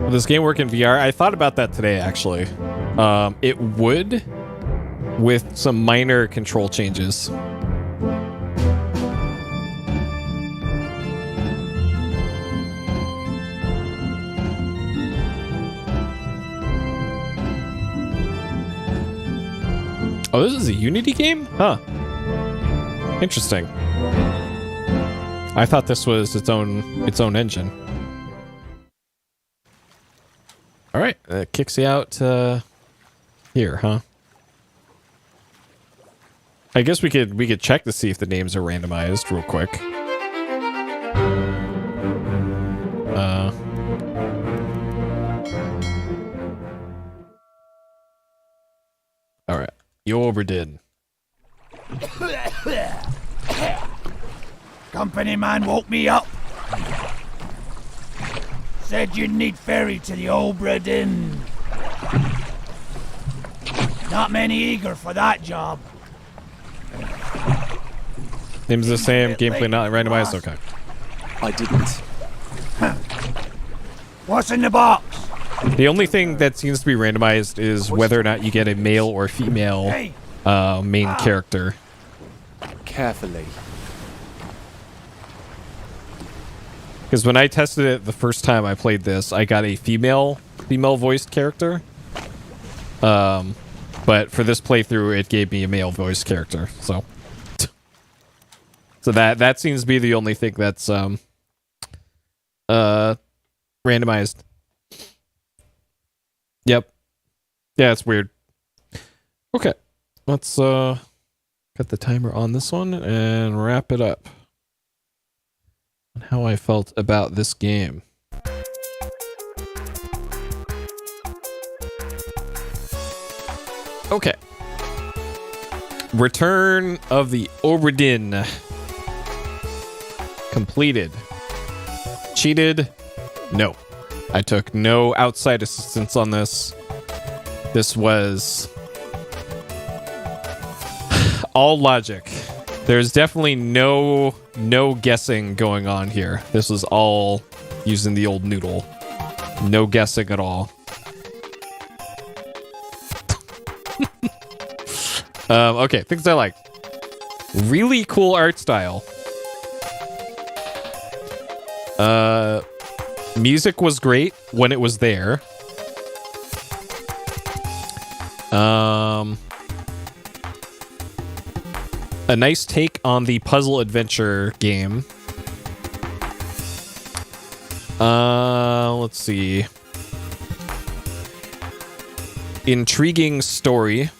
Will this game work in VR? I thought about that today, actually. It would, with some minor control changes. Oh, this is a Unity game? Huh. Interesting. I thought this was its own engine. All right, that kicks you out here, huh? I guess we could check to see if the names are randomized real quick. All right, Obra Dinn. Company man woke me up. Said you'd need ferry to the Obra Dinn. Not many eager for that job. Name's the same, gameplay not randomized, okay. I didn't. What's in the box? The only thing that seems to be randomized is whether or not you get a male or female main character. Carefully. Because when I tested it the first time I played this, I got a female voiced character. But for this playthrough, it gave me a male voiced character. So that seems to be the only thing that's randomized. Yep. Yeah, it's weird. Okay, let's cut the timer on this one and wrap it up on how I felt about this game. Okay. Return of the Obra Dinn. Completed. Cheated? No. I took no outside assistance on this. This was all logic. There's definitely no guessing going on here. This was all using the old noodle. No guessing at all. Okay, things I like. Really cool art style. Music was great when it was there. A nice take on the puzzle adventure game. Let's see. Intriguing story.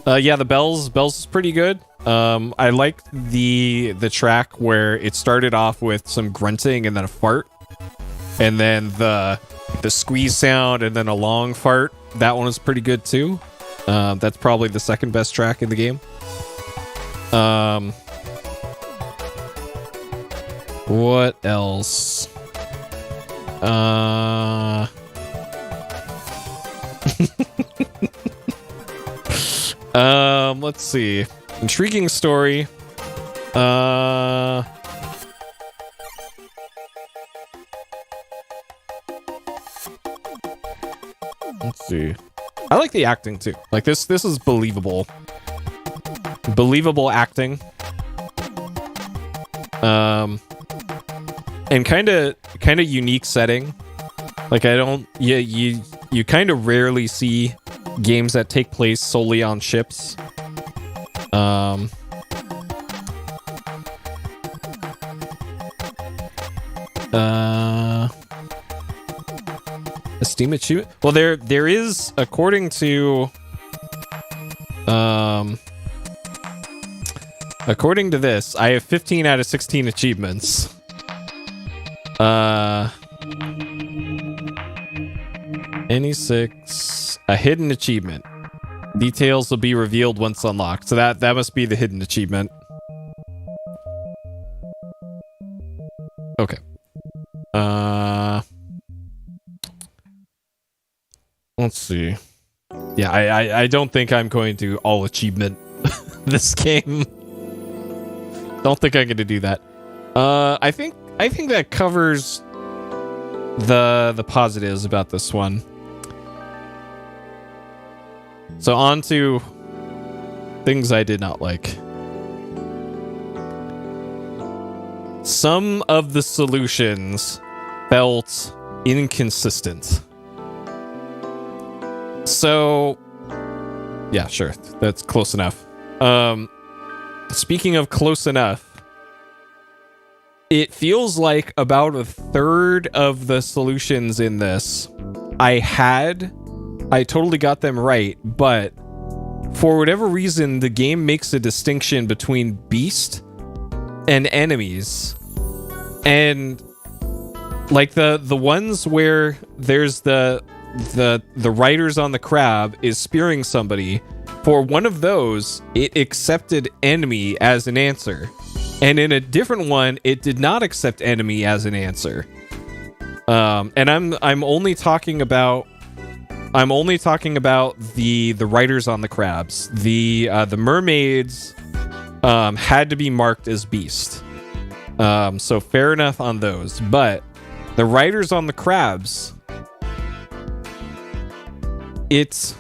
Yeah, the bells is pretty good. I liked the track where it started off with some grunting and then a fart, and then the squeeze sound and then a long fart. That one was pretty good too. That's probably the second best track in the game. What else? Let's see. Intriguing story. Let's see. I like the acting too. Like this is believable. Believable acting. And kind of unique setting. Like you kind of rarely see games that take place solely on ships. A Steam achievement? Well, there is, according to this, I have 15 out of 16 achievements. Any 6, a hidden achievement. Details will be revealed once unlocked. So that must be the hidden achievement. Okay. Let's see. Yeah, I don't think I'm going to all achievement this game. Don't think I'm going to do that. I think that covers the positives about this one. So on to things I did not like. Some of the solutions felt inconsistent. So, yeah, sure. That's close enough. Speaking of close enough, it feels like about a third of the solutions in this I totally got them right, but for whatever reason, the game makes a distinction between beast and enemies. And like the ones where there's the riders on the crab is spearing somebody, for one of those, it accepted enemy as an answer. And in a different one, it did not accept enemy as an answer. And I'm only talking about the riders on the crabs. The mermaids had to be marked as beast. So fair enough on those. But the riders on the crabs, it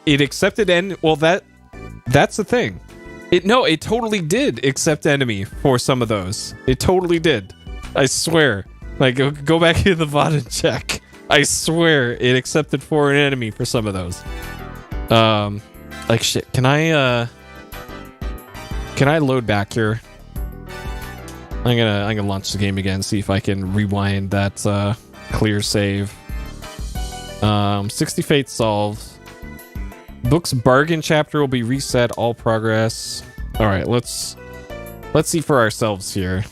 accepted that's the thing. It totally did accept enemy for some of those. It totally did. I swear. Like, go back to the VOD and check. I swear it accepted for an enemy for some of those. Like shit. Can I load back here? I'm gonna launch the game again, see if I can rewind that clear save. 60 fates solved. Book's bargain chapter will be reset. All progress. All right, let's see for ourselves here.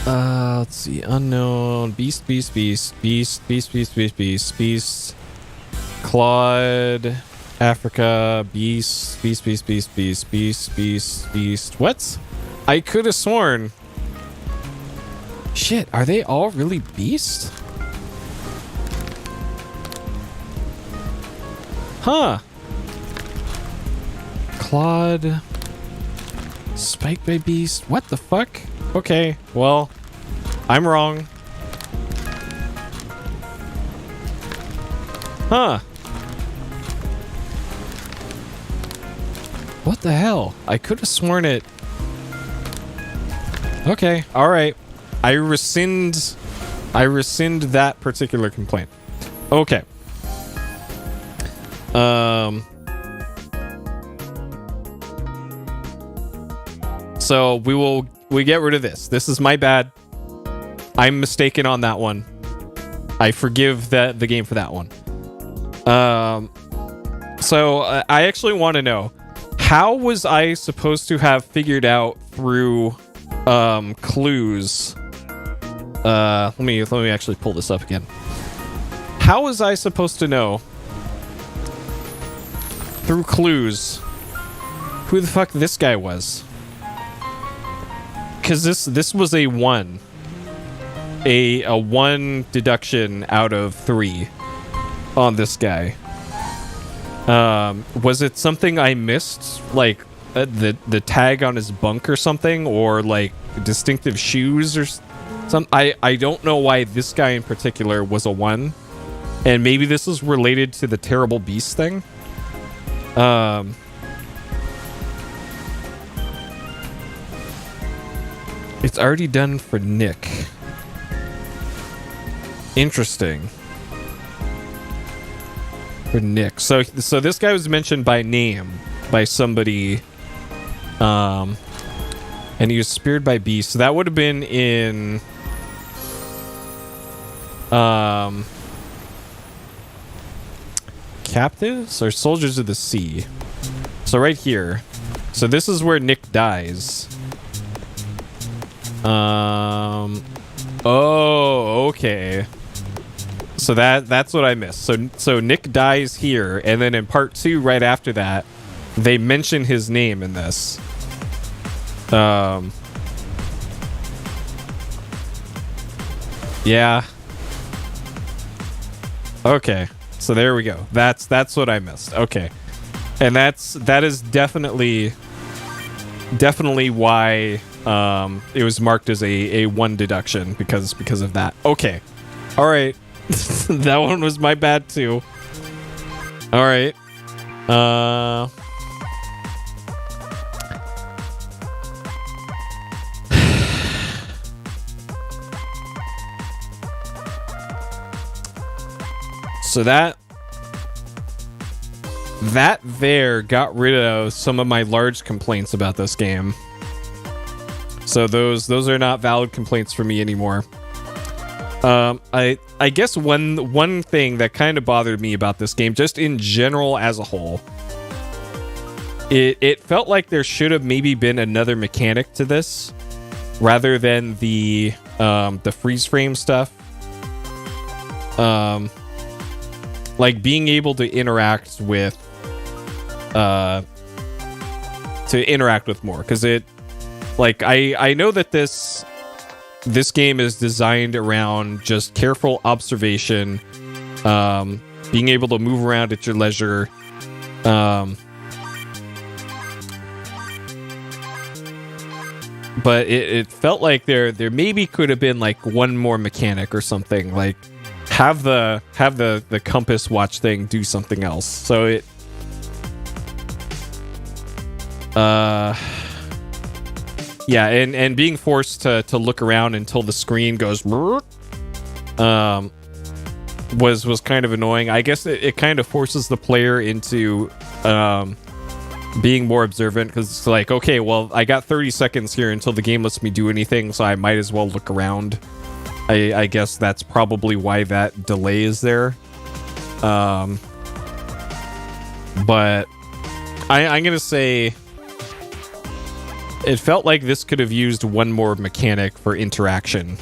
Let's see. Unknown. Beast. Claude. Africa. Beast. What? I could have sworn. Shit, are they all really beast? Huh. Claude. Spiked by beast. What the fuck? Okay, well, I'm wrong. Huh. What the hell? I could have sworn it. Okay, alright. I rescind that particular complaint. Okay. So we get rid of this. This is my bad. I'm mistaken on that one. I forgive the game for that one. So I actually want to know, how was I supposed to have figured out through clues? Let me actually pull this up again. How was I supposed to know through clues who the fuck this guy was? Because this was a 1. A 1 deduction out of 3 on this guy. Was it something I missed? Like the tag on his bunk or something? Or like distinctive shoes or something? I don't know why this guy in particular was a 1. And maybe this is related to the terrible beast thing. It's already done for Nick. Interesting. For Nick. So this guy was mentioned by name by somebody. And he was speared by beasts. So that would have been in Captives or Soldiers of the Sea. So right here. So this is where Nick dies. Oh, okay. So that's what I missed. So Nick dies here, and then in part 2, right after that, they mention his name in this. Yeah. Okay. So there we go. That's what I missed. Okay. And that is definitely why it was marked as a 1 deduction because of that. Okay. All right. That one was my bad too. All right. So that there got rid of some of my large complaints about this game. So those are not valid complaints for me anymore. I guess one thing that kind of bothered me about this game, just in general as a whole, it felt like there should have maybe been another mechanic to this, rather than the freeze frame stuff. Like being able to interact with more, because it, like, I know that this game is designed around just careful observation, being able to move around at your leisure, but it felt like there maybe could have been like one more mechanic or something, like have the compass watch thing do something else. So it yeah, and being forced to look around until the screen goes was kind of annoying. I guess it kind of forces the player into being more observant, because it's like, okay, well, I got 30 seconds here until the game lets me do anything, so I might as well look around. I guess that's probably why that delay is there. But I'm gonna say it felt like this could have used one more mechanic for interaction.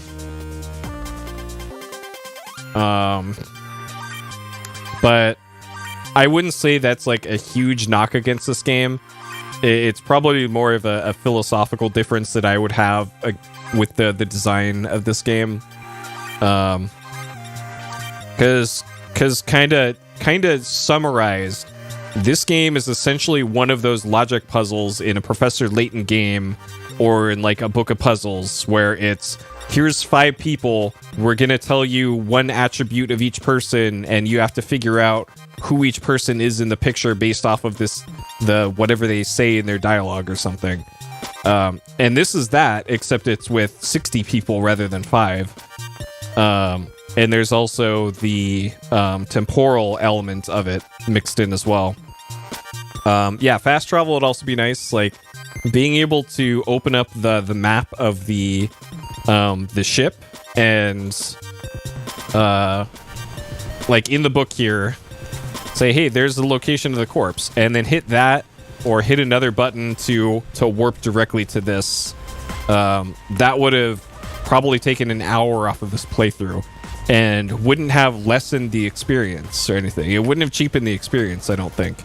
But I wouldn't say that's like a huge knock against this game. It's probably more of a philosophical difference that I would have with the design of this game. Because kind of summarized, this game is essentially one of those logic puzzles in a Professor Layton game, or in like a book of puzzles, where it's, here's 5 people, we're gonna tell you one attribute of each person, and you have to figure out who each person is in the picture based off of the whatever they say in their dialogue or something. And this is that, except it's with 60 people rather than 5. And there's also the temporal element of it mixed in as well. Yeah, fast travel would also be nice. Like being able to open up the map of the ship, and like in the book here, say, hey, there's the location of the corpse, and then hit that, or hit another button to warp directly to this. That would have probably taken an hour off of this playthrough, and wouldn't have lessened the experience or anything. It wouldn't have cheapened the experience, I don't think,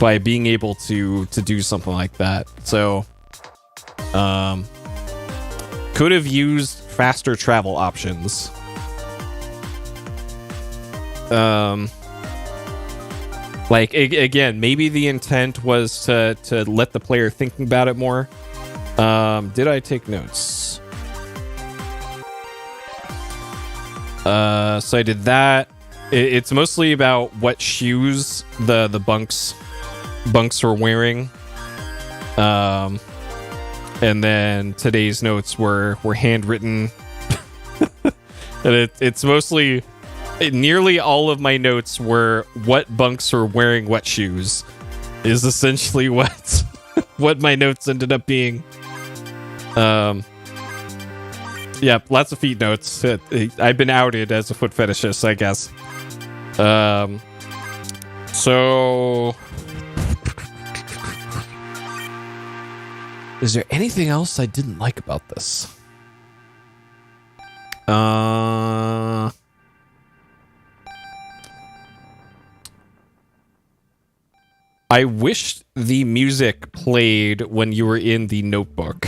by being able to do something like that. So could have used faster travel options. Like again, maybe the intent was to let the player thinking about it more. Did I take notes? So I did that. It's mostly about what shoes the bunks were wearing. And then today's notes were handwritten. And it's mostly, nearly all of my notes were what bunks were wearing what shoes, is essentially what what my notes ended up being. Yeah, lots of feet notes. I've been outed as a foot fetishist, I guess. So is there anything else I didn't like about this? I wish the music played when you were in the notebook.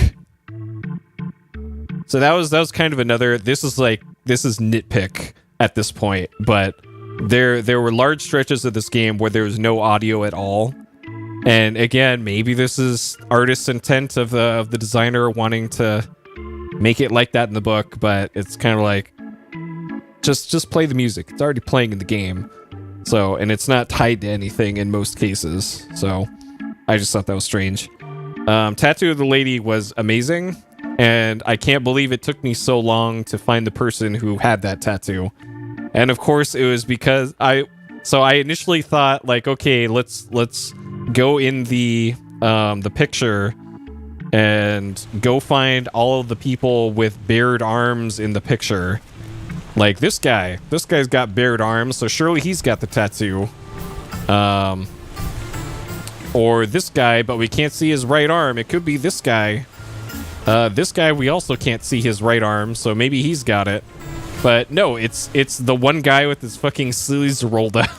So that was kind of another, this is nitpick at this point, but there were large stretches of this game where there was no audio at all. And again, maybe this is artist's intent of the designer wanting to make it like that in the book, but it's kind of like, just play the music. It's already playing in the game. So, and it's not tied to anything in most cases. So I just thought that was strange. Tattoo of the Lady was amazing. And I can't believe it took me so long to find the person who had that tattoo. And of course, it was because So I initially thought like, okay, let's go in the picture and go find all of the people with bared arms in the picture. Like this guy's got bared arms, so surely he's got the tattoo. Or this guy, but we can't see his right arm. It could be this guy. This guy, we also can't see his right arm, so maybe he's got it. But no, it's the one guy with his fucking sleeves rolled out.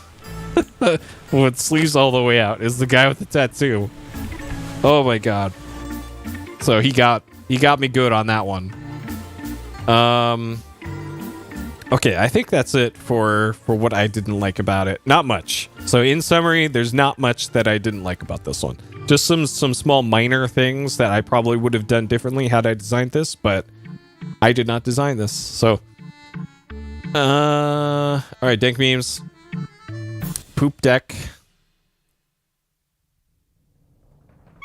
With sleeves all the way out is the guy with the tattoo. Oh my god. So he got me good on that one. Okay, I think that's it for what I didn't like about it. Not much. So in summary, there's not much that I didn't like about this one. Just some small minor things that I probably would have done differently had I designed this, but I did not design this. So all right, dank memes. Poop deck.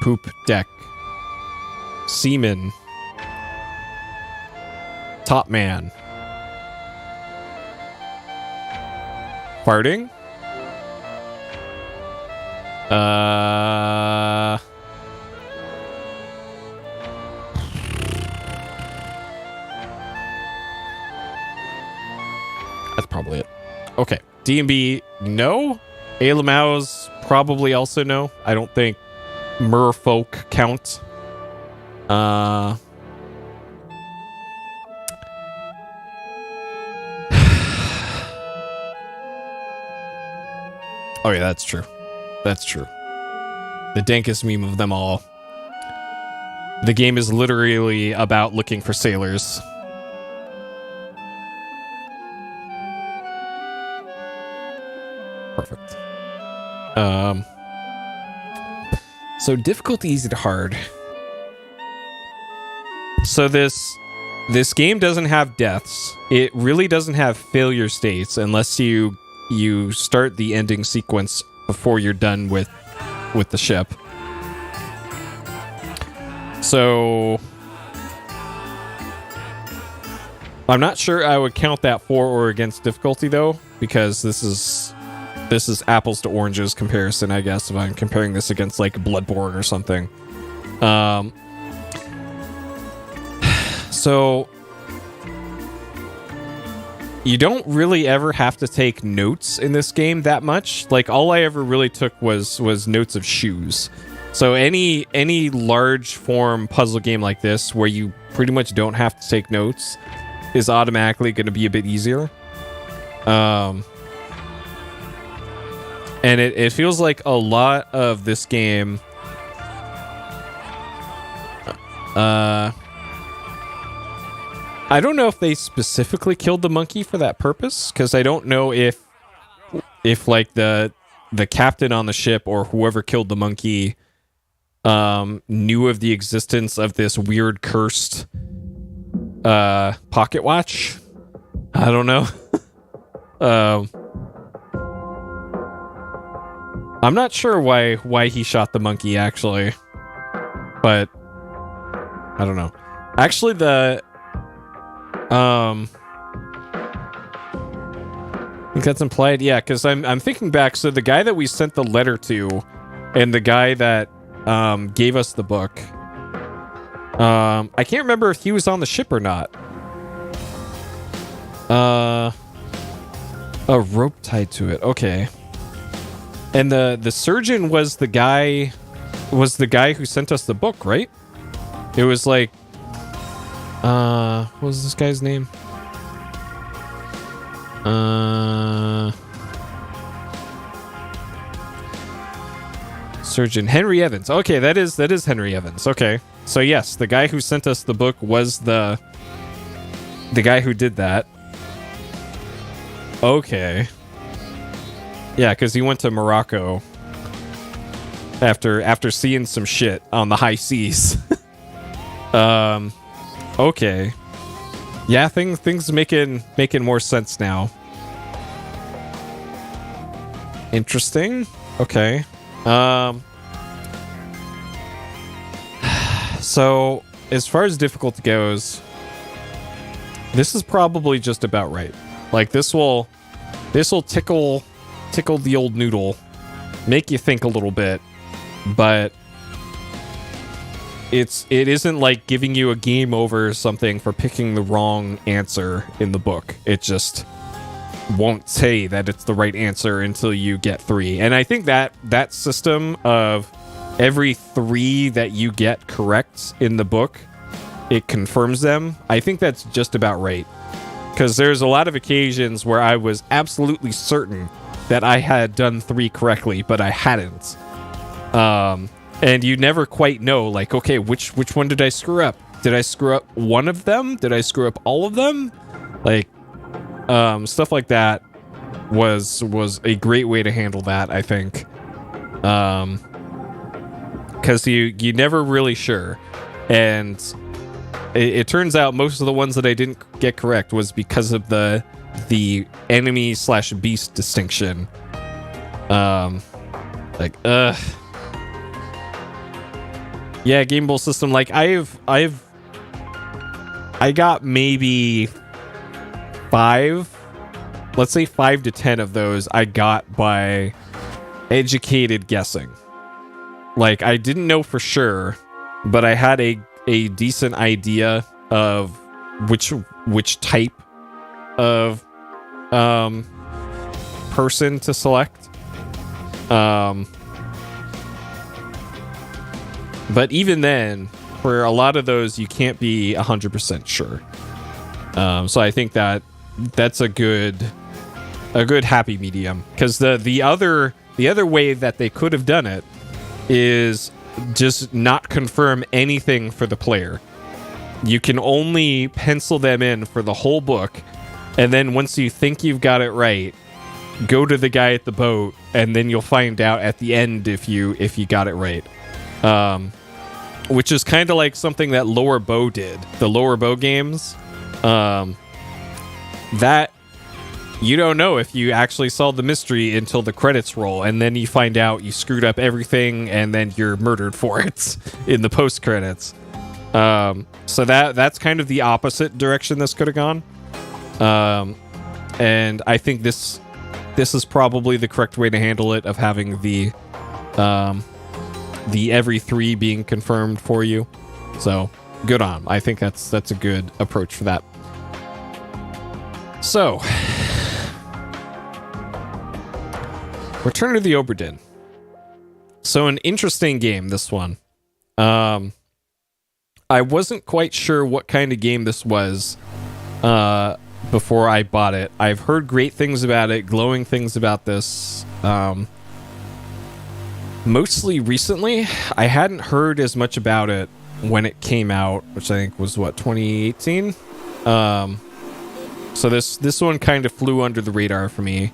Poop deck. Seaman. Top man. Farting. That's probably it. Okay. D&B, no. Alamau's probably also no. I don't think merfolk count. Oh yeah, that's true. That's true. The dankest meme of them all. The game is literally about looking for sailors. Perfect. So difficulty, easy to hard. So this game doesn't have deaths. It really doesn't have failure states unless you start the ending sequence before you're done with the ship. So I'm not sure I would count that for or against difficulty though, because this is apples to oranges comparison, I guess, if I'm comparing this against like Bloodborne or something. So you don't really ever have to take notes in this game that much. Like all I ever really took was notes of shoes. So any large form puzzle game like this where you pretty much don't have to take notes is automatically going to be a bit easier. And it feels like a lot of this game I don't know if they specifically killed the monkey for that purpose, because I don't know if like the captain on the ship or whoever killed the monkey knew of the existence of this weird cursed pocket watch. I don't know. I'm not sure why he shot the monkey actually, but I don't know. Actually, I think that's implied. Yeah, because I'm thinking back. So the guy that we sent the letter to, and the guy that gave us the book, I can't remember if he was on the ship or not. A rope tied to it. Okay. And the surgeon was the guy who sent us the book, right? It was like, what was this guy's name? Surgeon Henry Evans. Okay, that is Henry Evans. Okay. So yes, the guy who sent us the book was the guy who did that. Okay. Yeah, because he went to Morocco after seeing some shit on the high seas. Okay. Yeah, things making more sense now. Interesting. Okay. So as far as difficulty goes, this is probably just about right. Like this will tickle tickle the old noodle, make you think a little bit, but it isn't like giving you a game over or something for picking the wrong answer in the book. It just won't say that it's the right answer until you get 3. And I think that system of every 3 that you get correct in the book, it confirms them. I think that's just about right. Because there's a lot of occasions where I was absolutely certain that I had done 3 correctly, but I hadn't. And you never quite know, like, okay, which one did I screw up? Did I screw up one of them? Did I screw up all of them? Like, stuff like that was a great way to handle that, I think. Because you never really sure. And it turns out most of the ones that I didn't get correct was because of the enemy/beast distinction. Yeah, Game Boy system. Like I got maybe 5, let's say 5 to 10 of those I got by educated guessing. Like I didn't know for sure, but I had a decent idea of which type of person to select. But even then, for a lot of those, you can't be 100% sure. So I think that's a good happy medium. Because the other way that they could have done it is just not confirm anything for the player. You can only pencil them in for the whole book, and then once you think you've got it right, go to the guy at the boat, and then you'll find out at the end if you got it right. Which is kind of like something that Lower Bow did. The Lower Bow games, that you don't know if you actually solved the mystery until the credits roll, and then you find out you screwed up everything, and then you're murdered for it in the post credits. So that's kind of the opposite direction this could have gone. And I think this is probably the correct way to handle it, of having the every 3 being confirmed for you. So good on. I think that's a good approach for that. So Return to the Obra Dinn. So an interesting game, this one. I wasn't quite sure what kind of game this was before I bought it. I've heard great things about it, glowing things about this. Mostly recently. I hadn't heard as much about it when it came out, which I think was 2018. So this one kind of flew under the radar for me,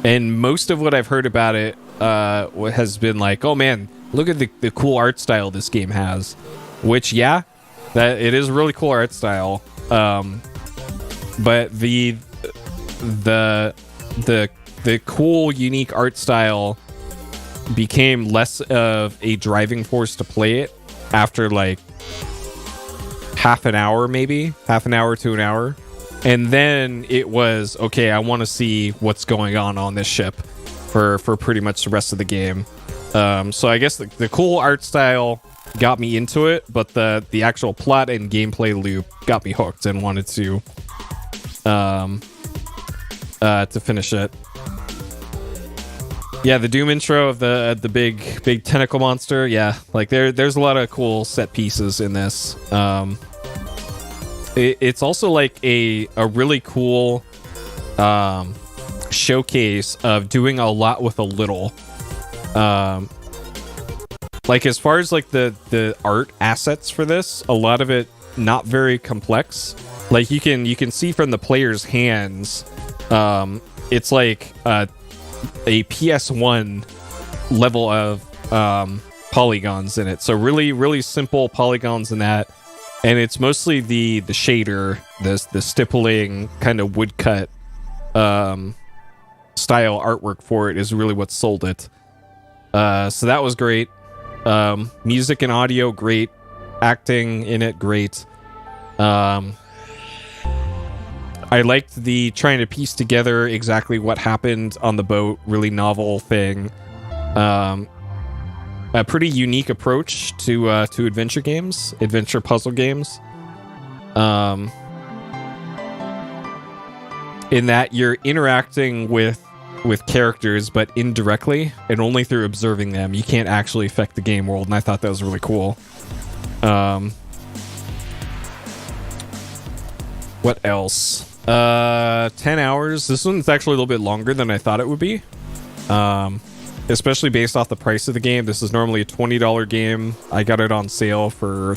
and most of what I've heard about it has been like, oh man, look at the cool art style this game has. Which, yeah, that it is a really cool art style. But the cool, unique art style became less of a driving force to play it after like half an hour to an hour. And then it was, okay, I want to see what's going on this ship for pretty much the rest of the game. So I guess the cool art style got me into it, but the actual plot and gameplay loop got me hooked and wanted to finish it. Yeah, the Doom intro of the big tentacle monster. Yeah, like there's a lot of cool set pieces in this. It's also like a really cool showcase of doing a lot with a little. Like as far as like the art assets for this, a lot of it not very complex. Like you can see from the player's hands, it's like a PS1 level of polygons in it. So really simple polygons in that, and it's mostly the shader, the stippling kind of woodcut style artwork for it is really what sold it. So that was great. Music and audio great, acting in it great. I liked the trying to piece together exactly what happened on the boat, really novel thing. A pretty unique approach to adventure games, adventure puzzle games. In that you're interacting with characters, but indirectly and only through observing them. You can't actually affect the game world, and I thought that was really cool. What else? 10 hours. This one's actually a little bit longer than I thought it would be. Especially based off the price of the game. This is normally a $20 game. I got it on sale for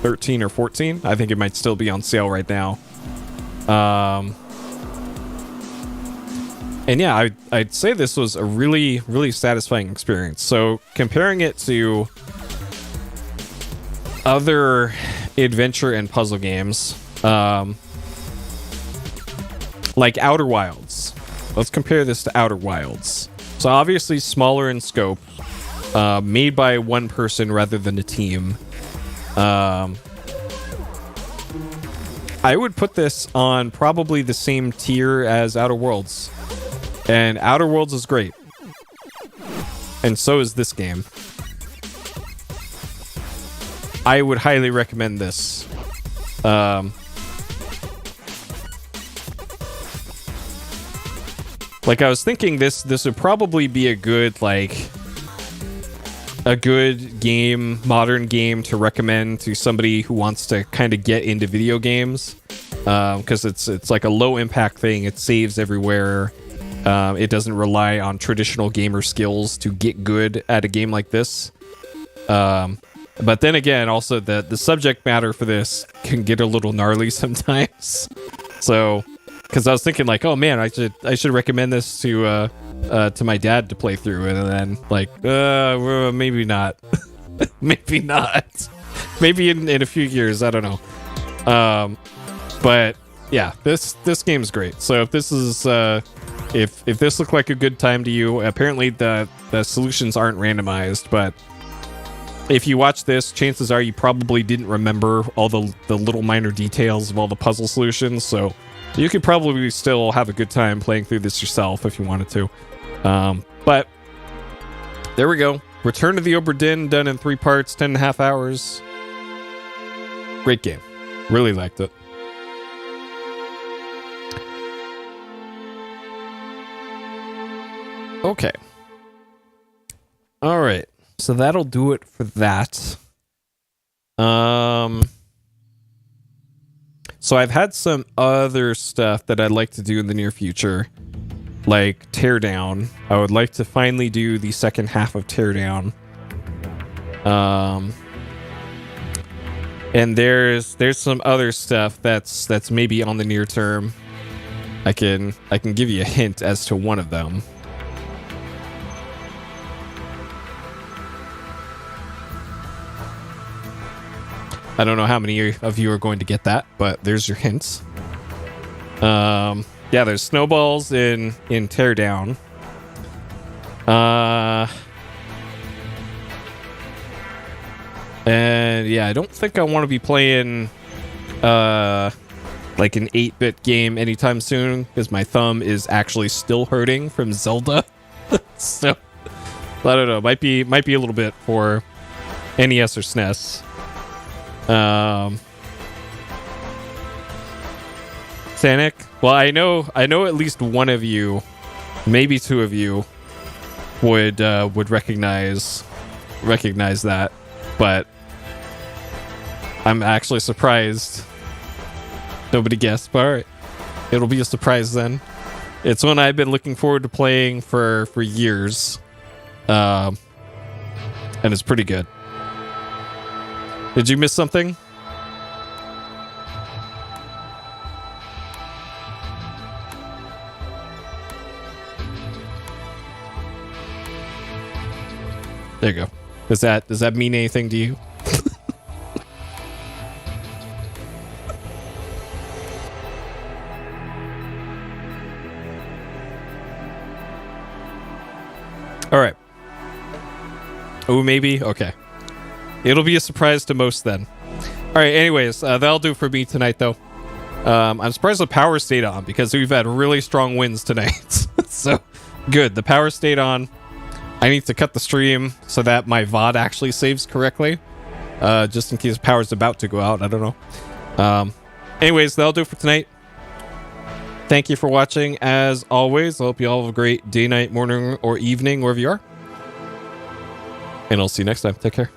13 or 14. I think it might still be on sale right now. And yeah, I'd say this was a really, really satisfying experience. So comparing it to other adventure and puzzle games, like Outer Wilds. Let's compare this to Outer Wilds. So obviously smaller in scope, made by one person rather than a team. I would put this on probably the same tier as Outer Worlds. And Outer Worlds is great. And so is this game. I would highly recommend this. Like I was thinking this would probably be a good game, modern game to recommend to somebody who wants to kind of get into video games. Because it's like a low impact thing. It saves everywhere. It doesn't rely on traditional gamer skills to get good at a game like this. But then again, also the subject matter for this can get a little gnarly sometimes. So, because I was thinking like, oh man, I should recommend this to my dad to play through, and then like, well, maybe not, maybe not, maybe in a few years, I don't know. But yeah, this game's great. So if this is if this looked like a good time to you, apparently the solutions aren't randomized, but if you watch this, chances are you probably didn't remember all the little minor details of all the puzzle solutions, so you could probably still have a good time playing through this yourself if you wanted to. But there we go. Return to the Obra Dinn, done in 3 parts, 10.5 hours. Great game. Really liked it. Okay. All right. So that'll do it for that. So I've had some other stuff that I'd like to do in the near future, like Teardown. I would like to finally do the second half of Teardown. And there's some other stuff that's maybe on the near term. I can give you a hint as to one of them. I don't know how many of you are going to get that, but there's your hints. Yeah, there's snowballs in Teardown. And yeah, I don't think I want to be playing like an 8-bit game anytime soon, because my thumb is actually still hurting from Zelda. So I don't know, might be a little bit for NES or SNES. Sanic, well, I know at least one of you, maybe 2 of you would recognize that, but I'm actually surprised nobody guessed. But all right, it'll be a surprise then. It's one I've been looking forward to playing for years, and it's pretty good. Did you miss something? There you go. Does that mean anything to you? All right. Oh, maybe? Okay. It'll be a surprise to most then. All right, anyways, that'll do for me tonight, though. I'm surprised the power stayed on because we've had really strong winds tonight. So good. The power stayed on. I need to cut the stream so that my VOD actually saves correctly. Just in case power's about to go out. I don't know. Anyways, that'll do it for tonight. Thank you for watching. As always, I hope you all have a great day, night, morning, or evening, wherever you are. And I'll see you next time. Take care.